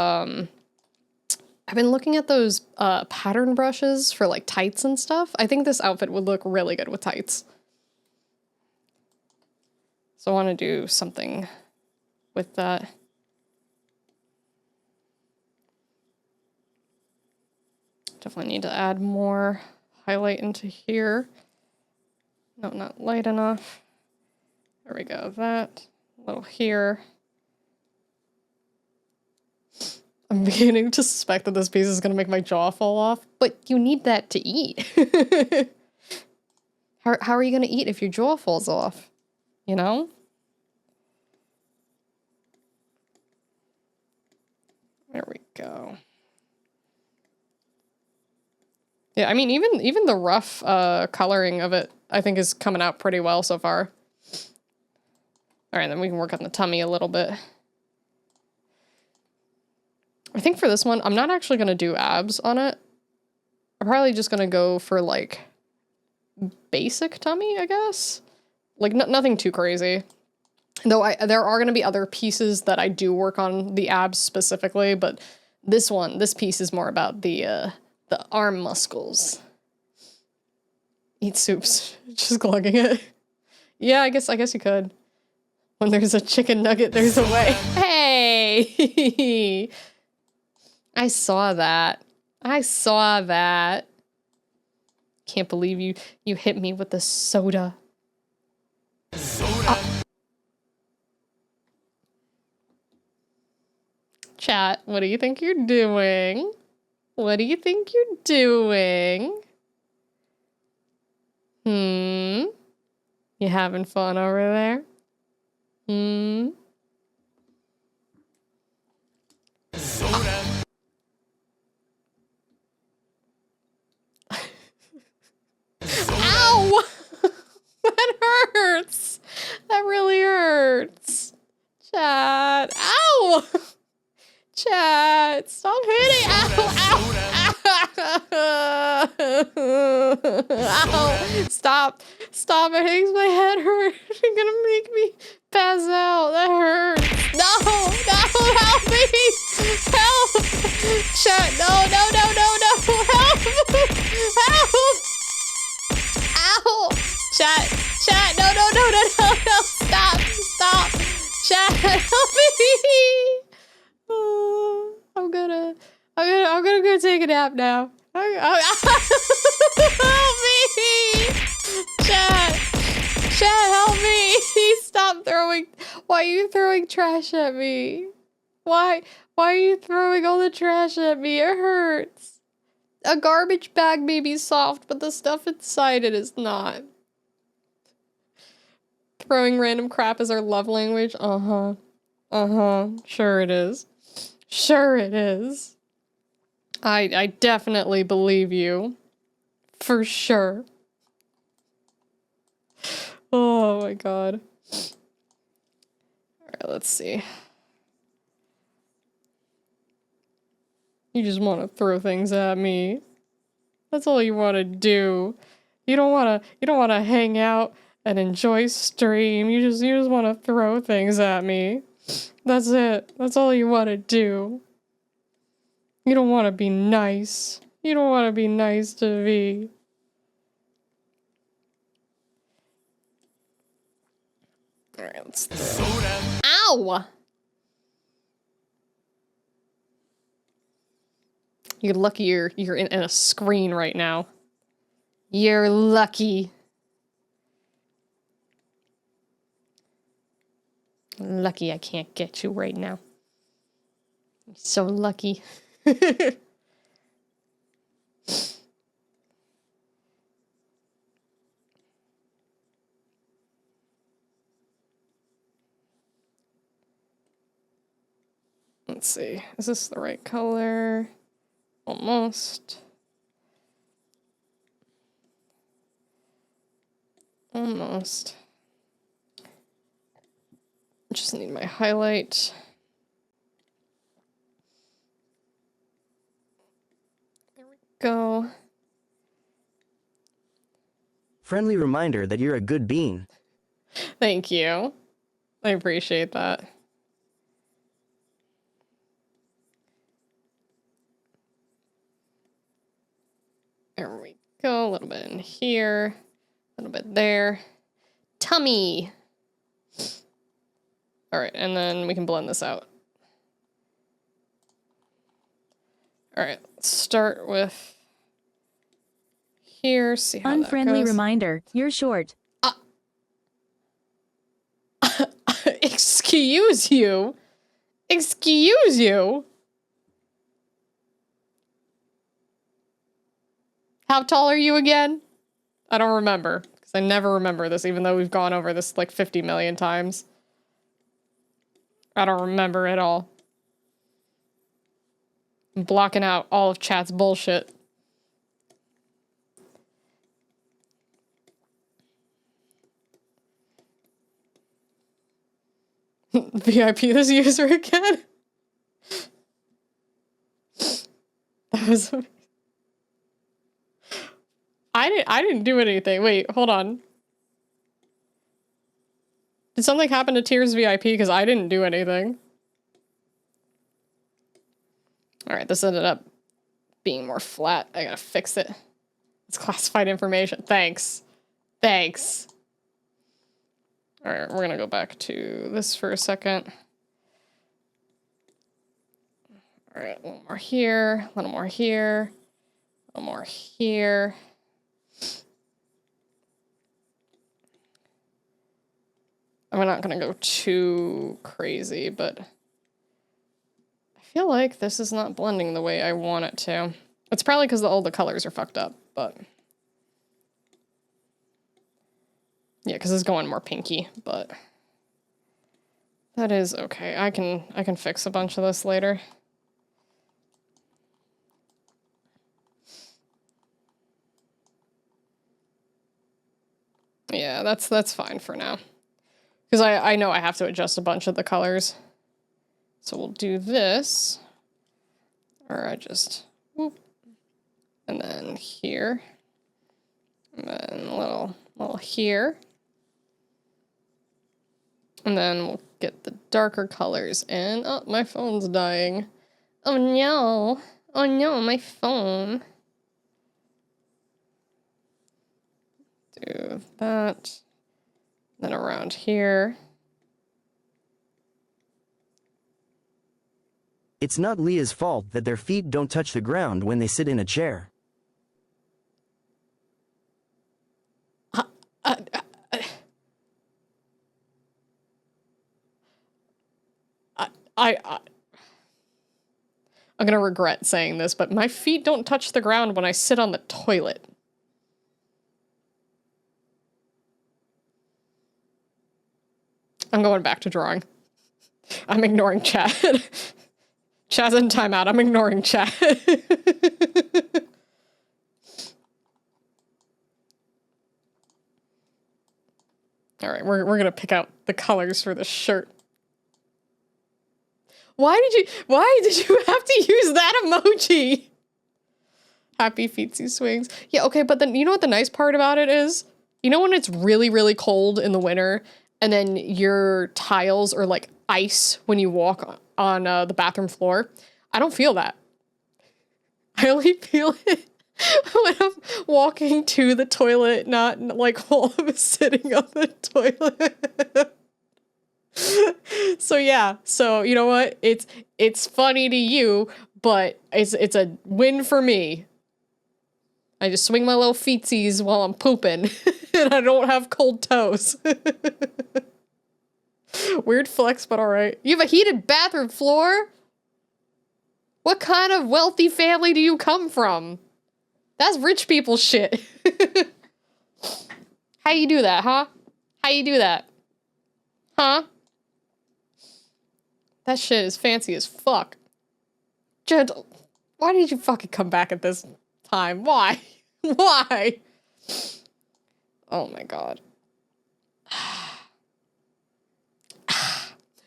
I've been looking at those pattern brushes for like tights and stuff. I think this outfit would look really good with tights. So I want to do something with that. Definitely need to add more highlight into here. No, not light enough. There we go, that. A little here. I'm beginning to suspect that this piece is going to make my jaw fall off, but you need that to eat. How are you going to eat if your jaw falls off? You know? There we go. Yeah, I mean, even the rough coloring of it, I think, is coming out pretty well so far. All right, then we can work on the tummy a little bit. I think for this one, I'm not actually going to do abs on it. I'm probably just going to go for, like, basic tummy, I guess. Like, nothing too crazy. Though there are going to be other pieces that I do work on the abs specifically, but this piece is more about the arm muscles. Eat soups. Just glugging it. Yeah, I guess you could. When there's a chicken nugget, there's a way. Hey! I saw that. I saw that. Can't believe you hit me with the soda. Soda. Chat, what do you think you're doing? What do you think you're doing? You having fun over there? Soda. Ow! That hurts! That really Chat. Ow! Chat, stop hitting! Ow! Ow! Ow! Stop! Stop! It makes my head hurt. You're gonna make me pass out. That hurts. No! No! Help me! Help! Chat! No! No! No! No! No! Help! Help! Ow! Chat! Chat! No! No! No! No! No! No! Stop! Stop! Chat! Help me! I'm gonna go take a nap now. Help me! Chat! Chat, help me! Stop throwing. Why are you throwing trash at me? Why are you throwing all the trash at me? It hurts. A garbage bag may be soft, but the stuff inside it is not. Throwing random crap is our love language? Uh-huh. Uh-huh. Sure it is. Sure it is. I definitely believe you. For sure. Oh my god. Alright, let's see. You just want to throw things at me. That's all you want to do. You don't want to hang out and enjoy stream. You just want to throw things at me. That's it. That's all you want to do. You don't want to be nice. You don't want to be nice to me. Alright, let's throw. Ow! You're lucky you're in a screen right now. You're lucky. Lucky I can't get you right now. You're so lucky. Let's see. Is this the right color? Almost. Almost. Just need my highlight. There we go. Friendly reminder that you're a good bean. Thank you. I appreciate that. There we go. A little bit in here. A little bit there. Tummy! Alright, and then we can blend this out. Alright, let's start with here, see how Unfriendly that goes. reminder, you're short. Excuse you? Excuse you? How tall are you again? I don't remember, because I never remember this, even though we've gone over this like 50 million times. I don't remember at all. I'm blocking out all of chat's bullshit. VIP this user again? That was amazing. I didn't do anything. Wait, hold on. Did something happen to Tears VIP? Because I didn't do anything. Alright, this ended up being more flat. I gotta fix it. It's classified information. Thanks. Thanks. Alright, we're gonna go back to this for a second. Alright, a little more here, a little more here, a little more here. I'm not gonna go too crazy, but I feel like this is not blending the way I want it to. It's probably because all the colors are fucked up, but yeah, because it's going more pinky, but that is okay. I can fix a bunch of this later. Yeah, that's fine for now. Because I know I have to adjust a bunch of the colors. So we'll do this, or I just, whoop, and then here, and then a little here. And then we'll get the darker colors in. Oh, my phone's dying. Oh no. Oh no, my phone. Do that. Then around here. It's not Lia's fault that their feet don't touch the ground when they sit in a chair. I'm gonna regret saying this, but my feet don't touch the ground when I sit on the toilet. I'm going back to drawing. I'm ignoring chat. Chat's in timeout. I'm ignoring chat. All right, we're gonna pick out the colors for the shirt. Why did you have to use that emoji? Happy feetsy swings. Yeah, okay, but then you know what the nice part about it is? You know when it's really, really cold in the winter and then your tiles are like ice when you walk on the bathroom floor? I don't feel that. I only feel it when I'm walking to the toilet, not like while I'm sitting on the toilet. So yeah, so you know what? It's funny to you, but it's a win for me. I just swing my little feetsies while I'm pooping, and I don't have cold toes. Weird flex, but alright. You have a heated bathroom floor? What kind of wealthy family do you come from? That's rich people shit. How you do that, huh? How you do that? Huh? That shit is fancy as fuck. Gentle. Why did you fucking come back at this time? Why? Why? Oh my god.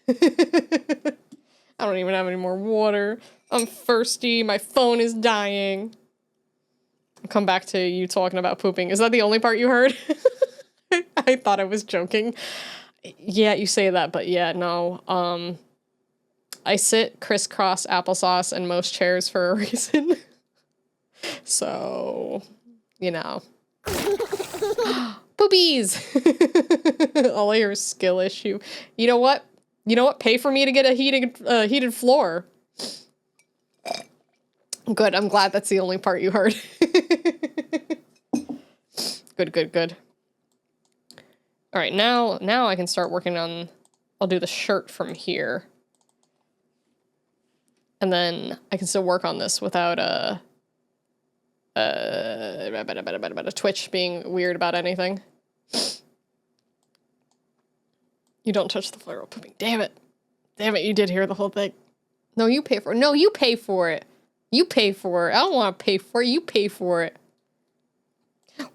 I don't even have any more water. I'm thirsty. My phone is dying. I'll come back to you talking about pooping. Is that the only part you heard? I thought I was joking. Yeah, you say that, but yeah, no. I sit crisscross applesauce in most chairs for a reason. So, you know. Poopies! All I hear is skill issue. You know what? You know what? Pay for me to get a heated floor. Good, I'm glad that's the only part you heard. Good, good, good. All right, now I can start working on, I'll do the shirt from here. And then I can still work on this without a Twitch being weird about anything. You don't touch the floor while pooping. Damn it. Damn it, you did hear the whole thing. No, you pay for it. No, you pay for it. You pay for it. I don't want to pay for it. You pay for it.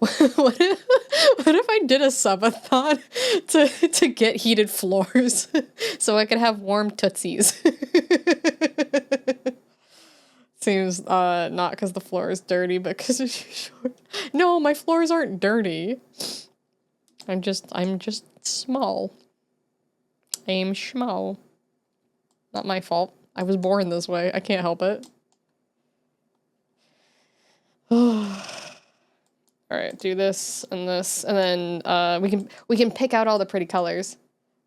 What if I did a subathon to get heated floors so I could have warm tootsies? Seems not because the floor is dirty, but because it's short. No, my floors aren't dirty. I'm just small. I'm small. Not my fault. I was born this way. I can't help it. Alright, do this, and then we can pick out all the pretty colors.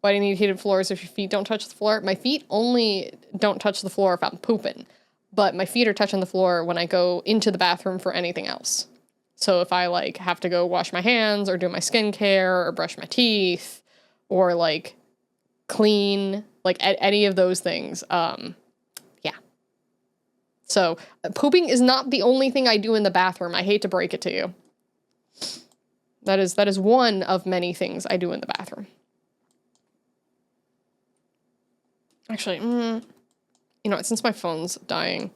Why do you need heated floors if your feet don't touch the floor? My feet only don't touch the floor if I'm pooping, but my feet are touching the floor when I go into the bathroom for anything else. So if I like have to go wash my hands or do my skincare or brush my teeth or like clean, like any of those things, yeah. So pooping is not the only thing I do in the bathroom. I hate to break it to you. That is one of many things I do in the bathroom. Actually, you know, since my phone's dying,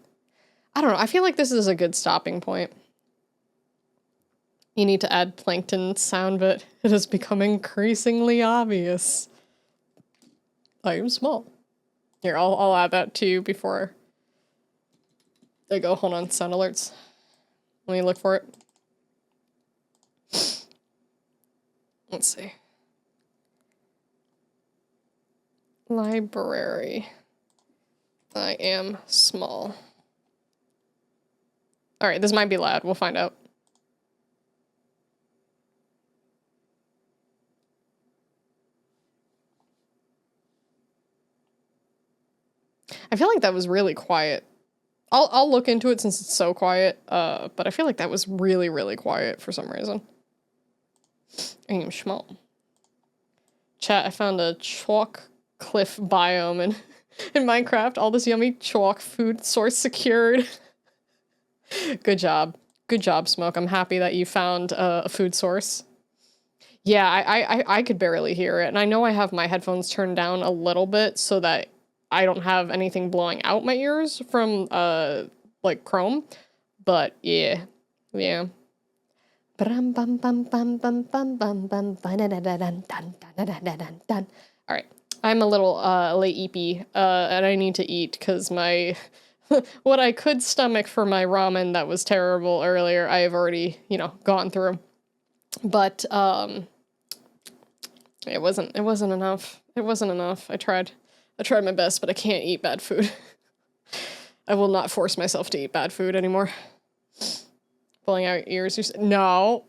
I don't know. I feel like this is a good stopping point. You need to add plankton sound bit. It has become increasingly obvious. I am small. Here, I'll add that to you before I go. Hold on, sound alerts. Let me look for it. Let's see. Library. I am small. All right, this might be loud. We'll find out. I feel like that was really quiet. I'll look into it since it's so quiet. But I feel like that was really, really quiet for some reason. I am small. Chat, I found a chalk cliff biome in Minecraft. All this yummy chalk food source secured. Good job. Good job, Smoke. I'm happy that you found a food source. Yeah, I could barely hear it. And I know I have my headphones turned down a little bit so that I don't have anything blowing out my ears from, like, Chrome. But, yeah. Yeah. Alright. I'm a little, late eepy, and I need to eat, because my... what I could stomach for my ramen that was terrible earlier, I have already, you know, gone through. But, it wasn't enough. It wasn't enough. I tried my best, but I can't eat bad food. I will not force myself to eat bad food anymore. Pulling out your ears. No,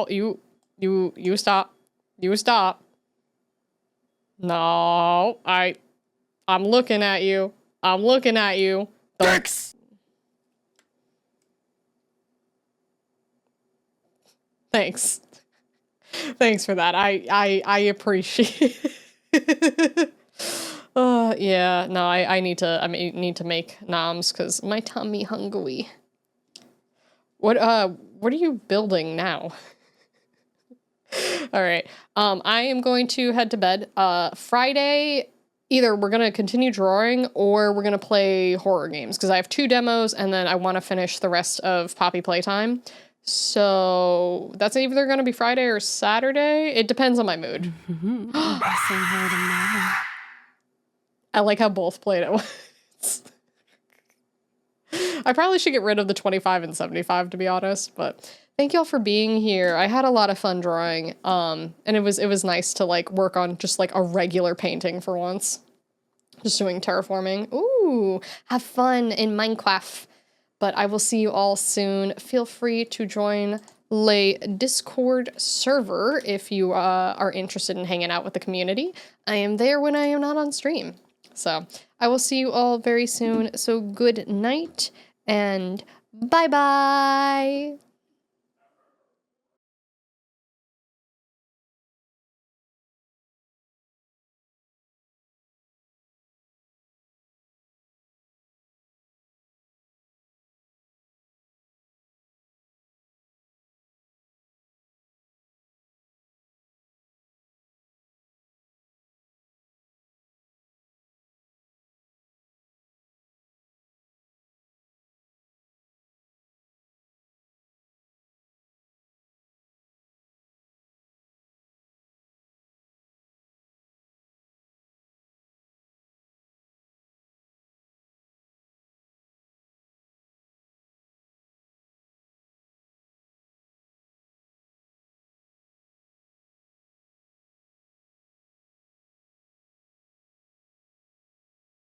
you stop. You stop. No, I'm looking at you. I'm looking at you. Thanks. Thanks. Thanks for that. I appreciate it. Yeah, no, I need to make noms because my tummy hungry. What are you building now? All right. I am going to head to bed. Friday, either we're going to continue drawing or we're going to play horror games because I have 2 demos and then I want to finish the rest of Poppy Playtime. So that's either going to be Friday or Saturday. It depends on my mood. I like how both played at once. I probably should get rid of the 25 and 75 to be honest, but thank y'all for being here. I had a lot of fun drawing, and it was nice to like work on just like a regular painting for once. Just doing terraforming. Ooh, have fun in Minecraft. But I will see you all soon. Feel free to join the Discord server if you are interested in hanging out with the community. I am there when I am not on stream. So I will see you all very soon. So good night and bye-bye.